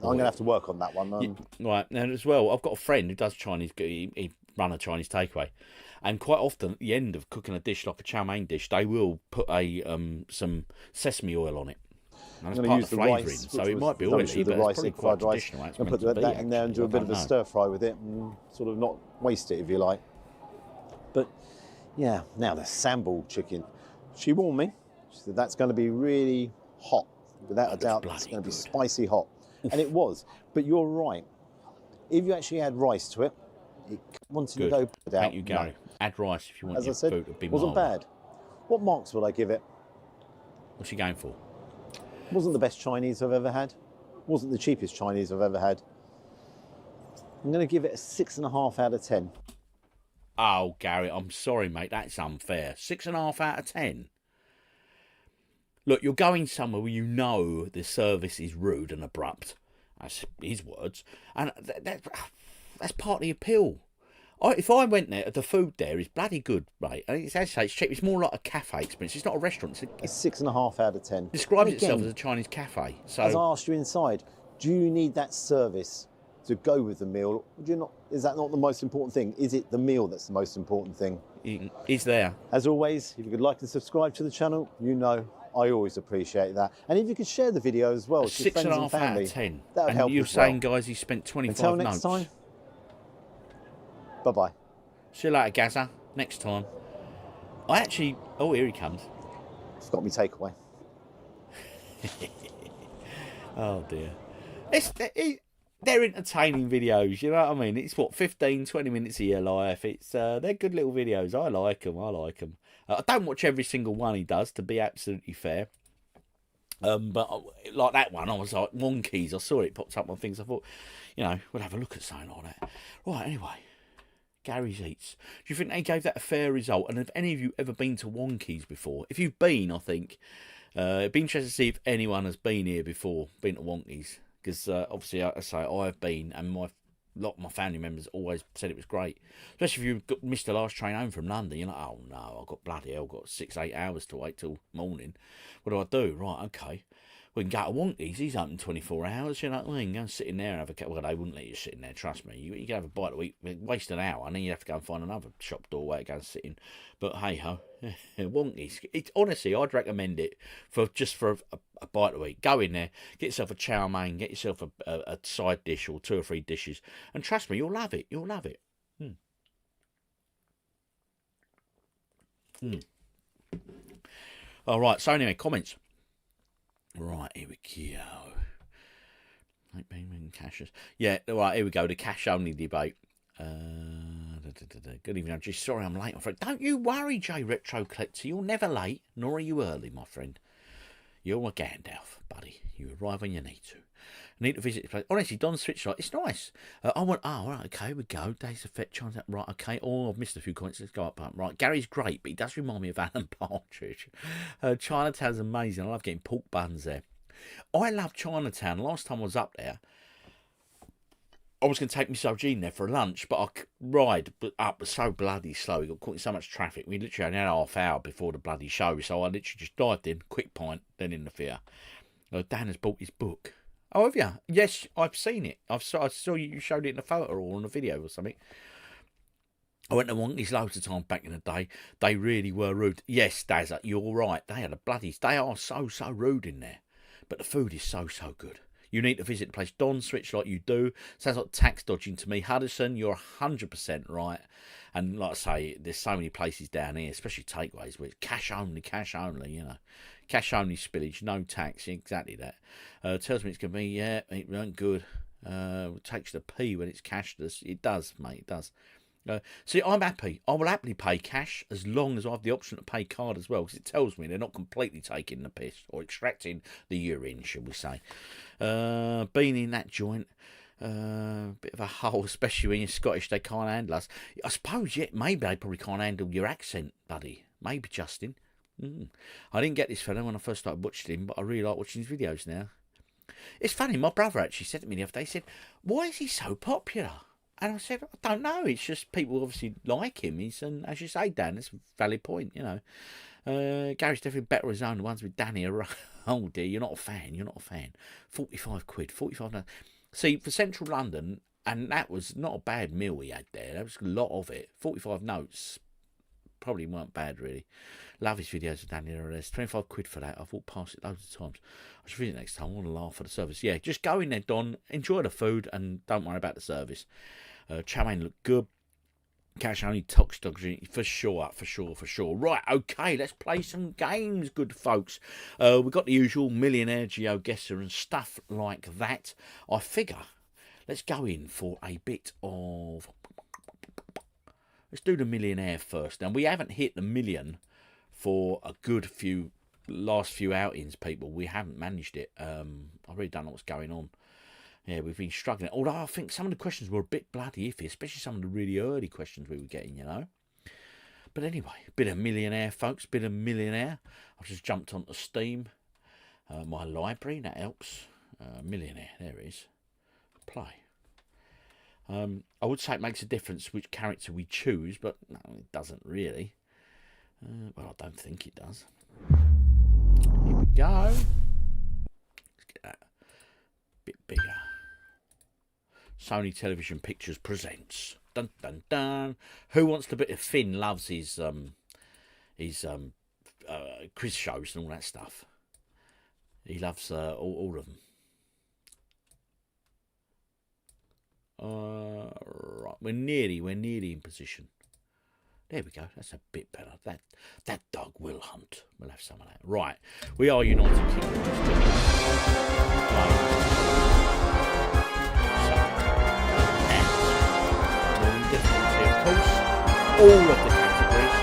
R: I'm going to have to work on that one.
A: Right, and as well, I've got a friend who does Chinese. He run a Chinese takeaway, and quite often at the end of cooking a dish like a chow mein dish, they will put some sesame oil on it. And
R: I'm
A: it's
R: going to
A: part
R: use
A: of the
R: the
A: flavouring,
R: rice,
A: so
R: which
A: it might be
R: was done
A: oily,
R: with
A: but
R: the
A: it's
R: rice,
A: probably
R: egg
A: quite
R: fried rice.
A: traditional. It's
R: And
A: meant
R: put
A: to be,
R: that in there and do a
A: actually.
R: bit
A: I
R: of a
A: don't know.
R: stir fry with it, and sort of not waste it if you like. But yeah, now the sambal chicken. She warned me. She said that's going to be really hot, without a doubt. It's going to be spicy hot, and it was. But you're right. If you actually add rice to it, it wanted to
A: Good.
R: go without.
A: Thank you, Gary. Add rice if you want
R: As
A: your
R: I said,
A: food to be
R: wasn't
A: marvellous.
R: bad. What marks would I give it?
A: What's you going for?
R: Wasn't the best Chinese I've ever had. Wasn't the cheapest Chinese I've ever had. I'm going to give it a 6.5 out of 10.
A: Oh, Gary, I'm sorry, mate. That's unfair. 6.5 out of 10. Look, you're going somewhere where you know the service is rude and abrupt. That's his words. And that's part of the appeal. If I went there, the food there is bloody good, mate. And it's, as I say, it's cheap. It's more like a cafe experience. It's not a restaurant.
R: It's 6.5 out of 10.
A: Describes
R: And again,
A: itself as a Chinese cafe. So,
R: as I asked you inside, do you need that service to go with the meal? Do you not? Is that not the most important thing? Is it the meal that's the most important thing?
A: Is there.
R: As always, if you could like and subscribe to the channel, you know I always appreciate that. And if you could share the video as well to your friends and
A: 6.5
R: family,
A: out of 10.
R: that would
A: And
R: help
A: you're
R: as well.
A: saying, guys, he spent 25
R: Until
A: notes.
R: next time, bye-bye.
A: See you later, Gazza. Next time. I actually... Oh, here he comes.
R: It's got me takeaway.
A: Oh, dear. They're entertaining videos, you know what I mean? It's, what, 15, 20 minutes of your life. They're good little videos. I like them. I don't watch every single one he does, to be absolutely fair. But like that one, I was like, Wong keys. I saw it popped up on things. I thought, you know, we'll have a look at something like that. Right, anyway. Gary's Eats. Do you think they gave that a fair result? And have any of you ever been to Wonkies before? If you've been, I think it'd be interesting to see if anyone has been here before, been to Wonkies. Because obviously, I say I've been, and a lot of my family members always said it was great. Especially if you missed the last train home from London, you're like, oh no, I've got bloody hell, I've got 6-8 hours to wait till morning. What do? Right, okay. We can go to Wonkies, he's open 24 hours, you know what I mean? Go and sit in there and have a... Well, they wouldn't let you sit in there, trust me. You can have a bite to eat, waste an hour, and then you have to go and find another shop doorway to go and sit in. But hey-ho, Wonkies. Honestly, I'd recommend it for a bite to eat. Go in there, get yourself a chow mein, get yourself a side dish or 2 or 3 dishes, and trust me, you'll love it. You'll love it. All right, so anyway, comments. Right, here we go. Cashes. Yeah, right, here we go. The cash-only debate. Good evening, I'm just sorry I'm late, my friend. Don't you worry, J Retro Collector. You're never late, nor are you early, my friend. You're a Gandalf, buddy. You arrive when you need to. I need to visit the place. Honestly, Don Switch Light, it's nice. I want, right, okay, here we go. Days of Fetch, right, okay. Oh, I've missed a few comments. Let's go up. Right, Gary's great, but he does remind me of Alan Partridge. Chinatown's amazing. I love getting pork buns there. I love Chinatown. Last time I was up there, I was going to take my Sojin there for lunch, but I ride up so bloody slow. We got caught in so much traffic. We literally only had a half hour before the bloody show, so I literally just dived in, quick pint, then in the theatre. Dan has bought his book. Oh, have you? Yes, I've seen it. I saw you showed it in a photo or in a video or something. I went to Wonkies loads of times back in the day. They really were rude. Yes, Dazza, you're right. They are so rude in there. But the food is so good. You need to visit the place. Don Switch like you do. Sounds like tax dodging to me. Hudderston, you're 100% right. And like I say, there's so many places down here, especially takeaways, where it's cash only, you know. Cash only spillage, no tax, exactly that. Tells me it's going to be, yeah, it ain't good. Takes the P when it's cashless. It does, mate, it does. See, I'm happy. I will happily pay cash as long as I have the option to pay card as well, because it tells me they're not completely taking the piss or extracting the urine, shall we say. Being in that joint, bit of a hole, especially when you're Scottish, they can't handle us. I suppose, yeah, maybe they probably can't handle your accent, buddy. Maybe, Justin. I didn't get this fella when I first started watching him, but I really like watching his videos now. It's funny, my brother actually said to me the other day, he said, why is he so popular? And I said, I don't know. It's just people obviously like him. And as you say, Dan, that's a valid point, you know. Gary's definitely better as own. The ones with Danny are, oh dear, you're not a fan. 45 quid, 45 notes. See, for central London, and that was not a bad meal we had there. There was a lot of it. 45 notes probably weren't bad, really. Love his videos with Danny. There's 25 quid for that. I've walked past it loads of times. I should visit next time. I want to laugh at the service. Yeah, just go in there, Don. Enjoy the food and don't worry about the service. Chow mein looked good. Cash only tox dodging for sure. Right, okay, let's play some games, good folks. We've got the usual Millionaire, Geoguessr and stuff like that. I figure let's go in for a bit of... Let's do the Millionaire first. Now, we haven't hit the million for a good last few outings, people. We haven't managed it. I really don't know what's going on. Yeah, we've been struggling. Although I think some of the questions were a bit bloody iffy, especially some of the really early questions we were getting, you know. But anyway, bit of Millionaire, folks, bit of Millionaire. I've just jumped onto Steam, my library, that helps. Millionaire, there it is. Play. I would say it makes a difference which character we choose, but no, it doesn't really. Well, I don't think it does. Here we go. Let's get that a bit bigger. Sony Television Pictures presents. Dun dun dun. Who wants to be? Finn loves his quiz shows and all that stuff. He loves all of them. Right, we're nearly in position. There we go. That's a bit better. That dog will hunt. We'll have some of that. Right, we are United Kingdom. Difficulty, of course, all of the categories.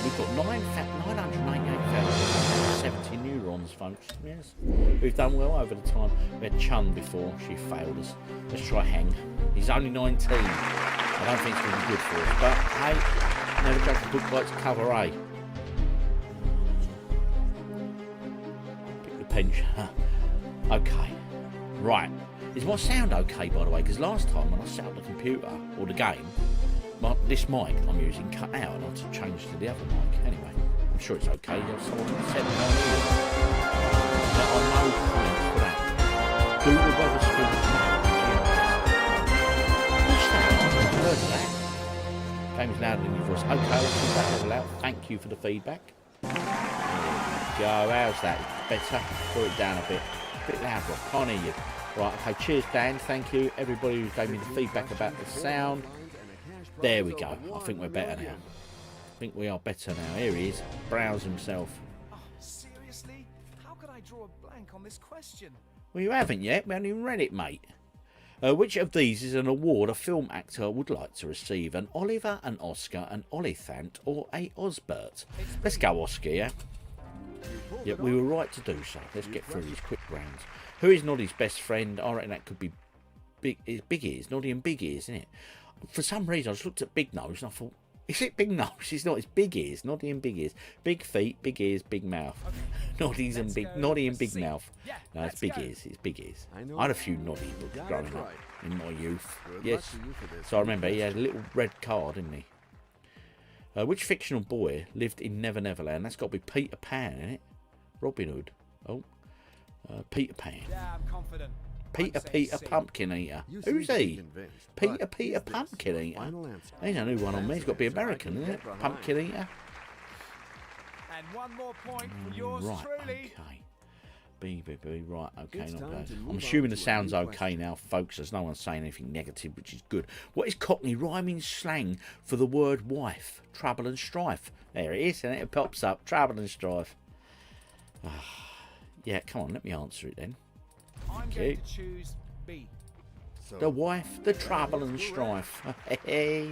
A: We've got 988,070 neurons, folks. Yes, we've done well over the time. We had Chun before, she failed us. Let's try Hang. He's only 19. I don't think it's going to be good for us, but hey, never judge a book by its cover, eh? Pick the pinch. Okay, right. Is my sound okay, by the way? Because last time when I set up the computer or the game, this mic I'm using cut out and I had to change to the other mic. Anyway, I'm sure it's okay. Someone said it on here. But I know comments for that. Do the weather school What's that? I haven't heard of that. Game's louder than your voice. Okay, let's keep that level out. Thank you for the feedback. There we go. How's that? Better? Put it down a bit. A bit louder. I can't hear you. Right, okay, cheers Dan, thank you. Everybody who gave me the feedback about the sound. There we go. I think we're better now. I think we are better now. Here he is. Browse himself.
S: Oh, seriously? How could I draw a blank on this question?
A: Well, you haven't yet. We haven't even read it, mate. Which of these is an award a film actor would like to receive? An Oliver, an Oscar, an Oliphant, or a Osbert? Let's go Oscar, yeah? Yep, we were right to do so. Let's get through these quick rounds. Who is Noddy's best friend? I reckon that could be Big Ears. Noddy and Big Ears, isn't it? For some reason, I just looked at Big Nose and I thought, is it Big Nose? It's not. It's Big Ears. Noddy and Big Ears. Big feet, big ears, big mouth. Okay. Noddy and Big Mouth. Yeah, no, it's Big Ears. It's Big Ears. I had a few Noddy books growing up in my youth. Yes. So I remember he had a little red card, didn't he? Which fictional boy lived in Never Neverland? That's got to be Peter Pan, isn't it? Robin Hood. Oh. Peter Pan.
S: Yeah, I'm confident.
A: Peter Pumpkin Eater. Who's he? Peter Pumpkin Eater. He's a new one on me. He's got to be American, isn't it? Pumpkin Eater.
S: And one more point for yours truly.
A: Okay. Right, okay, not bad. I'm assuming the sound's okay now, folks. There's no one saying anything negative, which is good. What is Cockney rhyming slang for the word wife? Trouble and strife. There it is, and it pops up. Trouble and strife. Yeah, come on, let me answer it then.
S: I'm going to choose B.
A: The wife, the trouble and strife. Hey.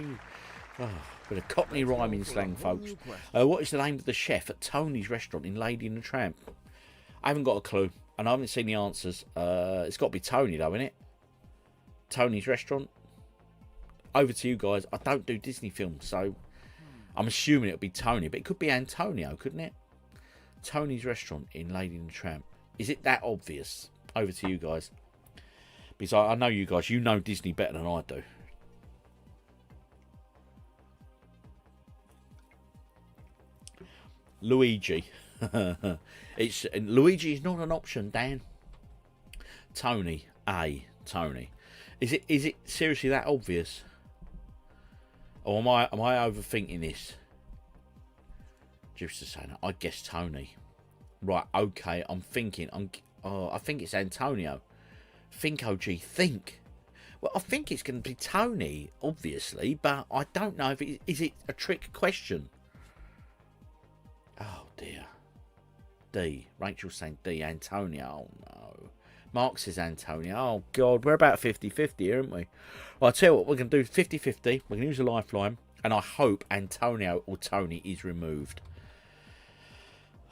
A: Bit of Cockney rhyming slang, folks. What is the name of the chef at Tony's restaurant in Lady and the Tramp? I haven't got a clue, and I haven't seen the answers. It's got to be Tony, though, innit? Tony's restaurant. Over to you guys. I don't do Disney films, so I'm assuming it'll be Tony, but it could be Antonio, couldn't it? Tony's restaurant in Lady and the Tramp. Is it that obvious? Over to you guys. Because I know you guys, you know Disney better than I do. Luigi. Luigi is not an option, Dan. Tony. Tony. Is it seriously that obvious? Or am I overthinking this? Just to say that, I guess Tony. Right, okay, I'm thinking. I think it's Antonio. Think, OG, think. Well, I think it's going to be Tony, obviously, but I don't know if is it a trick question. Oh dear. D. Rachel's saying D. Antonio. Oh no. Mark says Antonio. Oh, God, we're about 50-50, aren't we? Well, I'll tell you what, we're going to do 50-50. We're going to use a lifeline, and I hope Antonio or Tony is removed.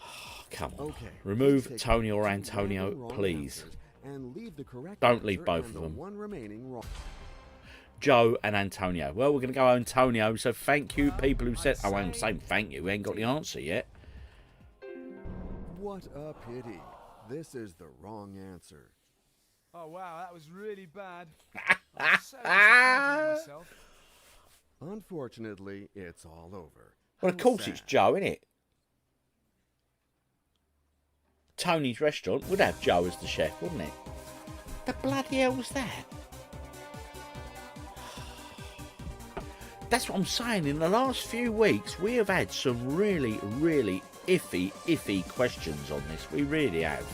A: Oh, come on.
T: Okay,
A: remove Tony or Antonio, please.
T: And leave the correct
A: Don't leave both of them. Joe and Antonio. Well, we're going to go Antonio, so thank you, people who said... Oh, I'm saying thank you. We ain't got the answer yet.
T: What a pity. This is the wrong answer.
S: Oh, wow, that was really bad. I'm so disappointed in myself.
T: Unfortunately, it's all over.
A: Well, of course it's Joe, isn't it? Tony's restaurant would have Joe as the chef, wouldn't it? The bloody hell was that? That's what I'm saying. In the last few weeks, we have had some really, really iffy questions on this. We really have.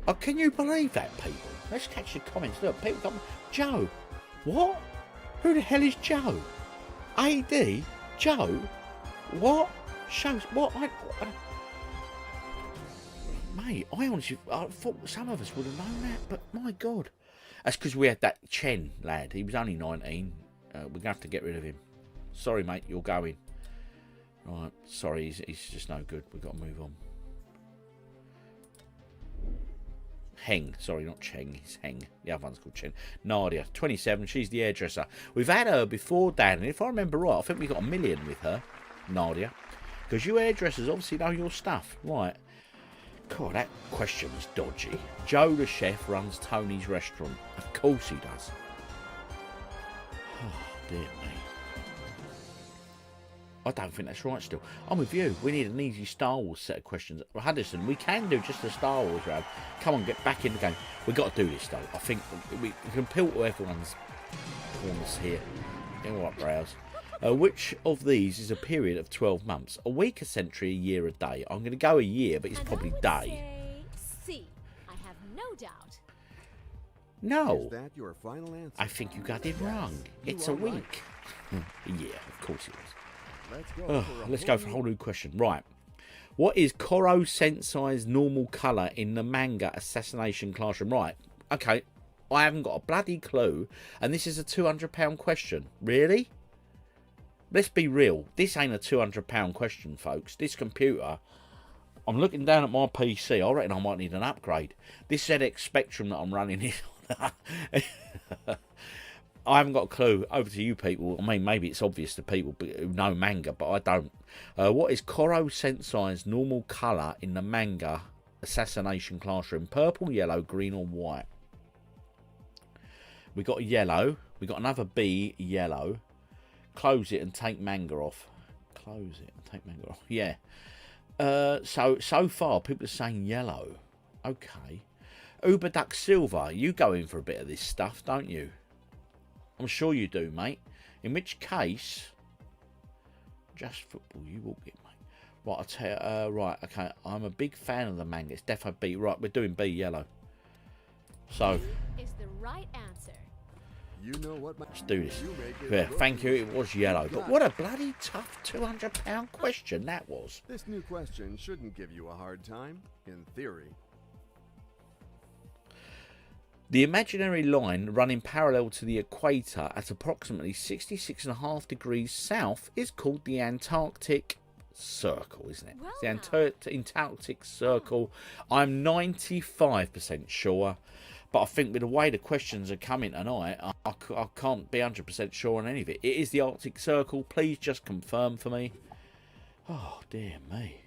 A: Oh, can you believe that, people? Let's catch the comments. Look, people come. Joe, what? Who the hell is Joe? AD? Joe? What? Shows what? Mate, I honestly, I thought some of us would have known that, but my God. That's because we had that Chen lad. He was only 19. We're going to have to get rid of him. Sorry, mate, you're going. Right, sorry, he's just no good. We've got to move on. Heng, sorry, not Cheng, it's Heng. The other one's called Chen. Nadia, 27, she's the hairdresser. We've had her before, Dan, and if I remember right, I think we got 1 million with her, Nadia. Because you hairdressers obviously know your stuff. Right. God, that question was dodgy. Joe the chef runs Tony's restaurant. Of course he does. Oh, dear me. I don't think that's right still. I'm with you. We need an easy Star Wars set of questions. Huddison, we can do just a Star Wars round. Come on, get back in the game. We've got to do this, though. I think we can appeal to everyone's corners here. In what browse? Which of these is a period of 12 months? A week, a century, a year, a day? I'm going to go a year, but it's probably day.
U: C. I have no doubt.
A: No.
T: Is that your final answer?
A: I think you got it wrong. It's a week. A year, of course it is. Let's go for a whole new question. Right. What is Koro Sensei's normal colour in the manga Assassination Classroom? Right. Okay. I haven't got a bloody clue. And this is a £200 question. Really? Let's be real. This ain't a £200 question, folks. This computer... I'm looking down at my PC. I reckon I might need an upgrade. This ZX Spectrum that I'm running is... I haven't got a clue. Over to you people. I mean, maybe it's obvious to people who know manga, but I don't. What is Koro Sensei's normal colour in the manga Assassination Classroom? Purple, yellow, green or white? We got yellow. We got another B, yellow. Close it and take manga off. Close it and take manga off. Yeah. So far, people are saying yellow. Okay. Uber Duck Silver, you go in for a bit of this stuff, don't you? I'm sure you do, mate. In which case, just football, you will get, mate. Right, I'll tell you, right, okay, I'm a big fan of the manga. It's defo B. Right, we're doing B, yellow. So,
U: is the right answer.
T: You know what,
A: let's do this. Yeah, thank you, it was yellow. But what a bloody tough £200 question that was.
T: This new question shouldn't give you a hard time, in theory.
A: The imaginary line running parallel to the equator at approximately 66.5 degrees south is called the Antarctic Circle, isn't it? Well, the Antarctic Circle. I'm 95% sure, but I think with the way the questions are coming tonight, I can't be 100% sure on any of it. It is the Arctic Circle. Please just confirm for me. Oh, dear me.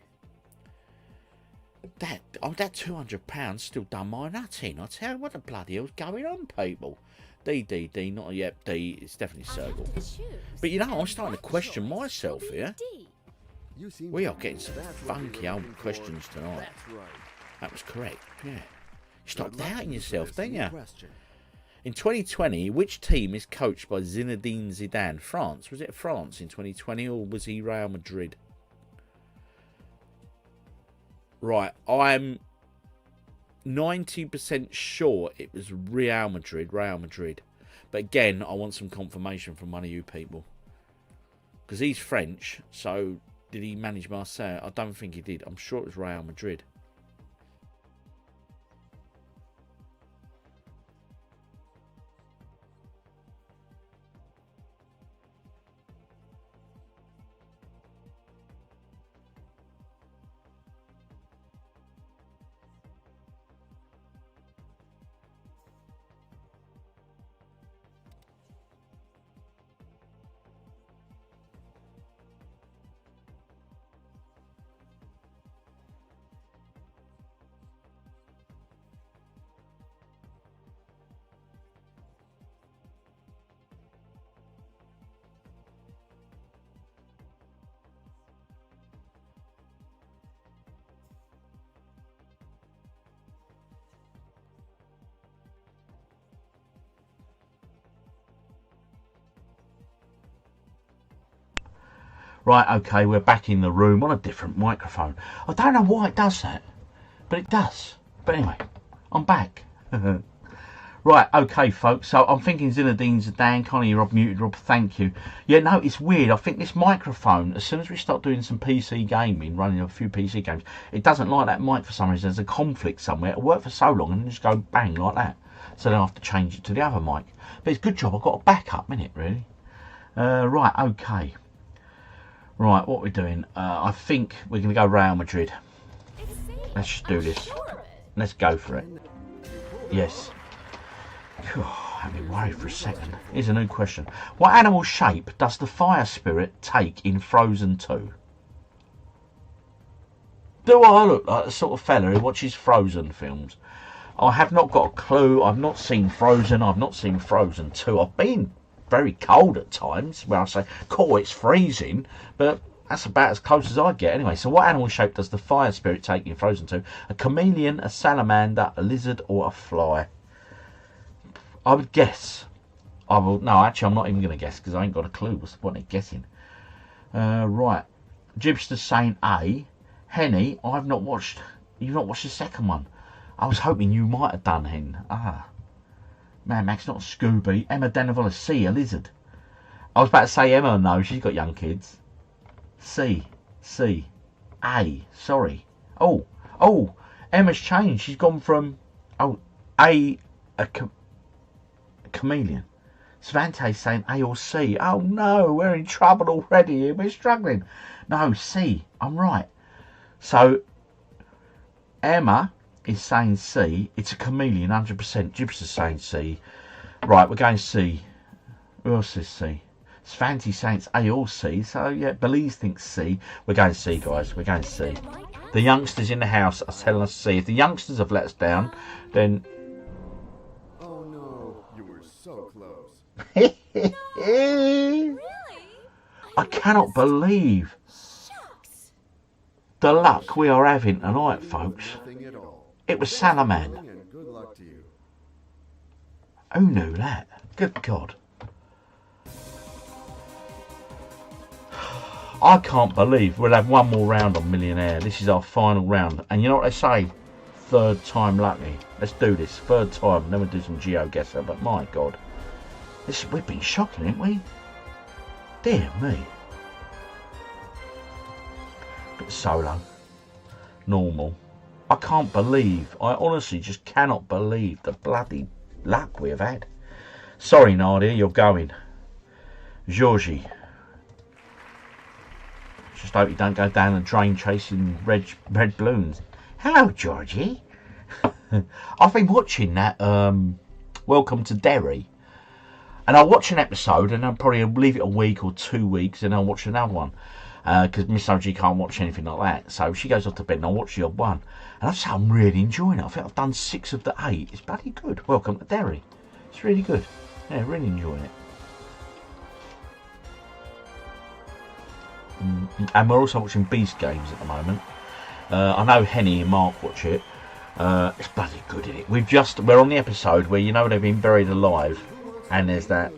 A: That £200 still done my nut in. I tell you what the bloody hell's going on, people. D, not yet. D, it's definitely circle. But you know, I'm starting to question myself here. We are getting some funky old questions tonight. That was correct, yeah. Stop doubting yourself, don't you? In 2020, which team is coached by Zinedine Zidane? France. Was it France in 2020 or was he Real Madrid? Right, I'm 90% sure it was Real Madrid. But again, I want some confirmation from one of you people. Because he's French, so did he manage Marseille? I don't think he did. I'm sure it was Real Madrid. Right, okay, we're back in the room on a different microphone. I don't know why it does that, but it does. But anyway, I'm back. Right, okay, folks. So I'm thinking Zinedine Zidane, Connie, Rob muted, Rob, thank you. Yeah, no, it's weird. I think this microphone, as soon as we start doing some PC gaming, running a few PC games, it doesn't like that mic for some reason. There's a conflict somewhere. It'll work for so long and then just go bang like that. So then I have to change it to the other mic. But it's a good job. I've got a backup, innit, really? Right, okay. Right, what we're doing? I think we're going to go Real Madrid. Let's just do this. Let's go for it. Yes. I've been worried for a second. Here's a new question. What animal shape does the fire spirit take in Frozen 2? Do I look like the sort of fella who watches Frozen films? I have not got a clue. I've not seen Frozen. I've not seen Frozen 2. I've been very cold at times where I say, cool, it's freezing, but that's about as close as I get. Anyway, so what animal shape does the fire spirit take in Frozen 2? A chameleon, a salamander, a lizard, or a fly? I would guess. I will. No, actually, I'm not even going to guess because I ain't got a clue. What's the point of guessing? Right. Jibster's saying A. Henny, I've not watched. You've not watched the second one. I was hoping you might have done, Hen. Ah. Man, Max, not Scooby. Emma Deneville, C, a lizard. I was about to say Emma. No, she's got young kids. C. A. Sorry. Oh. Emma's changed. She's gone from. Oh. A chameleon. Svante's saying A or C. Oh no, we're in trouble already. We're struggling. No, C. I'm right. So Emma is saying C. It's a chameleon, 100%. Gibson's saying C. Right, we're going C. Who else says C? Svante's saying it's A or C. So yeah, Belize thinks C. We're going C, guys. We're going C. The youngsters in the house are telling us C. If the youngsters have let us down, then.
T: So close.
A: Really? I cannot believe the luck we are having tonight, folks. It was Salamander. Who knew that? Good God. I can't believe we'll have one more round on Millionaire. This is our final round. And you know what they say? Third time lucky. Let's do this. Third time. Then we'll do some Geoguessr. But my God. We've been shocking, haven't we? Dear me. Bit solo. Normal. I can't believe. I honestly just cannot believe the bloody luck we have had. Sorry, Nadia, you're going. Georgie. Just hope you don't go down the drain chasing red balloons. Hello, Georgie. I've been watching that Welcome to Derry. And I'll watch an episode and I'll probably leave it a week or 2 weeks and I'll watch another one. Because Miss OG can't watch anything like that. So she goes off to bed and I'll watch the odd one. And I've said I'm really enjoying it. I think I've done 6 of the 8. It's bloody good. Welcome to Derry. It's really good. Yeah, really enjoying it. And we're also watching Beast Games at the moment. I know Henny and Mark watch it. It's bloody good, isn't it? We're on the episode where, you know, they've been buried alive and there's that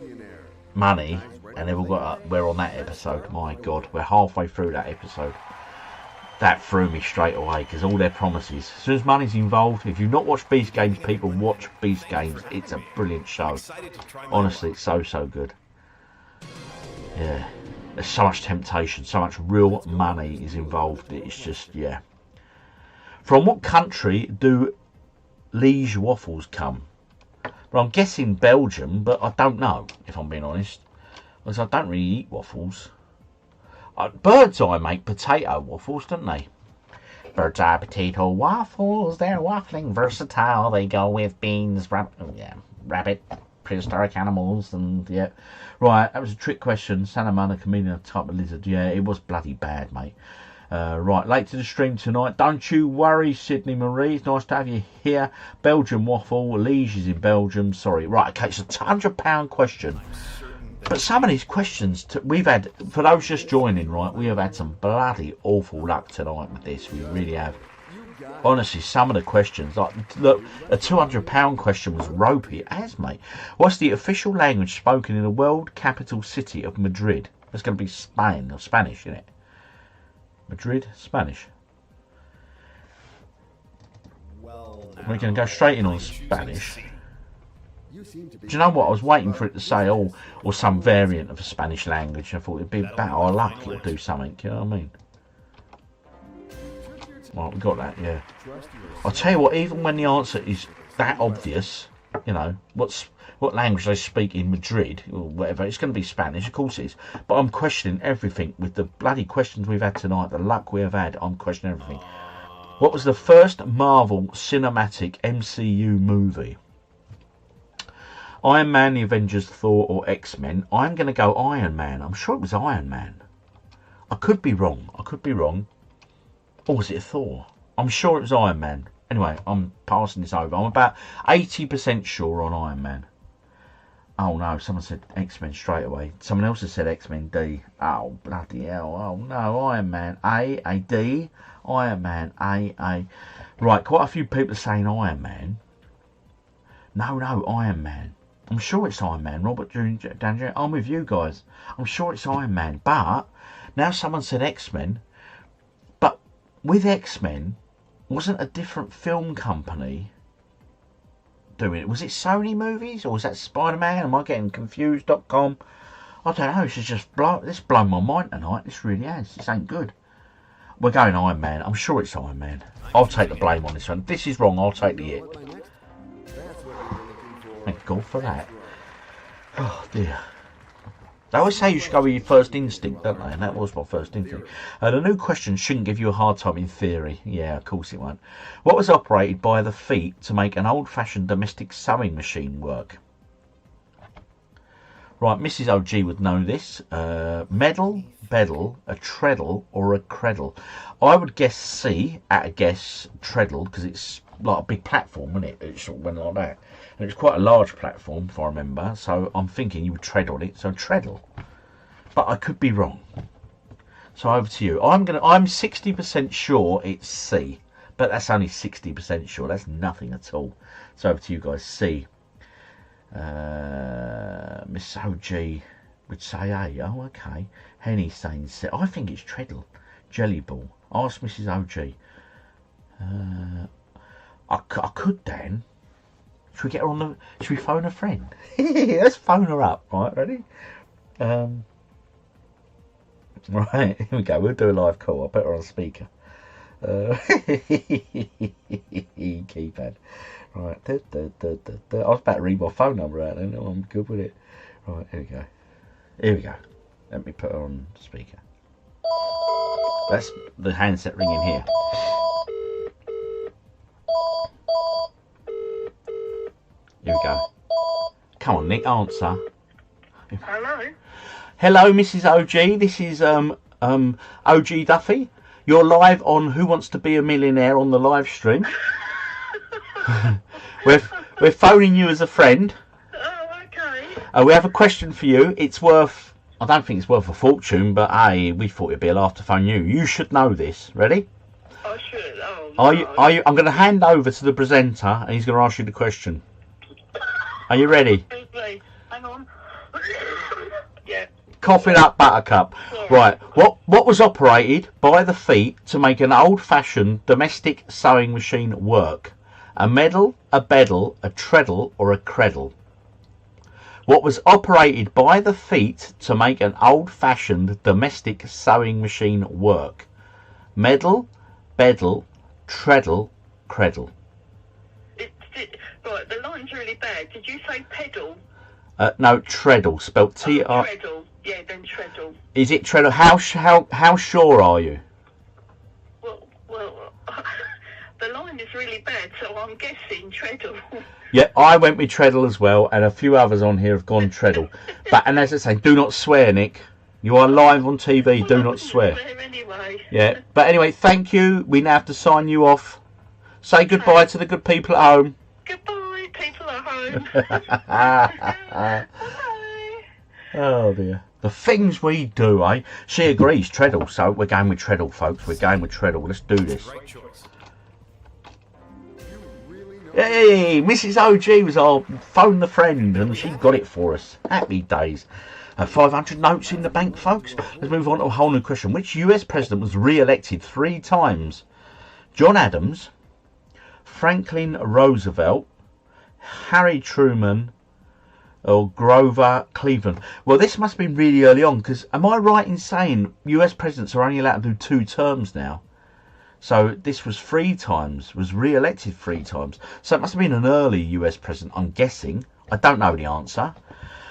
A: money and they've all got we're on that episode. My God, we're halfway through that episode. That threw me straight away because all their promises, as soon as money's involved, if you've not watched Beast Games, people, watch Beast Games. It's a brilliant show. Honestly, it's so good. Yeah, there's so much temptation, so much real money is involved. It's just, yeah. From what country do Liege waffles come? Well, I'm guessing Belgium, but I don't know, if I'm being honest, because I don't really eat waffles. Bird's Eye make potato waffles, don't they? Bird's Eye potato waffles, they're waffling versatile. They go with beans, rabbit, prehistoric animals, and yeah. Right, that was a trick question. Salamander, chameleon, type of lizard. Yeah, it was bloody bad, mate. Right, late to the stream tonight. Don't you worry, Sydney Marie. It's nice to have you here. Belgium waffle. Liege is in Belgium. Sorry. Right, okay, it's a £100 question. But some of these questions, we've had, for those just joining, right, we have had some bloody awful luck tonight with this. We really have. Honestly, some of the questions, like, look, a £200 question was ropey as, mate. What's the official language spoken in the world capital city of Madrid? It's going to be Spain or Spanish, isn't it? Madrid, Spanish. We're going to go straight in on Spanish. Do you know what? I was waiting for it to say, oh, or some variant of a Spanish language. I thought it'd be better or luck, it'll do something, you know what I mean? Right, we got that, yeah. I'll tell you what, even when the answer is that obvious, you know, what language they speak in Madrid or whatever, it's going to be Spanish, of course it is. But I'm questioning everything with the bloody questions we've had tonight, the luck we have had. I'm questioning everything. What was the first Marvel Cinematic MCU movie? Iron Man, The Avengers, Thor, or X-Men? I'm going to go Iron Man. I'm sure it was Iron Man. I could be wrong. I could be wrong. Or was it Thor? I'm sure it was Iron Man. Anyway, I'm passing this over. I'm about 80% sure on Iron Man. Oh no, someone said X-Men straight away. Someone else has said X-Men D. Oh, bloody hell. Oh no, Iron Man A, a D. Iron Man A. Right, quite a few people are saying Iron Man. No, Iron Man. I'm sure it's Iron Man. Robert Danger, I'm with you guys. I'm sure it's Iron Man. But now someone said X-Men. But with X-Men, wasn't a different film company doing it? Was it Sony Movies or was that Spider-Man? Am I getting confused.com? I don't know. This has blown my mind tonight. This really has. This ain't good. We're going Iron Man. I'm sure it's Iron Man. I'll take the blame on this one. If this is wrong, I'll take the hit. Thank God for that. Oh dear. They always say you should go with your first instinct, don't they? And that was my first instinct. The new question shouldn't give you a hard time in theory. Yeah, of course it won't. What was operated by the feet to make an old-fashioned domestic sewing machine work? Right, Mrs. OG would know this. Medal, bedel, a treadle, or a credle. I would guess C, at a guess, treadle, because it's like a big platform, isn't it? It sort of went like that. And it's quite a large platform, if I remember. So I'm thinking you would tread on it. So treadle. But I could be wrong. So over to you. I'm 60% sure it's C. But that's only 60% sure. That's nothing at all. So over to you guys. C. Miss OG would say A. Oh, okay. Henny saying C. I think it's treadle. Jelly ball. Ask Mrs. OG. I could, Dan. Should we get her on the... Should we phone a friend? Let's phone her up. Right, ready? Right, here we go. We'll do a live call. I'll put her on speaker. Keypad. Right. I was about to read my phone number out then. I'm good with it. Right, here we go. Here we go. Let me put her on speaker. That's the handset ringing here. Here we go. Come on, Nick, answer.
B: Hello?
A: Hello, Mrs. OG. This is OGDuffy. You're live on Who Wants to Be a Millionaire on the live stream. We're phoning you as a friend.
B: Oh, okay.
A: We have a question for you. It's worth... I don't think it's worth a fortune, but hey, we thought it'd be a laugh to phone you. You should know this. Ready?
B: I should. Oh,
A: Are you? I'm going to hand over to the presenter, and he's going to ask you the question. Are you ready?
B: Hang on. Yeah.
A: Cough it up, Buttercup. Yeah. Right. What was operated by the feet to make an old-fashioned domestic sewing machine work? A medal, a bedel, a treadle, or a credle? What was operated by the feet to make an old-fashioned domestic sewing machine work? Medal, bedel, treadle, credle.
B: Right, the line's really bad. Did you say pedal?
A: No, treadle, spelled T-R...
B: Treadle. Yeah, then treadle.
A: Is it treadle? How sure are you?
B: Well, the line is really bad, so I'm guessing treadle.
A: Yeah, I went with treadle as well, and a few others on here have gone treadle. And as I say, do not swear, Nick. You are live on TV. Do not swear.
B: Anyway.
A: Yeah, but anyway, thank you. We now have to sign you off. Say goodbye to the good people at home.
B: Goodbye, people at home.
A: Bye. Oh dear. The things we do, eh? She agrees, treadle. So we're going with treadle, folks. We're going with treadle. Let's do this. Hey, Mrs. OG was our phone the friend, and she got it for us. Happy days. 500 notes in the bank, folks. Let's move on to a whole new question. Which US president was re-elected 3 times? John Adams, Franklin Roosevelt, Harry Truman, or Grover Cleveland? Well, this must have been really early on, because am I right in saying US presidents are only allowed to do 2 terms now? So this was 3 times, was re-elected 3 times. So it must have been an early US president, I'm guessing. I don't know the answer.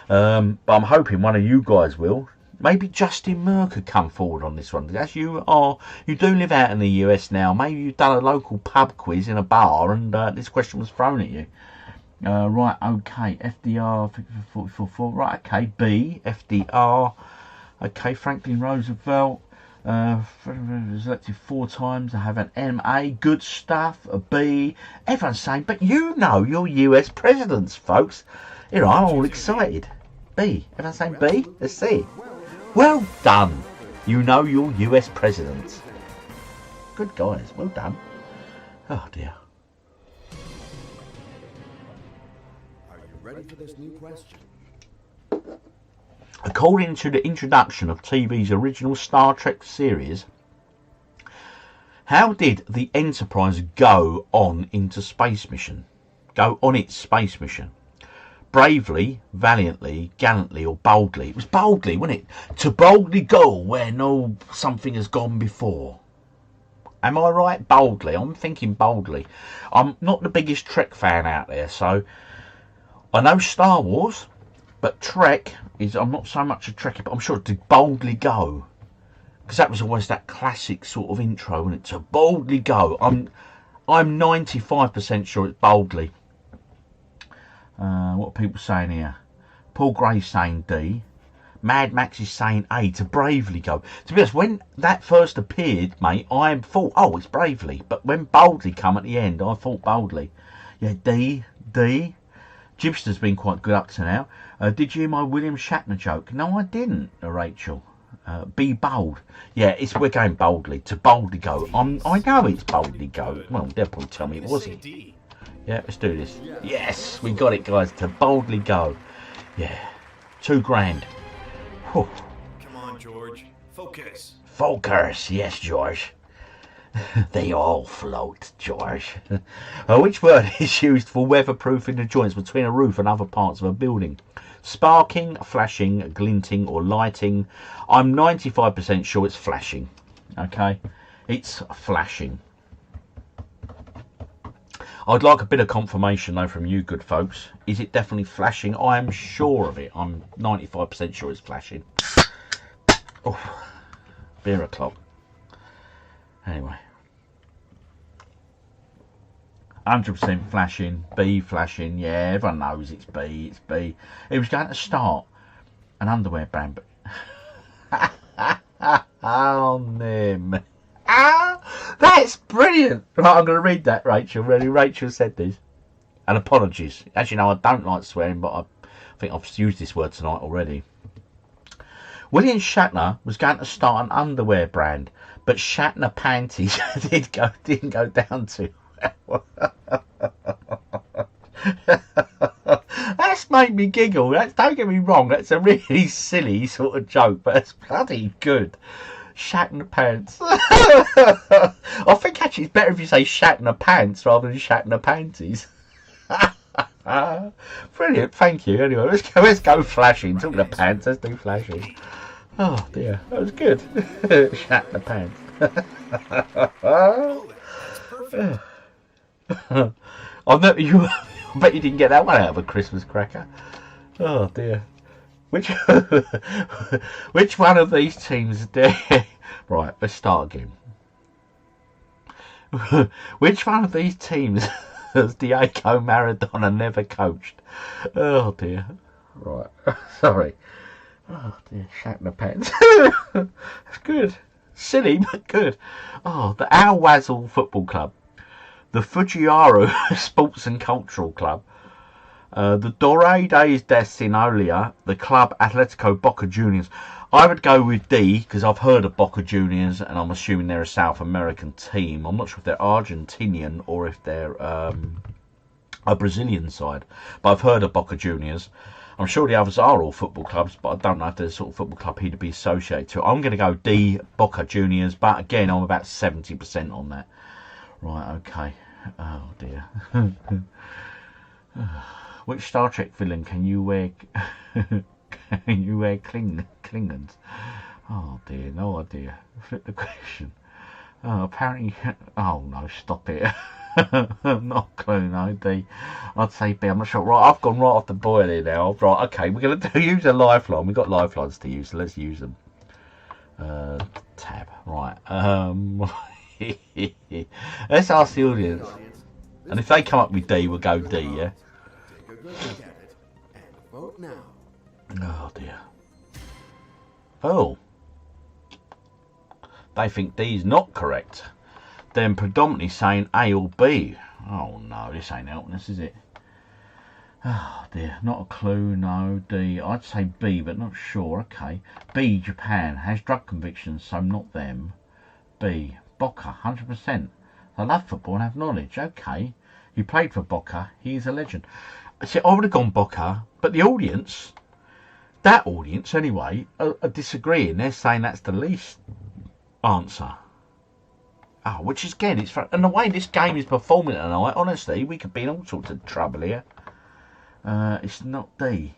A: But I'm hoping one of you guys will. Maybe Justin Moore could come forward on this one. As you do live out in the US now. Maybe you've done a local pub quiz in a bar and this question was thrown at you. Right, okay. FDR, 44. Right, okay. B, FDR. Okay, Franklin Roosevelt. Was elected 4 times. I have an MA. Good stuff. A B. Everyone's saying, but you know your US presidents, folks. Here, I'm all excited. B. Everyone's saying B? Let's see. Well done. You know your US presidents. Good guys. Well done. Oh dear.
T: Are you ready for this new question?
A: According to the introduction of TV's original Star Trek series, how did the Enterprise go on into space mission? Go on its space mission? Bravely, valiantly, gallantly, or boldly? It was boldly, wasn't it? To boldly go where no something has gone before. Am I right? Boldly. I'm thinking boldly. I'm not the biggest Trek fan out there, so I know Star Wars, but Trek is, I'm not so much a Trekkie, but I'm sure to boldly go, because that was always that classic sort of intro, wasn't it? To boldly go. I'm 95% sure it's boldly. What are people saying here? Paul Gray's saying D. Mad Max is saying A, to bravely go. To be honest, when that first appeared, mate, I thought, oh, it's bravely. But when boldly come at the end, I thought boldly. Yeah, D. Gibster's been quite good up to now. Did you hear my William Shatner joke? No, I didn't, Rachel. Be bold. Yeah, we're going boldly. To boldly go. I know it's boldly go. Well, they'll probably tell me it wasn't. Yeah, let's do this. Yes, we got it, guys. To boldly go. Yeah. $2 grand. Whew.
T: Come on, George. Focus.
A: Focus. Yes, George. They all float, George. Which word is used for weatherproofing the joints between a roof and other parts of a building? Sparking, flashing, glinting, or lighting? I'm 95% sure it's flashing. Okay? It's flashing. I'd like a bit of confirmation, though, from you good folks. Is it definitely flashing? I am sure of it. I'm 95% sure it's flashing. Oh, beer o'clock. Anyway. 100% flashing. B flashing. Yeah, everyone knows it's B. It's B. It was going to start an underwear brand, but... oh, Nim. That's brilliant. Right, I'm going to read that, Rachel. Really, Rachel said this. And apologies. As you know, I don't like swearing, but I think I've used this word tonight already. William Shatner was going to start an underwear brand, but Shatner panties didn't go down too well. That's made me giggle. Don't get me wrong, that's a really silly sort of joke, but it's bloody good. Shatner pants. I think actually it's better if you say Shatner pants rather than Shatner panties. Brilliant, thank you. Anyway, let's go flashing. Talking of pants, let's do flashing. Oh dear, that was good. Shatner pants. I bet you didn't get that one out of a Christmas cracker. Oh dear. Which one of these teams right, let's start again. Which one of these teams has Diego Maradona never coached? Oh dear. Right. Sorry. Oh dear, Shatner pants. That's good. Silly but good. Oh, the Al Wazzle Football Club, the Fujiwara Sports and Cultural Club, the Dorados de Sinolia, the Club Atletico Boca Juniors. I would go with D because I've heard of Boca Juniors and I'm assuming they're a South American team. I'm not sure if they're Argentinian or if they're a Brazilian side, but I've heard of Boca Juniors. I'm sure the others are all football clubs, but I don't know if there's a sort of football club he'd be associated to. I'm going to go D, Boca Juniors, but again, I'm about 70% on that. Right, okay. Oh, dear. Which Star Trek villain can you wear? Can you wear Klingons? Oh, dear, no idea. Flip the question. Oh, apparently... Oh, no, stop it. Not a clue, no, D. I'd say B, I'm not sure. Right, I've gone right off the boil here now. Right, okay, we're going to use a lifeline. We've got lifelines to use, so let's use them. Tab. Right. Let's ask the audience. And if they come up with D, we'll go D, yeah?
T: Take a good look at it and vote now.
A: Oh, dear. Oh. They think D is not correct. Then predominantly saying A or B. Oh no, this ain't helping us, is it? Oh dear, not a clue, no. D, I'd say B, but not sure. Okay. B, Japan, has drug convictions, so not them. B, Boca, 100%. They love football and have knowledge. Okay. He played for Boca, he's a legend. See, I would have gone Boca, but the audience, that audience anyway, are disagreeing. They're saying that's the least answer. Oh, which is, again, it's and the way this game is performing tonight, honestly, we could be in all sorts of trouble here. It's not D.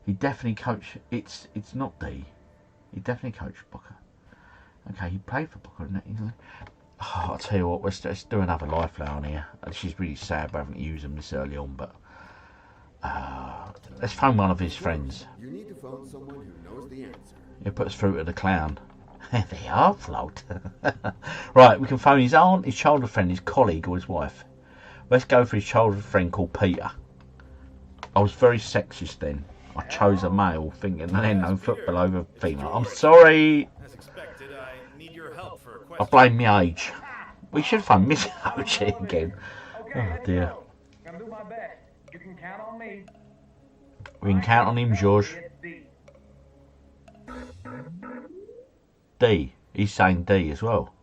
A: He definitely coached. It's not D. He definitely coached Boca. Okay, he played for Boca, didn't he? Oh, I'll tell you what, let's do another lifeline here. She's really sad we haven't used them this early on, but let's phone one of his friends.
T: You need to phone someone who knows the answer.
A: He'll put us through to the clown. They are float. Right, we can phone his aunt, his childhood friend, his colleague, or his wife. Let's go for his childhood friend called Peter. I was very sexist then. I chose a male, thinking then no football over female. I'm sorry.
F: As expected, I need your help for a
A: I
F: question.
A: blame my age. We should phone Miss OG again. Oh dear.
V: Gonna do my best. You can count on me.
A: We can count on him, George. D. He's saying D as well.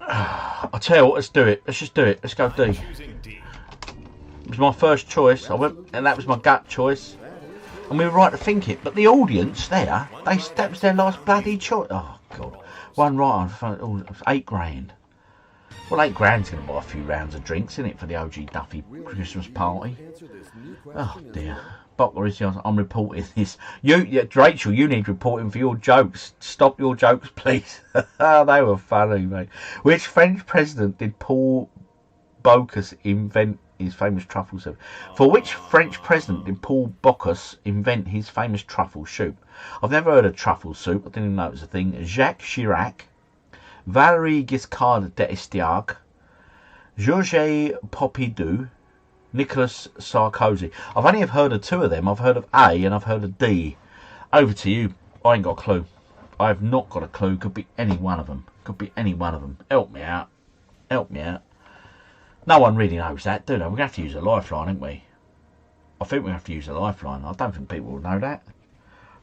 A: I'll tell you what, let's do it. Let's just do it. Let's go D. It was my first choice. I went, and that was my gut choice. And we were right to think it. But the audience there, that was their last bloody choice. Oh, God. One right on, it was $8 grand. Well, $8 grand's going to buy a few rounds of drinks, isn't it, for the OGDuffy Christmas party? Oh, dear. Bocker, I'm reporting this. Rachel, you need reporting for your jokes. Stop your jokes, please. They were funny, mate. Which French president did Paul Bocuse invent his famous truffle soup? For which French president did Paul Bocuse invent his famous truffle soup? I've never heard of truffle soup. I didn't even know it was a thing. Jacques Chirac, Valéry Giscard d'Estaing, Georges Pompidou, Nicolas Sarkozy. I've only heard of two of them. I've heard of A and I've heard of D. Over to you. I ain't got a clue. I have not got a clue. Could be any one of them. Could be any one of them. Help me out. Help me out. No one really knows that, do they? We're going to have to use a lifeline, aren't we? I think we have to use a lifeline. I don't think people will know that.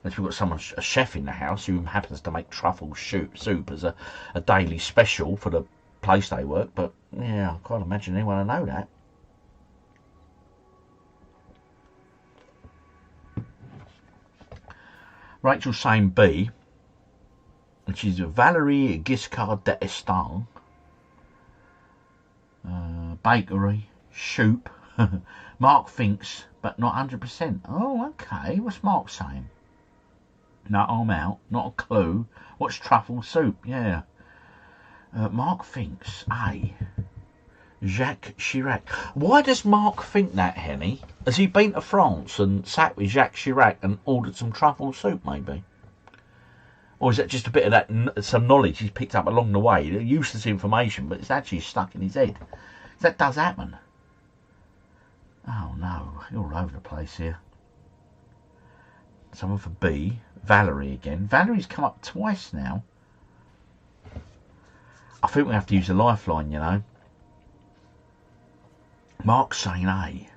A: Unless we've got someone, a chef in the house who happens to make truffle soup as a daily special for the place they work. But, yeah, I can't imagine anyone will know that. Rachel's saying B, and she's Valéry Giscard d'Estaing, bakery, soup. Mark thinks, but not 100%. Oh, okay. What's Mark saying? No, I'm out. Not a clue. What's truffle soup? Yeah. Mark thinks A. Jacques Chirac. Why does Mark think that, Henny? Has he been to France and sat with Jacques Chirac and ordered some truffle soup, maybe? Or is that just a bit of that, some knowledge he's picked up along the way? Useless information, but it's actually stuck in his head. That does happen. Oh no, you're all over the place here. Someone for B. Valerie again. Valerie's come up twice now. I think we have to use a lifeline, you know. Mark's saying A.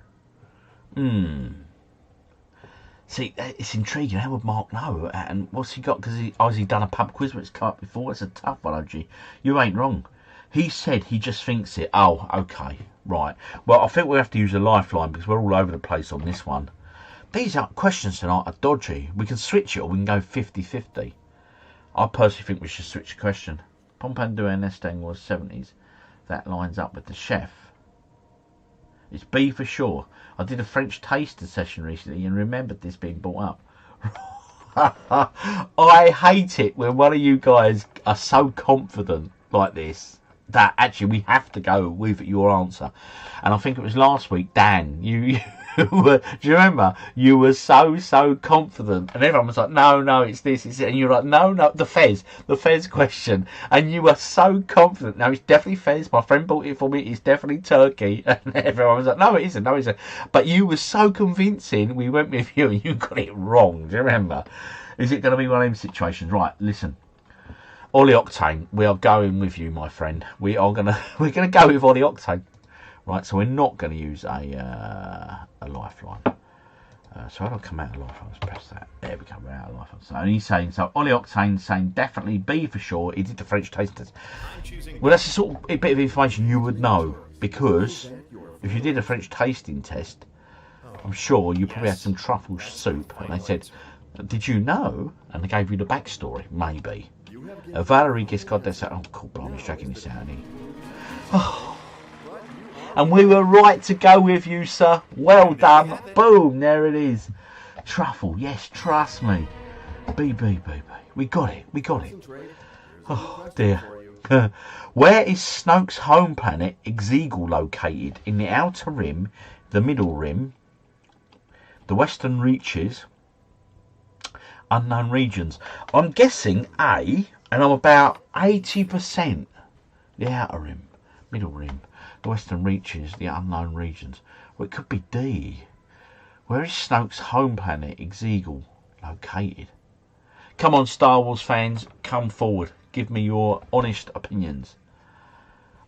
A: See, it's intriguing. How would Mark know? And what's he got? Because has he done a pub quiz where it's come up before? It's a tough one, OG. You ain't wrong. He said he just thinks it. Oh, okay, right. Well, I think we have to use a lifeline because we're all over the place on this one. These questions tonight are dodgy. We can switch it or we can go 50-50. I personally think we should switch the question. Pompidou and Estang was 70s. That lines up with the chef. It's B for sure. I did a French taster session recently and remembered this being brought up. I hate it when one of you guys are so confident like this that actually we have to go with your answer. And I think it was last week, Dan, you were, do you remember? You were so confident, and everyone was like, no, it's this, it's it. And you're like, no, the Fez question, and you were so confident. No, it's definitely Fez. My friend bought it for me. It's definitely turkey. And everyone was like, no, it isn't. But you were so convincing. We went with you, and you got it wrong. Do you remember? Is it going to be one of them situations? Right, listen. Ollie Octane, we are going with you, my friend. We're gonna go with Ollie Octane. Right, so we're not going to use a lifeline. So how do I come out of lifeline? Let's press that. There we go, we're out of lifeline. So he's saying, so Ollie Octane saying definitely B for sure. He did the French taste test. Well, that's a sort of a bit of information you would know, because if you did a French tasting test, I'm sure you probably had some truffle soup, and they said, did you know? And they gave you the backstory, maybe. Valerie Giscard, oh, cool, blimey, he's dragging this out, oh. And we were right to go with you, sir. Well done. Boom, there it is. Truffle, yes, trust me. B. We got it. Oh, dear. Where is Snoke's home planet, Exegol, located? In the outer rim, the middle rim, the western reaches, unknown regions. I'm guessing A, and I'm about 80%. The outer rim, middle rim, the western reaches, the unknown regions. Well, it could be D. Where is Snoke's home planet, Exegol, located? Come on, Star Wars fans, come forward. Give me your honest opinions.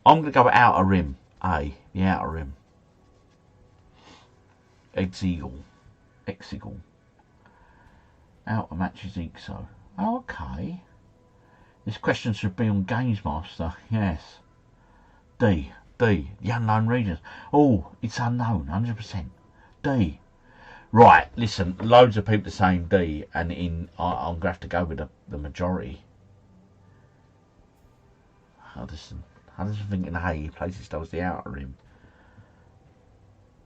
A: I'm going to go outer rim. A, the outer rim. Exegol. Outer matches Exo. Oh, okay. This question should be on GamesMaster. Yes. D. The unknown regions. Oh, it's unknown. 100%. D. Right. Listen, loads of people are saying D, and I'm going to have to go with the majority. Hudson thinking A. Places towards the outer rim.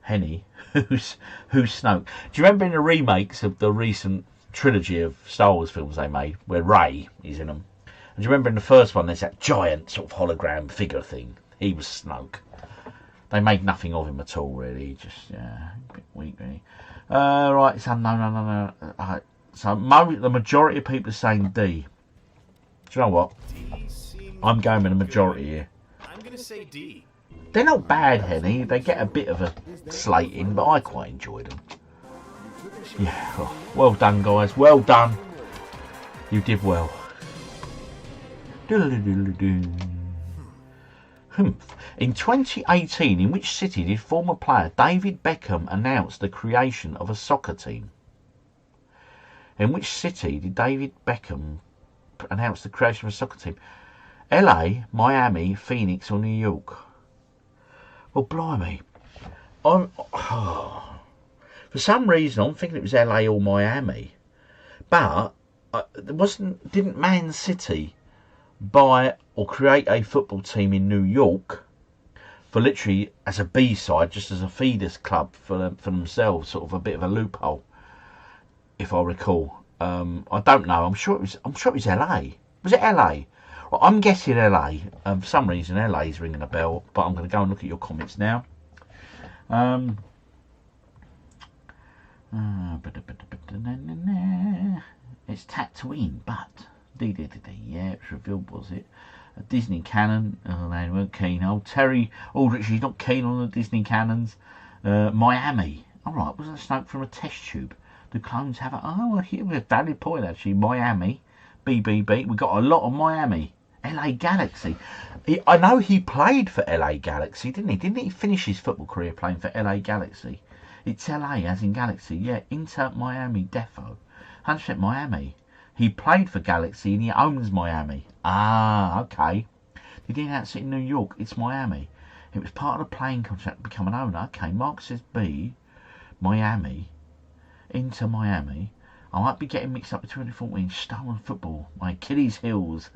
A: Henny. Who's Snoke? Do you remember in the remakes of the recent trilogy of Star Wars films they made, where Rey is in them? And do you remember in the first one there's that giant sort of hologram figure thing? He was Snoke. They made nothing of him at all, really. Just, a bit weak, really. Right, it's unknown. So the majority of people are saying D. Do you know what? I'm going with the majority here.
F: I'm going to say D.
A: They're not bad, Henny. They get a bit of a slating, but I quite enjoy them. Yeah, well done, guys. Well done. You did well. In 2018, in which city did former player David Beckham announce the creation of a soccer team? In which city did David Beckham announce the creation of a soccer team? LA, Miami, Phoenix or New York? Well, blimey. For some reason, I'm thinking it was LA or Miami. But didn't Man City buy or create a football team in New York for literally as a B-side, just as a feeders club for themselves, sort of a bit of a loophole, if I recall. I don't know. I'm sure it was LA. Was it LA? Well, I'm guessing LA. For some reason, LA is ringing a bell, but I'm going to go and look at your comments now. It's Tatooine, but yeah, it's revealed, was it? A Disney canon. Oh, they weren't keen. Oh, Terry Aldrich, he's not keen on the Disney canons. Miami. All right, wasn't a Snoke from a test tube? Do clones have a? Oh, here was a valid point actually. Miami, BBB. We got a lot of Miami. LA Galaxy. I know he played for LA Galaxy, didn't he? Didn't he finish his football career playing for LA Galaxy? It's LA as in Galaxy. Yeah, Inter Miami Defo. 100% Miami. He played for Galaxy and he owns Miami. Ah, okay. He didn't answer in New York. It's Miami. It was part of the playing contract to become an owner. Okay, Mark says B. Miami. Into Miami. I might be getting mixed up with 2014 stolen football. My Achilles heels.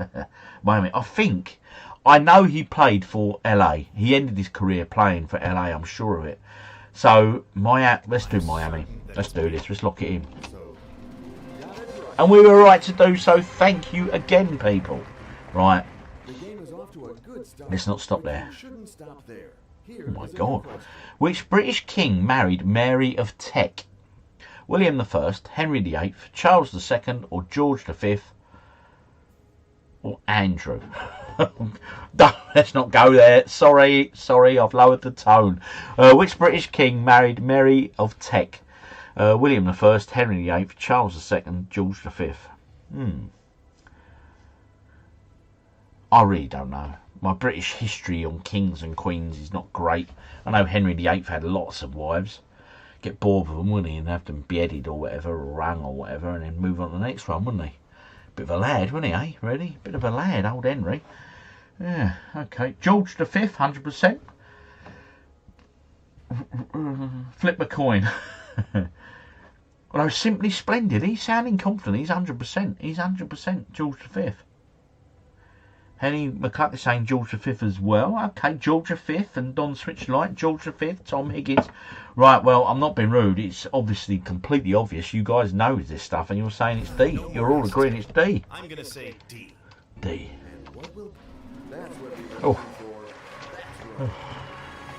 A: Miami. I think, I know he played for LA. He ended his career playing for LA, I'm sure of it. So, let's do Miami. Let's do this. Let's lock it in. And we were right to do so. Thank you again, people. Right. Let's not stop there. Oh my God. Which British king married Mary of Teck? William I, Henry VIII, Charles II, or George V, or Andrew? Let's not go there. Sorry, I've lowered the tone. Which British king married Mary of Teck? William I, Henry VIII, Charles II, George V. I really don't know. My British history on kings and queens is not great. I know Henry VIII had lots of wives. Get bored with them, wouldn't he, and have them beheaded or whatever, or hung or whatever, and then move on to the next one, wouldn't he? Bit of a lad, wasn't he, eh? Really? Bit of a lad, old Henry. Yeah, okay. George V, 100%. Flip a coin. Although simply splendid. He's sounding confident. He's 100%. He's 100% George V. Henry McCluck is saying George V as well. Okay, George V and Don Switchlight. George V, Tom Higgins. Right, well, I'm not being rude. It's obviously completely obvious. You guys know this stuff and you're saying it's D. You're all agreeing it's D.
F: I'm going to say D.
A: D. Oh.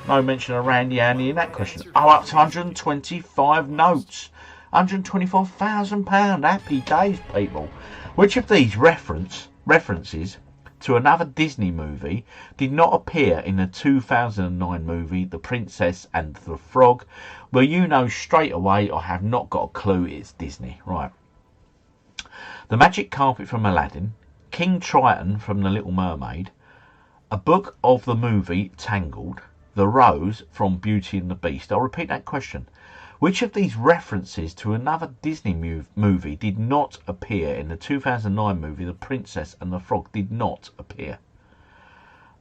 A: No mention of Randy Andy in that question. Oh, up to 125 notes. £125,000. Happy days, people. Which of these references to another Disney movie did not appear in the 2009 movie The Princess and the Frog? Well, you know straight away I have not got a clue it's Disney. Right. The Magic Carpet from Aladdin, King Triton from The Little Mermaid, a book of the movie Tangled, The Rose from Beauty and the Beast. I'll repeat that question. Which of these references to another Disney movie did not appear in the 2009 movie The Princess and the Frog? Did not appear.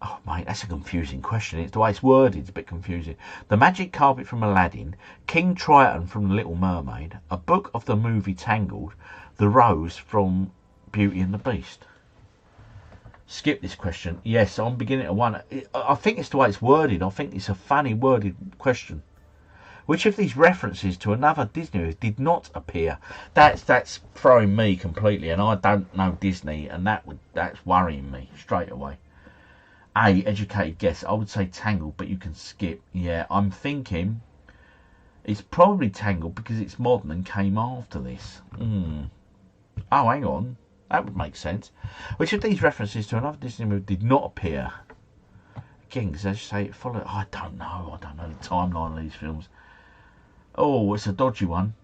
A: Oh, mate, that's a confusing question. It's the way it's worded, it's a bit confusing. The Magic Carpet from Aladdin, King Triton from The Little Mermaid, a book of the movie Tangled, The Rose from Beauty and the Beast. Skip this question. Yes, I'm beginning to wonder. I think it's the way it's worded. I think it's a funny worded question. Which of these references to another Disney movie did not appear? That's throwing me completely, and I don't know Disney, and that's worrying me straight away. A, educated guess. I would say Tangled, but you can skip. Yeah, I'm thinking it's probably Tangled because it's modern and came after this. Oh, hang on. That would make sense. Which of these references to another Disney movie did not appear? Again, because as you say, it followed. I don't know the timeline of these films. Oh, it's a dodgy one.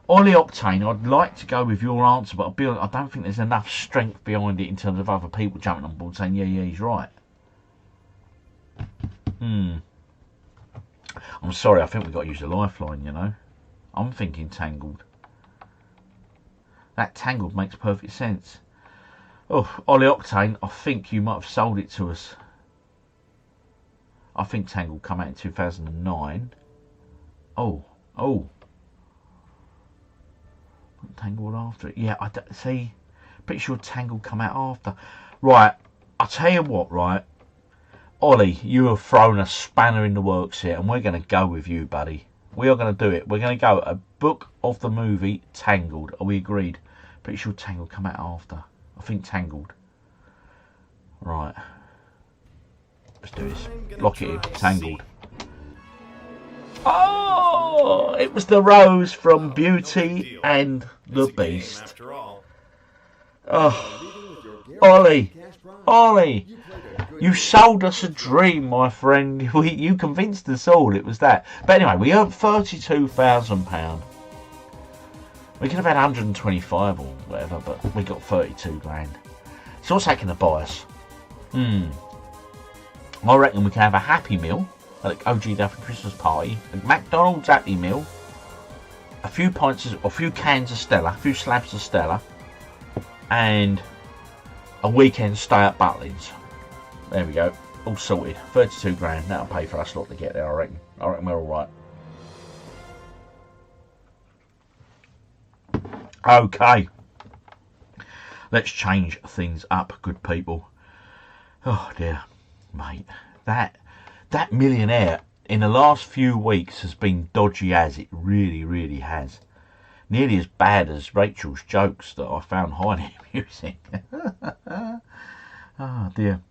A: Ollie Octane, I'd like to go with your answer, but I'll be honest, I don't think there's enough strength behind it in terms of other people jumping on board saying, yeah, he's right. I'm sorry, I think we've got to use a lifeline, you know. I'm thinking Tangled. That Tangled makes perfect sense. Oh, Ollie Octane, I think you might have sold it to us. I think Tangled came out in 2009. Oh. Tangled after it. Yeah, see. Pretty sure Tangled come out after. Right, I'll tell you what, right. Ollie, you have thrown a spanner in the works here, and we're going to go with you, buddy. We are going to do it. We're going to go a book of the movie Tangled. Are we agreed? Pretty sure Tangled come out after. I think Tangled. Right. Let's do this. Lock it in. Tangled. Oh, it was The Rose from Beauty and the Beast. Oh, Ollie, you sold us a dream, my friend. You convinced us all it was that. But anyway, we earned £32,000. We could have had 125 or whatever, but we got 32 grand. So what's that going to buy us? I reckon we can have a Happy Meal at the OGDuffy Christmas party, a McDonald's Happy Meal, a few cans of Stella, a few slabs of Stella, and a weekend stay at Butlins. There we go. All sorted. 32 grand. That'll pay for us lot to get there, I reckon. I reckon we're all right. Okay. Let's change things up, good people. Oh dear, mate. That Millionaire in the last few weeks has been dodgy as it really, really has. Nearly as bad as Rachel's jokes that I found highly amusing. Oh dear.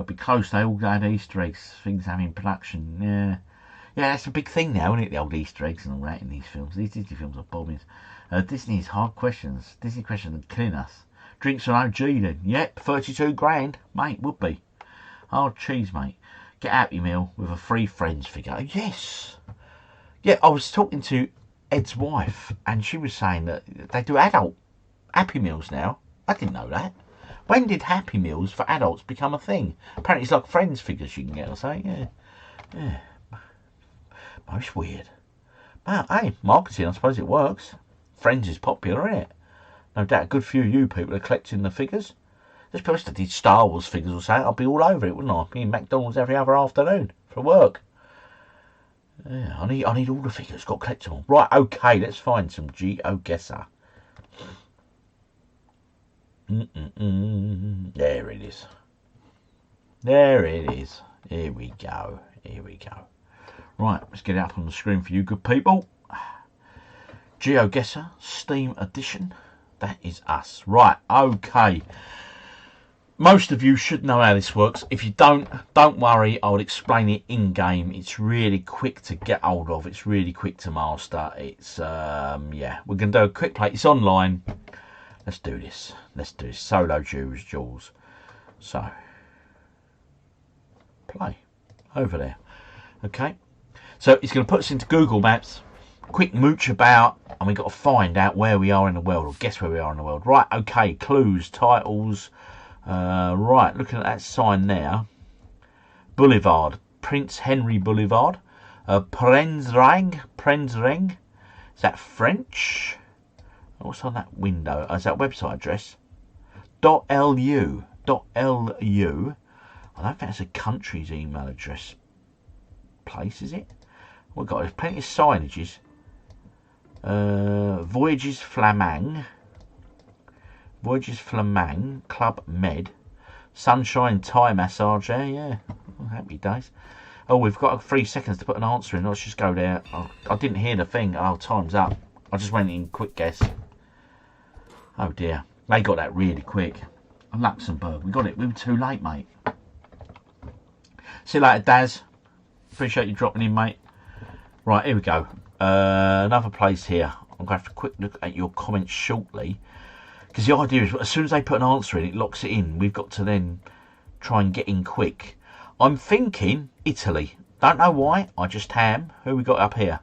A: Be close, they all had Easter eggs, things having production. Yeah, that's a big thing now, isn't it? The old Easter eggs and all that in these films. These Disney films are bombings. Disney's hard questions. Disney questions are killing us. Drinks on OG then. Yep, 32 grand, mate, would be. Hard cheese, mate. Get Happy Meal with a free Friends figure. Yes. Yeah, I was talking to Ed's wife, and she was saying that they do adult Happy Meals now. I didn't know that. When did Happy Meals for adults become a thing? Apparently it's like Friends figures you can get, I say. Yeah. Most weird. But hey, marketing, I suppose it works. Friends is popular, isn't it? No doubt a good few of you people are collecting the figures. There's people that did Star Wars figures or something. I'd be all over it, wouldn't I? Be in McDonald's every other afternoon for work. Yeah, I need all the figures. Got to collect them all. Right, okay, let's find some Geoguessr. There it is. There it is. Here we go. Here we go. Right, let's get it up on the screen for you good people. Geoguessr Steam Edition. That is us. Right, okay. Most of you should know how this works. If you don't worry. I will explain it in-game. It's really quick to get hold of. It's really quick to master. It's, yeah. We're going to do a quick play. It's online. Let's do this. Let's do this. Solo Jules. So, play. Over there. Okay. So, it's going to put us into Google Maps. Quick mooch about. And we've got to find out where we are in the world. Or guess where we are in the world. Right. Okay. Clues. Titles. Right. Looking at that sign there. Boulevard. Prince Henry Boulevard. Prenzring. Is that French? What's on that window? Is that website address? .lu. I don't think that's a country's email address place, is it? We've got there's plenty of signages. Voyages Flamand, Club Med, Sunshine Thai Massage there, yeah. Oh, happy days. Oh, we've got 3 seconds to put an answer in. Let's just go there. I didn't hear the thing. Oh, time's up. I just went in quick guess. Oh dear, they got that really quick. Luxembourg, we got it. We were too late, mate. See you later, Daz. Appreciate you dropping in, mate. Right, here we go. Another place here. I'm going to have a quick look at your comments shortly. Because the idea is, as soon as they put an answer in, it locks it in. We've got to then try and get in quick. I'm thinking Italy. Don't know why. I just am. Who we got up here?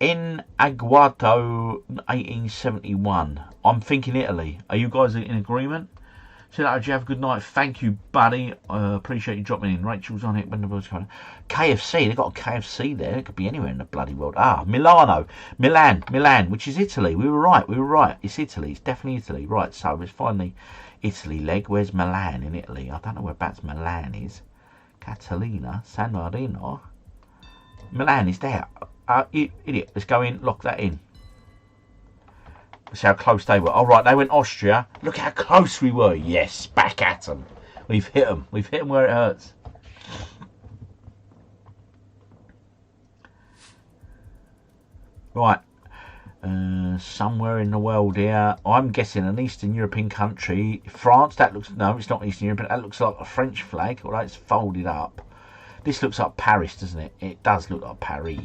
A: In Aguado 1871. I'm thinking Italy. Are you guys in agreement? So that you have a good night. Thank you, buddy. Appreciate you dropping in. Rachel's on it when the world's coming. KFC. They've got a KFC there. It could be anywhere in the bloody world. Ah, Milan, which is Italy. We were right. It's Italy. It's definitely Italy. Right, so let's find the Italy leg. Where's Milan in Italy? I don't know whereabouts Milan is. Catalina, San Marino. Milan is there. Idiot. Let's go in. Lock that in. Let's see how close they were. All right, they went Austria. Look how close we were. Yes, back at them. We've hit them. We've hit them where it hurts. Right. Somewhere in the world here. I'm guessing an Eastern European country. France. That looks... No, it's not Eastern European. That looks like a French flag. Although it's folded up. This looks like Paris, doesn't it? It does look like Paris.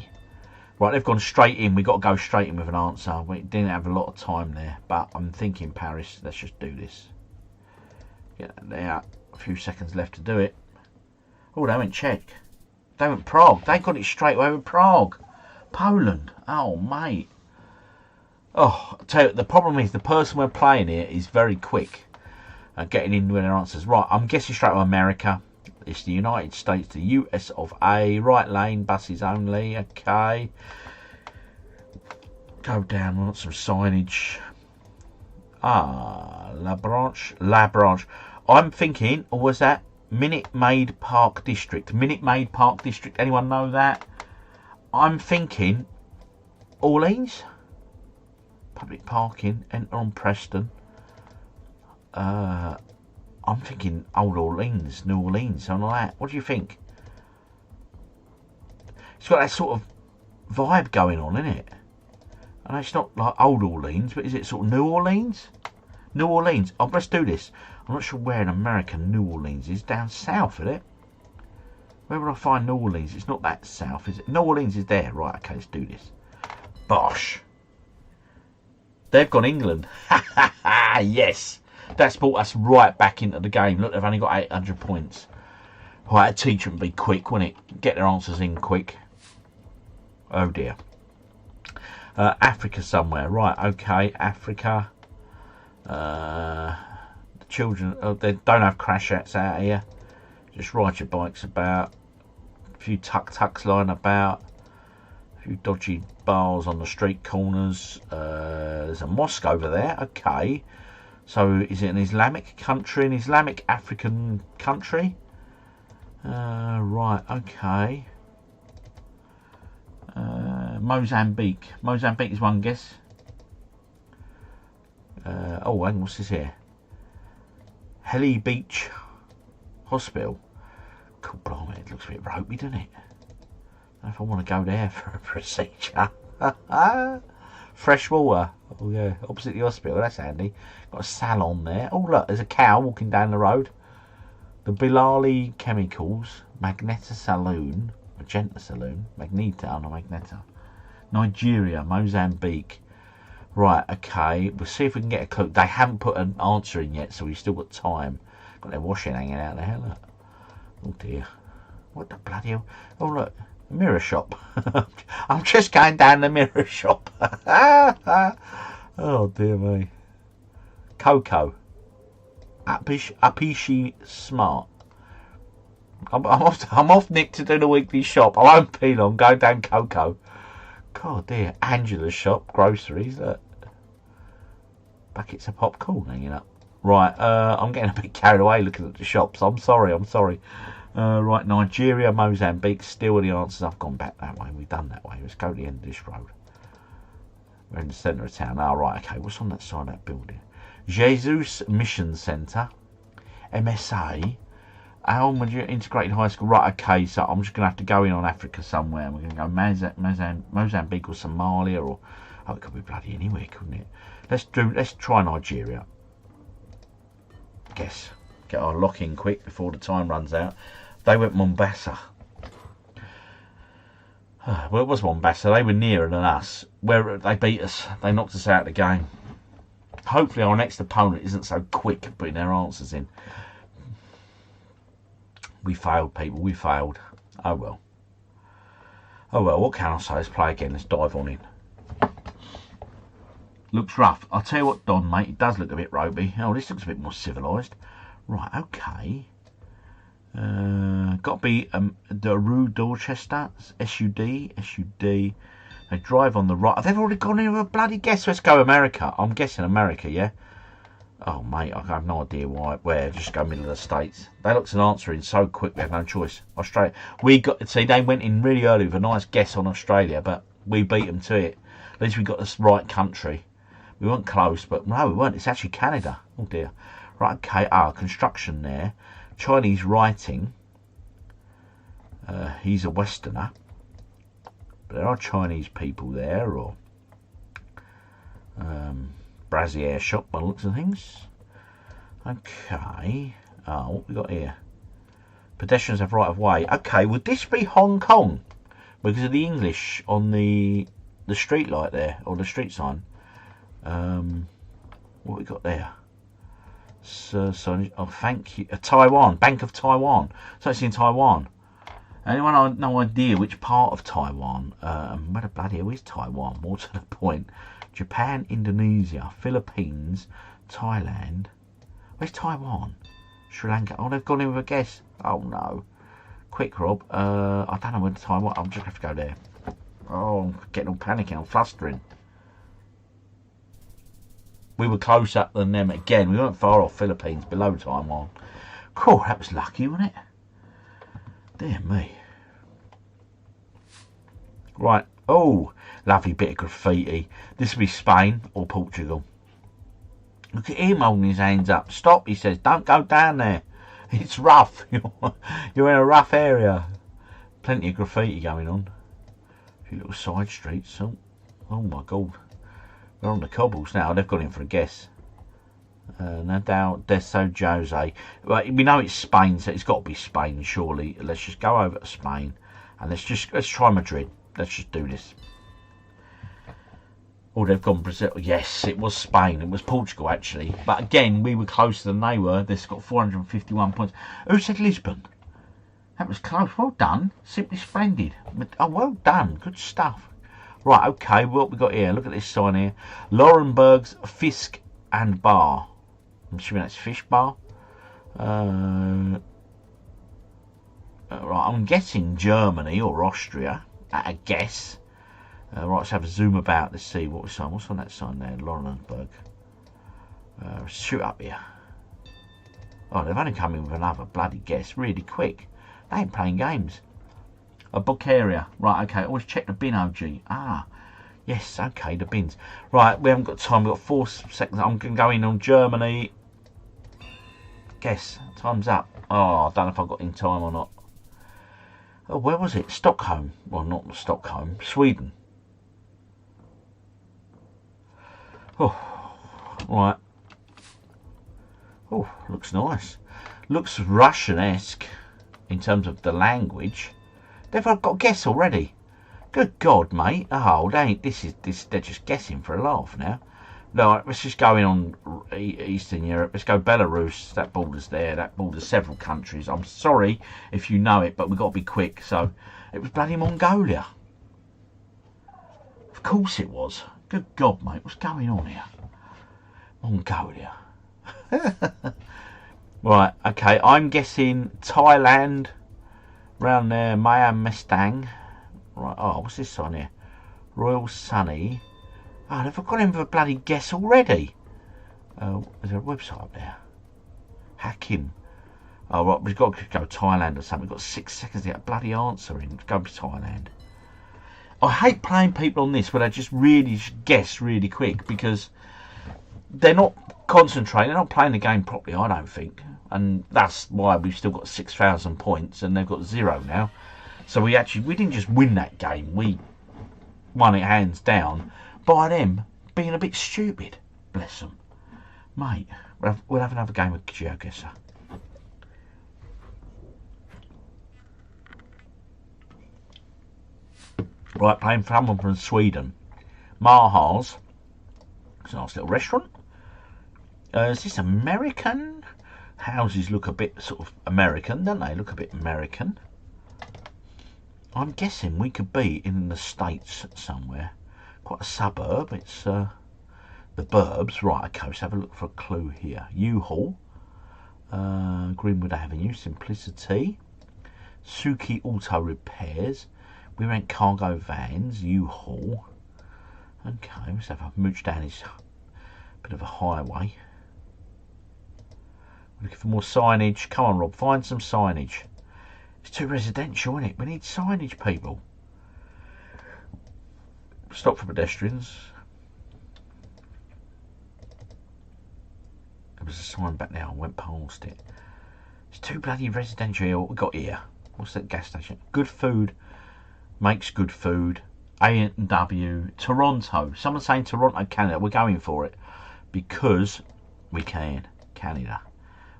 A: Right, they've gone straight in. We've got to go straight in with an answer. We didn't have a lot of time there, but I'm thinking Paris. Let's just do this. Get that there. A few seconds left to do it. Oh, they went Czech. They went Prague. They got it straight away with Prague. Poland. Oh, mate. Oh, I tell you, the problem is the person we're playing here is very quick at getting in with their answers. Right, I'm guessing straight away America. It's the United States, the US of A. Right lane, buses only. Okay. Go down, we want some signage. Ah, La Branche. I'm thinking, or was that Minute Maid Park District? Minute Maid Park District, anyone know that? I'm thinking Orleans. Public parking, enter on Preston. I'm thinking Old Orleans, New Orleans, something like that. What do you think? It's got that sort of vibe going on, isn't it? I know it's not like Old Orleans, but is it sort of New Orleans? New Orleans. Oh, let's do this. I'm not sure where in America New Orleans is. Down south, is it? Where would I find New Orleans? It's not that south, is it? New Orleans is there. Right, okay, let's do this. Bosh. They've gone England. Yes. That's brought us right back into the game. Look, they've only got 800 points. Right, a teacher would be quick, wouldn't it? Get their answers in quick. Oh, dear. Africa somewhere. Right, okay, Africa. The children, they don't have crash outs out here. Just ride your bikes about. A few tuk-tuks lying about. A few dodgy bars on the street corners. There's a mosque over there. Okay. So, is it an Islamic country? An Islamic African country? Right, okay. Mozambique. Mozambique is one guess. Oh, hang on, what's this here? Heli Beach Hospital. Cool, blimey, it looks a bit ropey, doesn't it? I don't know if I want to go there for a procedure. Fresh water. Oh, yeah, opposite the hospital, that's handy. Got a salon there. Oh, look, there's a cow walking down the road. The Bilali Chemicals, Magneta Saloon, Magenta Saloon, Magneta, no Magneta. Nigeria, Mozambique. Right, okay, we'll see if we can get a clue. They haven't put an answer in yet, so we've still got time. Got their washing hanging out there, look. Oh dear. What the bloody hell? Oh look, a mirror shop. I'm just going down the mirror shop. Oh dear me. Coco. Appishi Smart. I'm off Nick to do the weekly shop. I won't be long. Go down Coco. God dear. Angela's shop. Groceries. Look. Buckets of popcorn hanging up. Right. I'm getting a bit carried away looking at the shops. I'm sorry. Right. Nigeria, Mozambique. Still the answers. I've gone back that way. We've done that way. Let's go to the end of this road. We're in the centre of town. Oh, right. Okay. What's on that side of that building? Jesus Mission Centre. MSA. Almadria Integrated High School. Right, okay, so I'm just going to have to go in on Africa somewhere. We're going to go Mozambique or Somalia or... Oh, it could be bloody anywhere, couldn't it? Let's try Nigeria. Guess. Get our lock in quick before the time runs out. They went Mombasa. Well, it was Mombasa. They were nearer than us. Where they beat us. They knocked us out of the game. Hopefully our next opponent isn't so quick at putting their answers in. We failed, people. We failed. Oh, well. Oh, well. What can I say? Let's play again. Let's dive on in. Looks rough. I'll tell you what, Don, mate. It does look a bit ropey. Oh, this looks a bit more civilised. Right, okay. Got to be the Rue Dorchester. SUD. They drive on the right. They've already gone into a bloody guess. Let's go America. I'm guessing America, yeah? Oh, mate, I have no idea why. Where? Just go middle of the States. They looked an answer in so quick, we had no choice. Australia. See, they went in really early with a nice guess on Australia, but we beat them to it. At least we got the right country. We weren't close, but no, we weren't. It's actually Canada. Oh, dear. Right, okay. Construction there. Chinese writing. He's a Westerner. But there are Chinese people there, or... Brazier shop by the looks of things. Okay. Oh, what we got here? Pedestrians have right of way. Okay, would this be Hong Kong? Because of the English on the street light there, or the street sign. What we got there? Oh, thank you. Taiwan. Bank of Taiwan. So it's in Taiwan. Anyone have no idea which part of Taiwan? Where the bloody hell is Taiwan? More to the point. Japan, Indonesia, Philippines, Thailand. Where's Taiwan? Sri Lanka. Oh, they've gone in with a guess. Oh, no. Quick, Rob. I don't know where Taiwan... I'll just have to go there. Oh, I'm getting all panicking. I'm flustering. We were closer than them again. We weren't far off Philippines, below Taiwan. Cool, that was lucky, wasn't it? Dear me. Right. Oh, lovely bit of graffiti. This will be Spain or Portugal. Look at him holding his hands up. Stop, he says. Don't go down there. It's rough. You're in a rough area. Plenty of graffiti going on. A few little side streets. Oh my God. We're on the cobbles now. They've got in for a guess. No doubt. Deso Jose. Right, we know it's Spain, so it's got to be Spain, surely. Let's just go over to Spain. And let's try Madrid. Let's just do this. Oh, they've gone Brazil. Yes, it was Spain. It was Portugal, actually. But again, we were closer than they were. They've got 451 points. Who said Lisbon? That was close. Well done. Simply splendid. Oh, well done. Good stuff. Right, okay. What we got here? Look at this sign here. Laurenberg's Fisk and Bar. I'm assuming that's Fish Bar. Right, I'm guessing Germany or Austria. At a guess. Right, let's have a zoom about. Let's see what we're on. What's on that sign there? Laurenberg. Shoot up here. Oh, they've only come in with another bloody guess really quick. They ain't playing games. A book area. Right, okay. Always check the bin, OG. Ah, yes, okay, the bins. Right, we haven't got time. We've got 4 seconds. I'm going to go in on Germany. Guess. Time's up. Oh, I don't know if I got in time or not. Oh, where was it? Stockholm. Well, not Stockholm. Sweden. Oh, right. Oh, looks nice. Looks Russian-esque in terms of the language. They've got a guess already. Good God, mate. Oh, they're just guessing for a laugh now. No, let's just go in on Eastern Europe. Let's go Belarus. That border's there. That borders several countries. I'm sorry if you know it, but we've got to be quick. So, it was bloody Mongolia. Of course it was. Good God, mate. What's going on here? Mongolia. Right, okay. I'm guessing Thailand. Round there. Mustang. Right, oh, what's this on here? Royal Sunny. Oh, they've got him for a bloody guess already. Is there a website up there? Hakim. Oh, right, we've got to go Thailand or something. We've got 6 seconds to get a bloody answer in. Go to Thailand. I hate playing people on this where they just really guess really quick because they're not concentrating. They're not playing the game properly, I don't think. And that's why we've still got 6,000 points and they've got 0 now. So we didn't just win that game. We won it hands down by them being a bit stupid. Bless them. Mate, we'll have another game with Geoguessr. Right, playing someone from Sweden. Marhals. It's a nice little restaurant. Is this American? Houses look a bit sort of American, don't they? Look a bit American. I'm guessing we could be in the States somewhere. Quite a suburb. It's the Burbs. Right, okay, let's have a look for a clue here. U-Haul. Greenwood Avenue. Simplicity. Suki Auto Repairs. We rent cargo vans. U-Haul. Okay, let's have a mooch down this bit of a highway. We're looking for more signage. Come on, Rob, find some signage. It's too residential, isn't it? We need signage, people. Stop for pedestrians. There was a sign back there. I went past it. It's too bloody residential here. What we got here? What's that gas station? Good food makes good food. A&W. Toronto. Someone's saying Toronto, Canada. We're going for it because we can. Canada.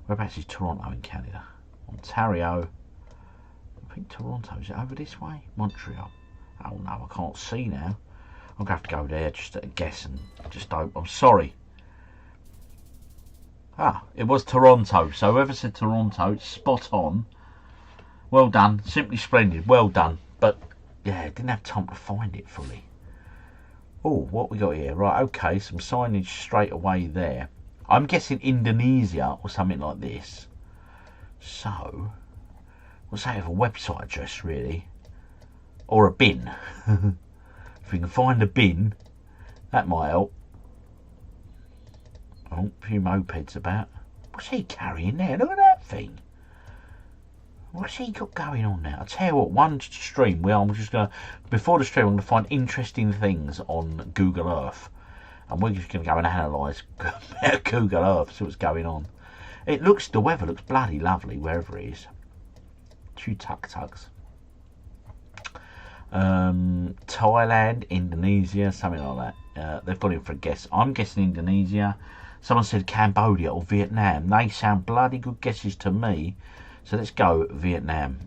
A: Whereabouts is Toronto in Canada? Ontario. I think Toronto. Is it over this way? Montreal. Oh no, I can't see now. I'm going to have to go there just at a guess and just hope. I'm sorry. Ah, it was Toronto. So whoever said Toronto, spot on. Well done. Simply splendid. Well done. But yeah, didn't have time to find it fully. Oh, what we got here? Right, okay, some signage straight away there. I'm guessing Indonesia or something like this. So, what's that of a website address, really? Or a bin. If we can find a bin, that might help. Oh, a few mopeds about. What's he carrying there? Look at that thing. What's he got going on now? I'll tell you what, one stream, I'm just going to, before the stream, I'm going to find interesting things on Google Earth. And we're just going to go and analyse Google Earth, see what's going on. The weather looks bloody lovely wherever it is. Two tuk-tuks. Thailand, Indonesia, something like that. They've got it for a guess. I'm guessing Indonesia. Someone said Cambodia or Vietnam. They sound bloody good guesses to me. So let's go Vietnam,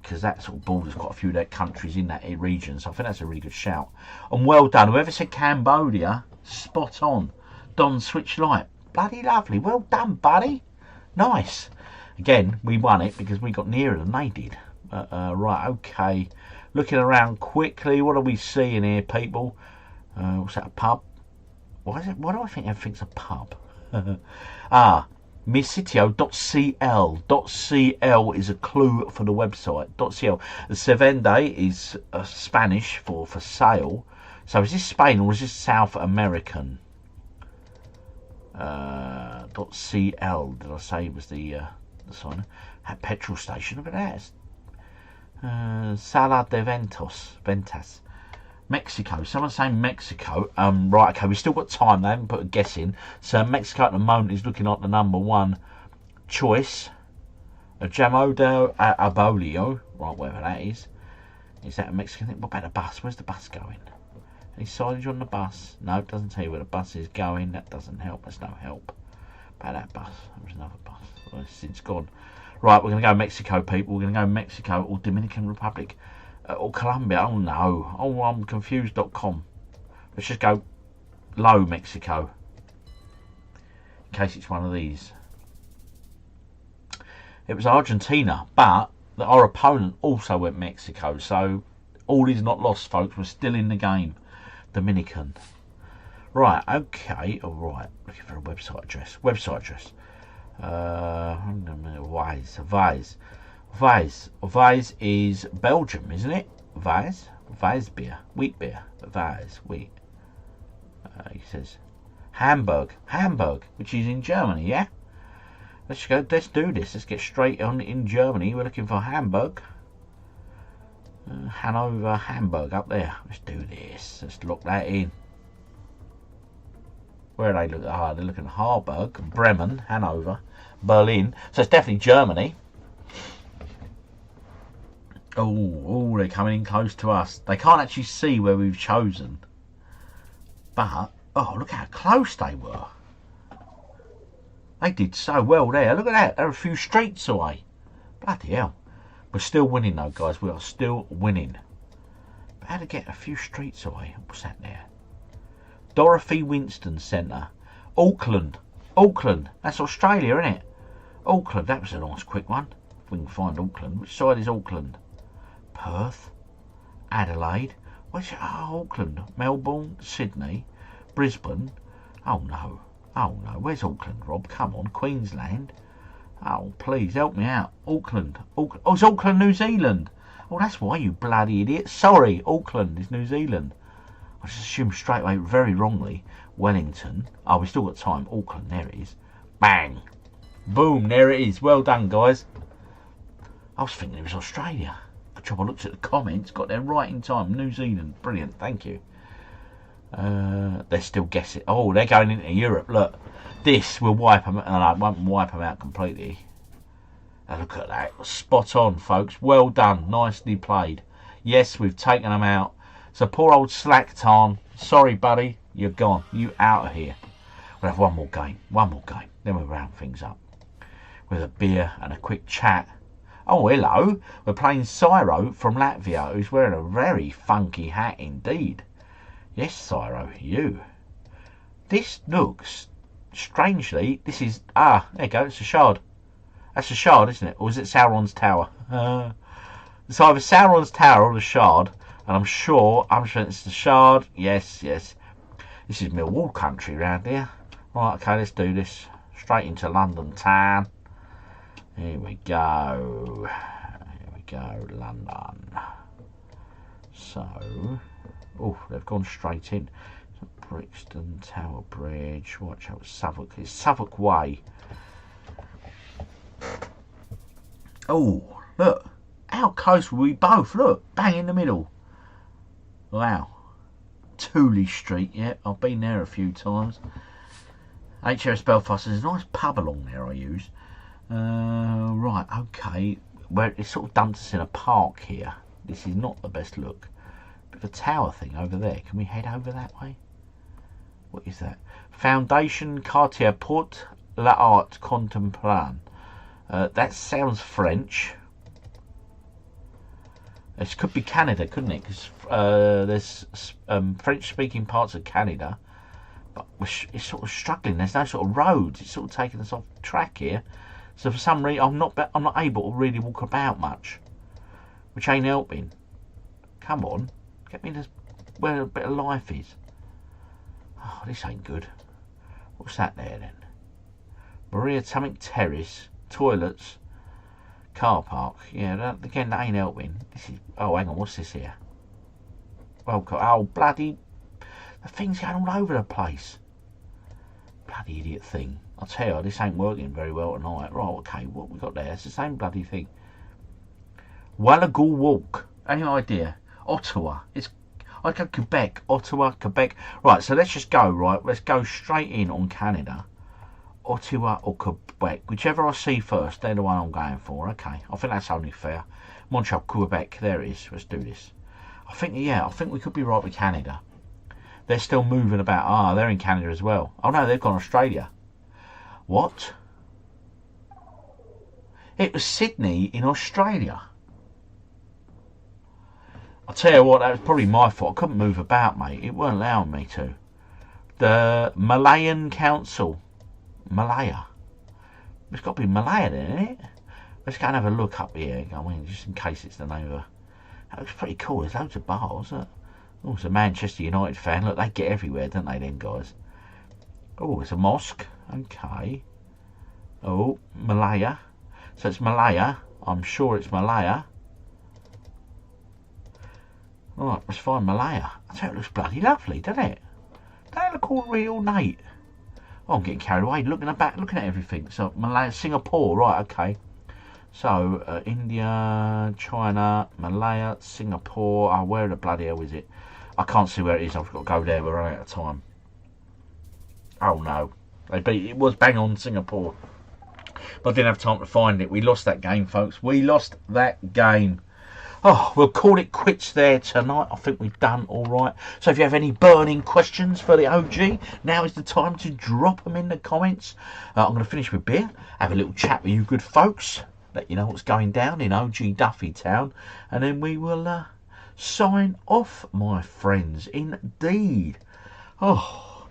A: because that sort of borders quite a few of their countries in that region. So I think that's a really good shout. And well done. Whoever said Cambodia, spot on. Don Switch Light. Bloody lovely. Well done, buddy. Nice. Again, we won it because we got nearer than they did. Right, okay. Looking around quickly. What are we seeing here, people? What's that, a pub? Why do I think everything's a pub? Missitio.cl. .cl is a clue for the website. .cl. The Sevende is Spanish for sale. So is this Spain or is this South American? .cl. Did I say it was the sign? At petrol station. Look at that. Sala de Ventas. Mexico. Someone's saying Mexico. Right, okay, we've still got time. They haven't put a guess in. So Mexico at the moment is looking like the number one choice. Jamodo Abolio. Right, whatever that is. Is that a Mexican thing? What about the bus? Where's the bus going? Any signage on the bus? No, it doesn't tell you where the bus is going. That doesn't help. That's no help. About that bus. There was another bus. Well, it's gone. Right, we're going to go Mexico, people. We're going to go Mexico or Dominican Republic. Or Colombia. Oh no. Oh, I'm confused.com. Let's just go low Mexico. In case it's one of these. It was Argentina, but our opponent also went Mexico. So all is not lost, folks. We're still in the game. Dominican. Right, okay. Alright. Looking for a website address. Weiss is Belgium, isn't it? Weiss beer, wheat beer, Weiss, wheat. He says Hamburg, which is in Germany, yeah? Let's do this. Let's get straight on in Germany. We're looking for Hamburg. Hanover, Hamburg, up there. Let's do this. Let's lock that in. Where are they looking? Ah, they're looking at Harburg, Bremen, Hanover, Berlin. So it's definitely Germany. Oh, they're coming in close to us. They can't actually see where we've chosen. But, oh, look how close they were. They did so well there. Look at that. They're a few streets away. Bloody hell. We're still winning though, guys. We are still winning. But how to get a few streets away? What's that there? Dorothy Winston Centre. Auckland. That's Australia, isn't it? Auckland. That was a nice quick one. If we can find Auckland. Which side is Auckland? Perth, Adelaide, Auckland, Melbourne, Sydney, Brisbane. Oh no, where's Auckland, Rob? Come on, Queensland. Oh, please help me out. Auckland. Oh, it's Auckland, New Zealand. Oh, that's why, you bloody idiot. Sorry, Auckland is New Zealand. I just assumed straight away, very wrongly, Wellington. Oh, we've still got time. Auckland, there it is. Bang. Boom, there it is. Well done, guys. I was thinking it was Australia. Good job I looked at the comments, got there right in time. New Zealand, brilliant, thank you. They're still guessing. Oh, they're going into Europe. Look, this will wipe them. And I won't wipe them out completely. Now look at that, spot on, folks. Well done, nicely played. Yes, we've taken them out. So poor old Slacktarn. Sorry, buddy, you're gone. You out of here. We'll have one more game. Then we'll round things up with a beer and a quick chat. Oh, hello. We're playing Cyro from Latvia, who's wearing a very funky hat indeed. Yes, Cyro, you. This looks, strangely, this is, there you go, it's a shard. That's a shard, isn't it? Or is it Sauron's Tower? It's either Sauron's Tower or the shard, and I'm sure it's the shard. Yes. This is Millwall country round here. Right, okay, let's do this. Straight into London town. Here we go, London. So, oh, they've gone straight in. Brixton, Tower Bridge. Watch out, Southwark. It's Southwark Way. Oh, look. How close were we both? Look, bang in the middle. Wow. Tooley Street, yeah. I've been there a few times. HMS Belfast, there's a nice pub along there I use. Right, okay. Where it sort of dumps us in a park here. This is not the best look. Bit of a tower thing over there. Can we head over that way? What is that? Foundation Quartier Porte l'Art Contemporain. That sounds French. This could be Canada, couldn't it? Because there's French-speaking parts of Canada, but it's sort of struggling. There's no sort of roads. It's sort of taking us off track here. So for some reason, I'm not able to really walk about much, which ain't helping. Come on, get me to where a bit of life is. Oh, this ain't good. What's that there then? Maria Tummick Terrace, toilets, car park. Yeah, again, that ain't helping. This is. Oh, hang on, what's this here? Welcome. Oh, bloody. The thing's going all over the place. Bloody idiot thing. I'll tell you, this ain't working very well tonight. Right, okay, what we got there? It's the same bloody thing. Wallagool Walk. Any idea? Ottawa. I'd go Quebec. Ottawa, Quebec. Right, so let's just go, right? Let's go straight in on Canada. Ottawa or Quebec. Whichever I see first, they're the one I'm going for. Okay, I think that's only fair. Montreal, Quebec. There it is. Let's do this. I think we could be right with Canada. They're still moving about. Ah, they're in Canada as well. Oh no, they've gone Australia. What? It was Sydney in Australia. I'll tell you what, that was probably my fault. I couldn't move about, mate. It weren't allowing me to. The Malayan Council. Malaya. It's got to be Malaya then, isn't it? Let's go and have a look up here. I mean, just in case it's the name of a... That looks pretty cool. There's loads of bars. Oh, it's a Manchester United fan. Look, they get everywhere, don't they, them guys? Oh, it's a mosque. Okay. Oh, Malaya. So it's Malaya. I'm sure it's Malaya. Right, let's find Malaya. I tell you, it looks bloody lovely, doesn't it? Don't look all real neat. Oh, I'm getting carried away looking at everything. So Malaya, Singapore, right? Okay. So India, China, Malaya, Singapore. Oh, where the bloody hell is it? I can't see where it is. I've got to go there. We're running out of time. Oh no, it was bang on Singapore, but I didn't have time to find it. We lost that game, folks. We lost that game. Oh, we'll call it quits there tonight. I think we've done all right. So if you have any burning questions for the OG, now is the time to drop them in the comments. I'm going to finish with beer, have a little chat with you good folks, let you know what's going down in OGDuffy Town, and then we will sign off, my friends. Indeed. Oh,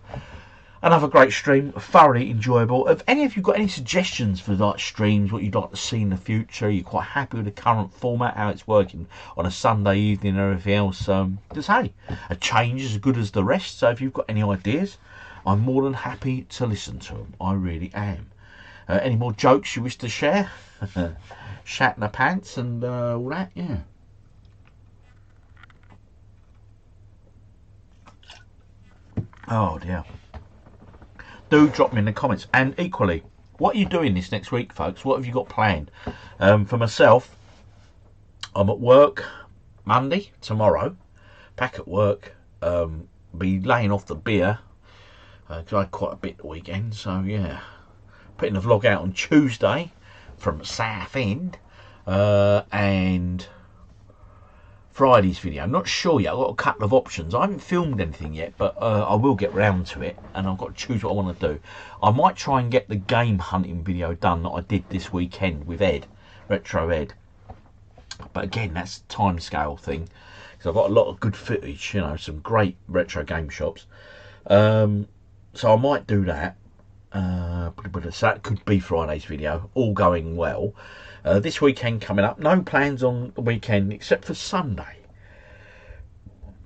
A: another great stream, thoroughly enjoyable. If any of you got any suggestions for like streams, what you'd like to see in the future, you're quite happy with the current format, how it's working on a Sunday evening and everything else, just hey, a change is as good as the rest. So if you've got any ideas, I'm more than happy to listen to them. I really am. Any more jokes you wish to share? Shat in the pants and all that, yeah. Oh dear. Do drop me in the comments. And equally, what are you doing this next week, folks? What have you got planned? For myself, I'm at work Monday, tomorrow. Back at work. Be laying off the beer. Because I had quite a bit the weekend. So, yeah. Putting the vlog out on Tuesday from Southend. And Friday's video. I'm not sure yet. I've got a couple of options. I haven't filmed anything yet, but I will get round to it, and I've got to choose what I want to do. I might try and get the game hunting video done that I did this weekend with Ed, Retro Ed. But again, that's a time scale thing, because I've got a lot of good footage, you know, some great retro game shops. So I might do that. So that could be Friday's video, all going well. This weekend coming up, no plans on the weekend except for Sunday.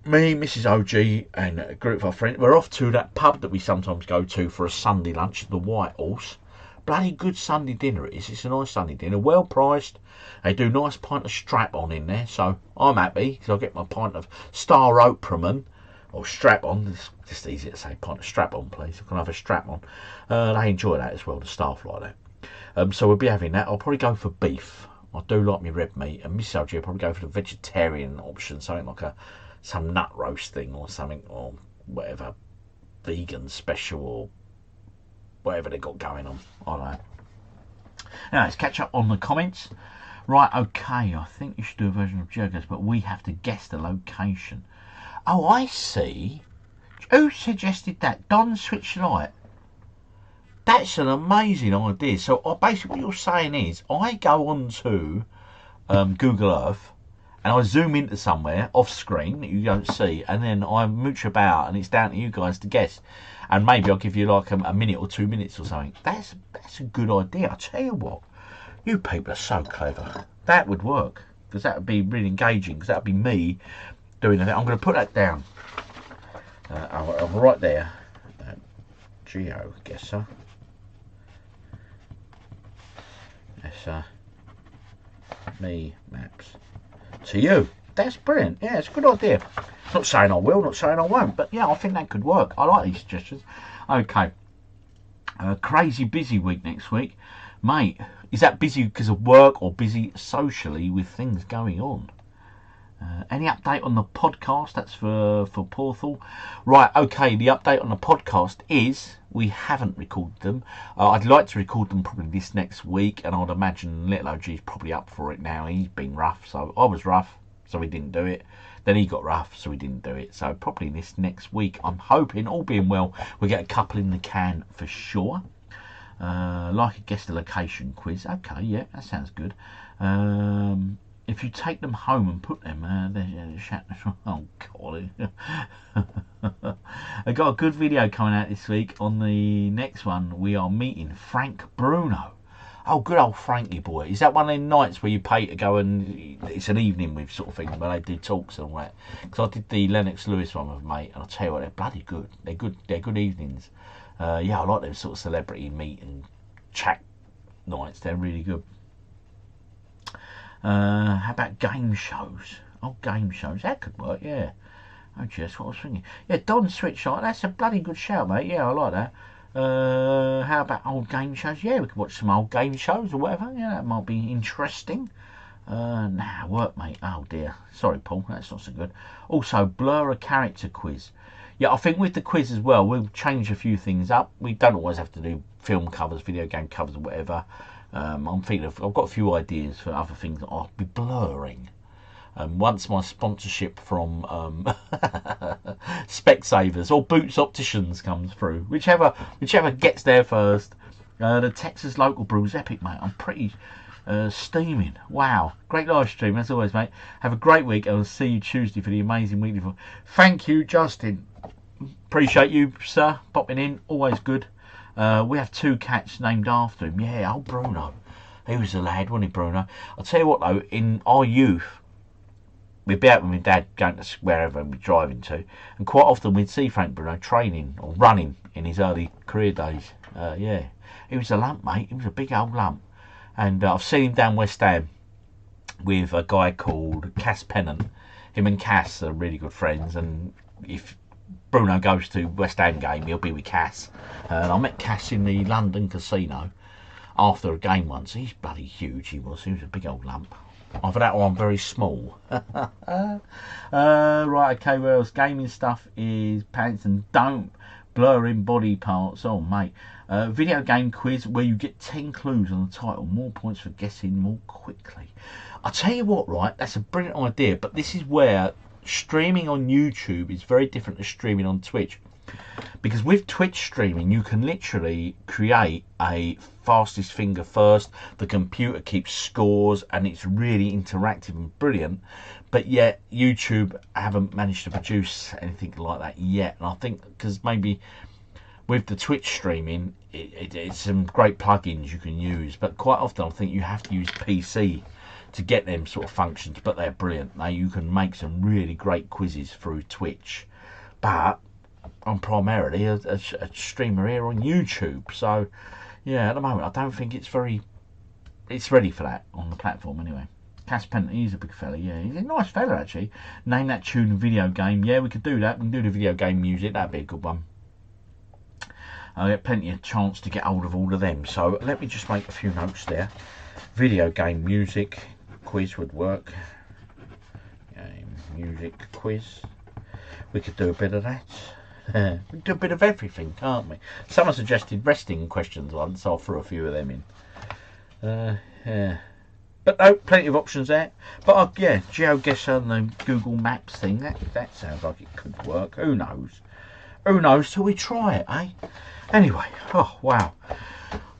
A: Me, Mrs. OG and a group of our friends, we're off to that pub that we sometimes go to for a Sunday lunch, the White Horse. Bloody good Sunday dinner it is. It's a nice Sunday dinner, well priced. They do nice pint of strap on in there, so I'm happy because I get my pint of Star Opraman or strap on. It's just easy to say, partner, strap on, please. I can have a strap on. They enjoy that as well, the staff like that. So we'll be having that. I'll probably go for beef. I do like my red meat, and Miss LG will probably go for the vegetarian option, something like some nut roast thing or something, or whatever, vegan special or whatever they got going on. I don't know. Now let's catch up on the comments. Right, okay, I think you should do a version of Geoguessr, but we have to guess the location. Oh, I see. Who suggested that? Don Switch Light. That's an amazing idea. So basically what you're saying is I go on to Google Earth and I zoom into somewhere off screen that you don't see, and then I mooch about and it's down to you guys to guess. And maybe I'll give you like a minute or 2 minutes or something. That's a good idea. I'll tell you what. You people are so clever. That would work. Because that would be really engaging. Because that would be me doing that. I'm going to put that down. I'll right there. Geoguessr. That's me maps to you. That's brilliant. Yeah, it's a good idea. Not saying I will, not saying I won't, but yeah, I think that could work. I like these suggestions. Okay. Crazy busy week next week. Mate, is that busy because of work or busy socially with things going on? Any update on the podcast? That's for Porthal. Right, okay, the update on the podcast is we haven't recorded them. I'd like to record them probably this next week, and I'd imagine Little OG's probably up for it now. He's been rough, so I was rough, so we didn't do it. Then he got rough, so we didn't do it. So probably this next week, I'm hoping, all being well, we'll get a couple in the can for sure. Like a guess the location quiz. Okay, yeah, that sounds good. If you take them home and put them, oh god, I got a good video coming out this week. On the next one, we are meeting Frank Bruno. Oh, good old Frankie boy. Is that one of them nights where you pay to go and it's an evening with sort of thing where they do talks and all that? Because I did the Lennox Lewis one with mate, and I'll tell you what, they're bloody good. They're good. They're good evenings. Yeah, I like them sort of celebrity meet and chat nights. They're really good. How about game shows? Oh, game shows. That could work, yeah. Oh, just what I was thinking. Yeah, Don Switch Light. That's a bloody good shout, mate. Yeah, I like that. How about old game shows? Yeah, we could watch some old game shows or whatever. Yeah, that might be interesting. Nah, work, mate. Oh, dear. Sorry, Paul. That's not so good. Also, blur a character quiz. Yeah, I think with the quiz as well, we'll change a few things up. We don't always have to do film covers, video game covers, or whatever. I'm thinking I've got a few ideas for other things that I'll be blurring. Once my sponsorship from Specsavers or Boots Opticians comes through, whichever gets there first. The Texas Local Brew's epic, mate. I'm pretty steaming. Wow, great live stream as always, mate. Have a great week, and I'll see you Tuesday for the amazing weekly. Thank you, Justin. Appreciate you, sir, popping in. Always good. We have 2 cats named after him. Yeah, old Bruno. He was a lad, wasn't he, Bruno? I'll tell you what, though, in our youth, we'd be out with my dad going to wherever we're driving to, and quite often we'd see Frank Bruno training or running in his early career days. Yeah, he was a lump, mate. He was a big old lump. And I've seen him down West Ham with a guy called Cass Pennant. Him and Cass are really good friends, and if Bruno goes to West Ham game, he'll be with Cass. And I met Cass in the London casino after a game once. He's bloody huge, he was. He was a big old lump. After that one, I'm very small. Right, okay, where else? Gaming stuff is pants, and don't blur in body parts. Oh, mate. Video game quiz where you get 10 clues on the title. More points for guessing more quickly. I'll tell you what, right? That's a brilliant idea, but this is where streaming on YouTube is very different to streaming on Twitch. Because with Twitch streaming, you can literally create a fastest finger first. The computer keeps scores, and it's really interactive and brilliant. But yet, YouTube haven't managed to produce anything like that yet. And I think because maybe with the Twitch streaming, it's some great plugins you can use. But quite often, I think you have to use PC to get them sort of functions. But they're brilliant. Now you can make some really great quizzes through Twitch. But I'm primarily a streamer here on YouTube, so yeah, at the moment I don't think it's ready for that on the platform anyway. Cass Penton, he's a big fella, yeah. He's a nice fella, actually. Name that tune a video game. Yeah, we could do that. We can do the video game music. That'd be a good one. I get plenty of chance to get hold of all of them. So let me just make a few notes there. Video game music quiz would work. Game music quiz. We could do a bit of that. We can do a bit of everything, can't we? Someone suggested resting questions once, so I threw a few of them in. Yeah. But no, plenty of options there. But yeah, Geoguessr and the Google Maps thing, that sounds like it could work. Who knows? Who knows till we try it, eh? Anyway, oh wow.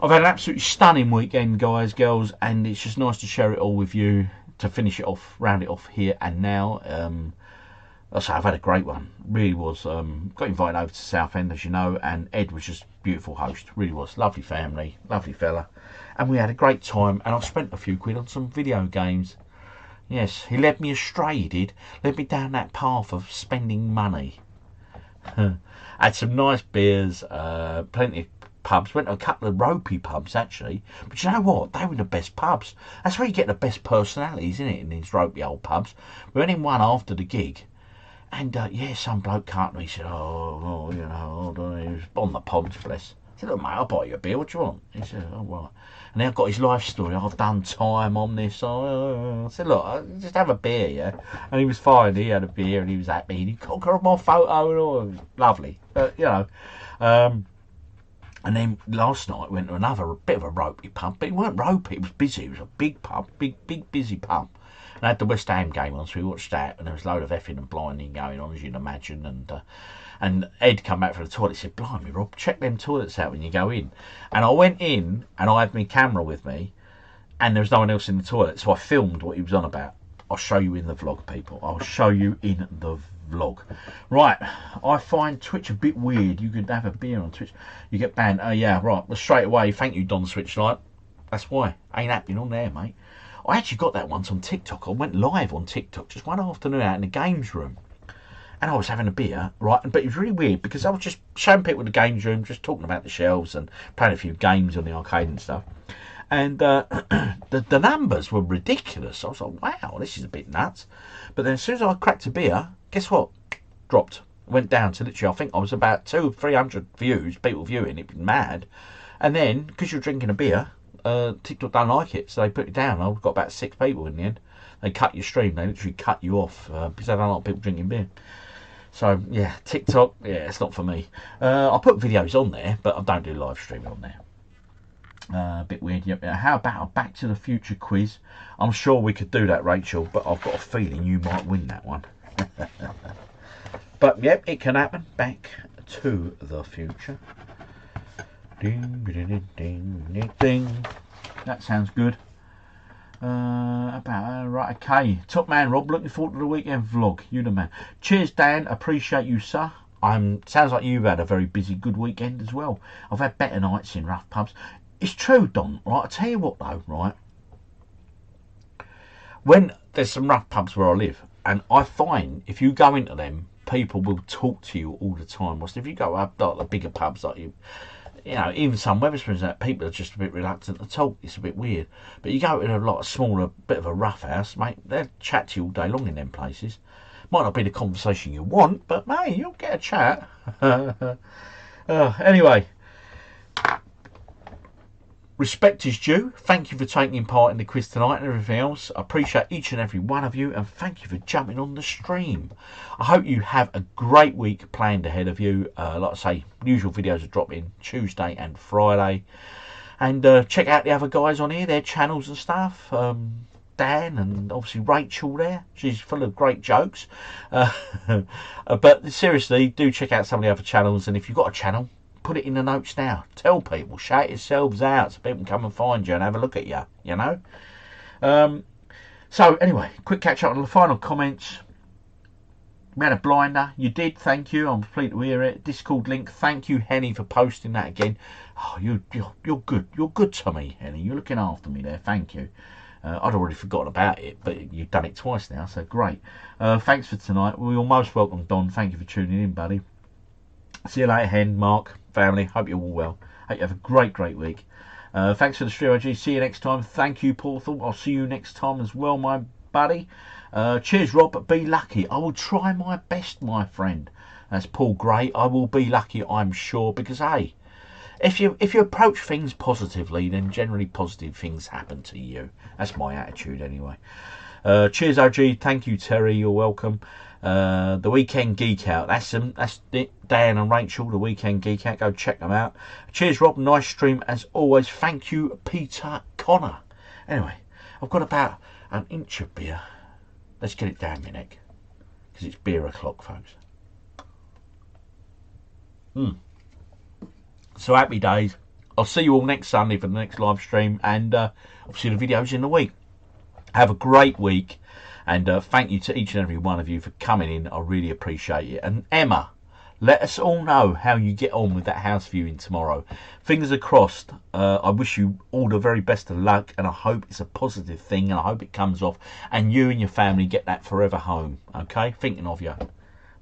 A: I've had an absolutely stunning weekend, guys, girls, and it's just nice to share it all with you, to finish it off, round it off here and now. I've had a great one, really was. Got invited over to Southend, as you know, and Ed was just a beautiful host, really was. Lovely family, lovely fella, and we had a great time, and I spent a few quid on some video games. Yes, he led me astray, he did. Led me down that path of spending money. Had some nice beers, plenty of pubs, went to a couple of ropey pubs actually, but you know what, they were the best pubs. That's where you get the best personalities, isn't it, in these ropey old pubs. We went in one after the gig, and yeah, some bloke cut me, he said, oh, you know, he was on the pods, bless. I said, look mate, I'll buy you a beer, what do you want? He said, oh well. And then I've got his life story, I've done time on this. I said, look, just have a beer, yeah? And he was fine, he had a beer and he was happy, and he got my photo and all, it was lovely, you know. And then last night went to another bit of a ropey pub, but it weren't ropey, it was busy, it was a big pub, big busy pub. And I had the West Ham game on, so we watched that, and there was a load of effing and blinding going on, as you'd imagine, and Ed come back from the toilet, said, blimey Rob, check them toilets out when you go in. And I went in, and I had my camera with me, and there was no one else in the toilet, so I filmed what he was on about. I'll show you in the vlog, people, I'll show you in the vlog. Right, I find Twitch a bit weird. You could have a beer on Twitch, you get banned. Oh yeah, right, well straight away, thank you Don Switchlight, that's why, ain't happening on there, mate. I actually got that once on TikTok. I went live on TikTok just one afternoon out in the games room, and I was having a beer, right? But it was really weird because I was just showing people the games room, just talking about the shelves and playing a few games on the arcade and stuff. And the numbers were ridiculous. I was like, wow, this is a bit nuts. But then as soon as I cracked a beer, guess what? Dropped. Went down to literally, I think I was about 200-300 views, people viewing it, mad. And then, because you're drinking a beer, TikTok don't like it, so they put it down. I've got about 6 people in the end. They cut your stream, they literally cut you off because they don't like people drinking beer. So yeah, TikTok, yeah, it's not for me. I put videos on there, but I don't do live streaming on there. A bit weird. Yep. How about a Back to the Future quiz? I'm sure we could do that, Rachel, but I've got a feeling you might win that one. But yep, it can happen. Back to the Future. Ding, ding, ding, ding, ding. That sounds good. Right, okay. Top man, Rob. Looking forward to the weekend vlog. You the man. Cheers, Dan. Appreciate you, sir. Sounds like you've had a very busy, good weekend as well. I've had better nights in rough pubs. It's true, Don. Right, I tell you what though. Right, when there's some rough pubs where I live, and I find if you go into them, people will talk to you all the time. Whilst if you go up like the bigger pubs, like you know, even some Wetherspoons, that people are just a bit reluctant to talk. It's a bit weird. But you go to a lot of smaller, bit of a rough house, mate, they'll chat to you all day long in them places. Might not be the conversation you want, but mate, you'll get a chat. Anyway, respect is due. Thank you for taking part in the quiz tonight and everything else. I appreciate each and every one of you, and thank you for jumping on the stream. I hope you have a great week planned ahead of you. Like I say, usual videos are dropping Tuesday and Friday. And check out the other guys on here, their channels and stuff. Dan and obviously Rachel there. She's full of great jokes. But seriously, do check out some of the other channels. And if you've got a channel, put it in the notes now. Tell people, shout yourselves out so people can come and find you and have a look at you, you know. So anyway, quick catch up on the final comments. We had a blinder. You did, thank you. I'm pleased to hear it. Discord link. Thank you, Henny, for posting that again. Oh, you're good. You're good to me, Henny. You're looking after me there. Thank you. I'd already forgotten about it, but you've done it twice now, so great. Thanks for tonight. You're most welcome, Don. Thank you for tuning in, buddy. See you later, Hen, Mark, family. Hope you're all well. Hope you have a great week. Thanks for the stream, OG. See you next time. Thank you, Porthal. I'll see you next time as well, my buddy. Cheers, Rob. Be lucky. I will try my best, my friend. That's Paul Gray. I will be lucky, I'm sure, because, hey, if you approach things positively, then generally positive things happen to you. That's my attitude, anyway. Cheers, OG. Thank you, Terry. You're welcome. The Weekend Geek Out. That's it. Dan and Rachel, the Weekend Geek Out. Go check them out. Cheers, Rob. Nice stream as always. Thank you, Peter Connor. Anyway, I've got about an inch of beer. Let's get it down my neck, because it's beer o'clock, folks. So happy days. I'll see you all next Sunday for the next live stream, and obviously the videos in the week. Have a great week, and thank you to each and every one of you for coming in. I really appreciate it. And Emma, let us all know how you get on with that house viewing tomorrow. Fingers are crossed. I wish you all the very best of luck, and I hope it's a positive thing, and I hope it comes off, and you and your family get that forever home. Okay, thinking of you.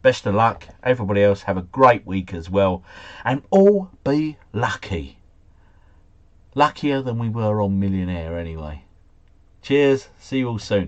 A: Best of luck. Everybody else have a great week as well, and all be lucky. Luckier than we were on Millionaire anyway. Cheers. See you all soon.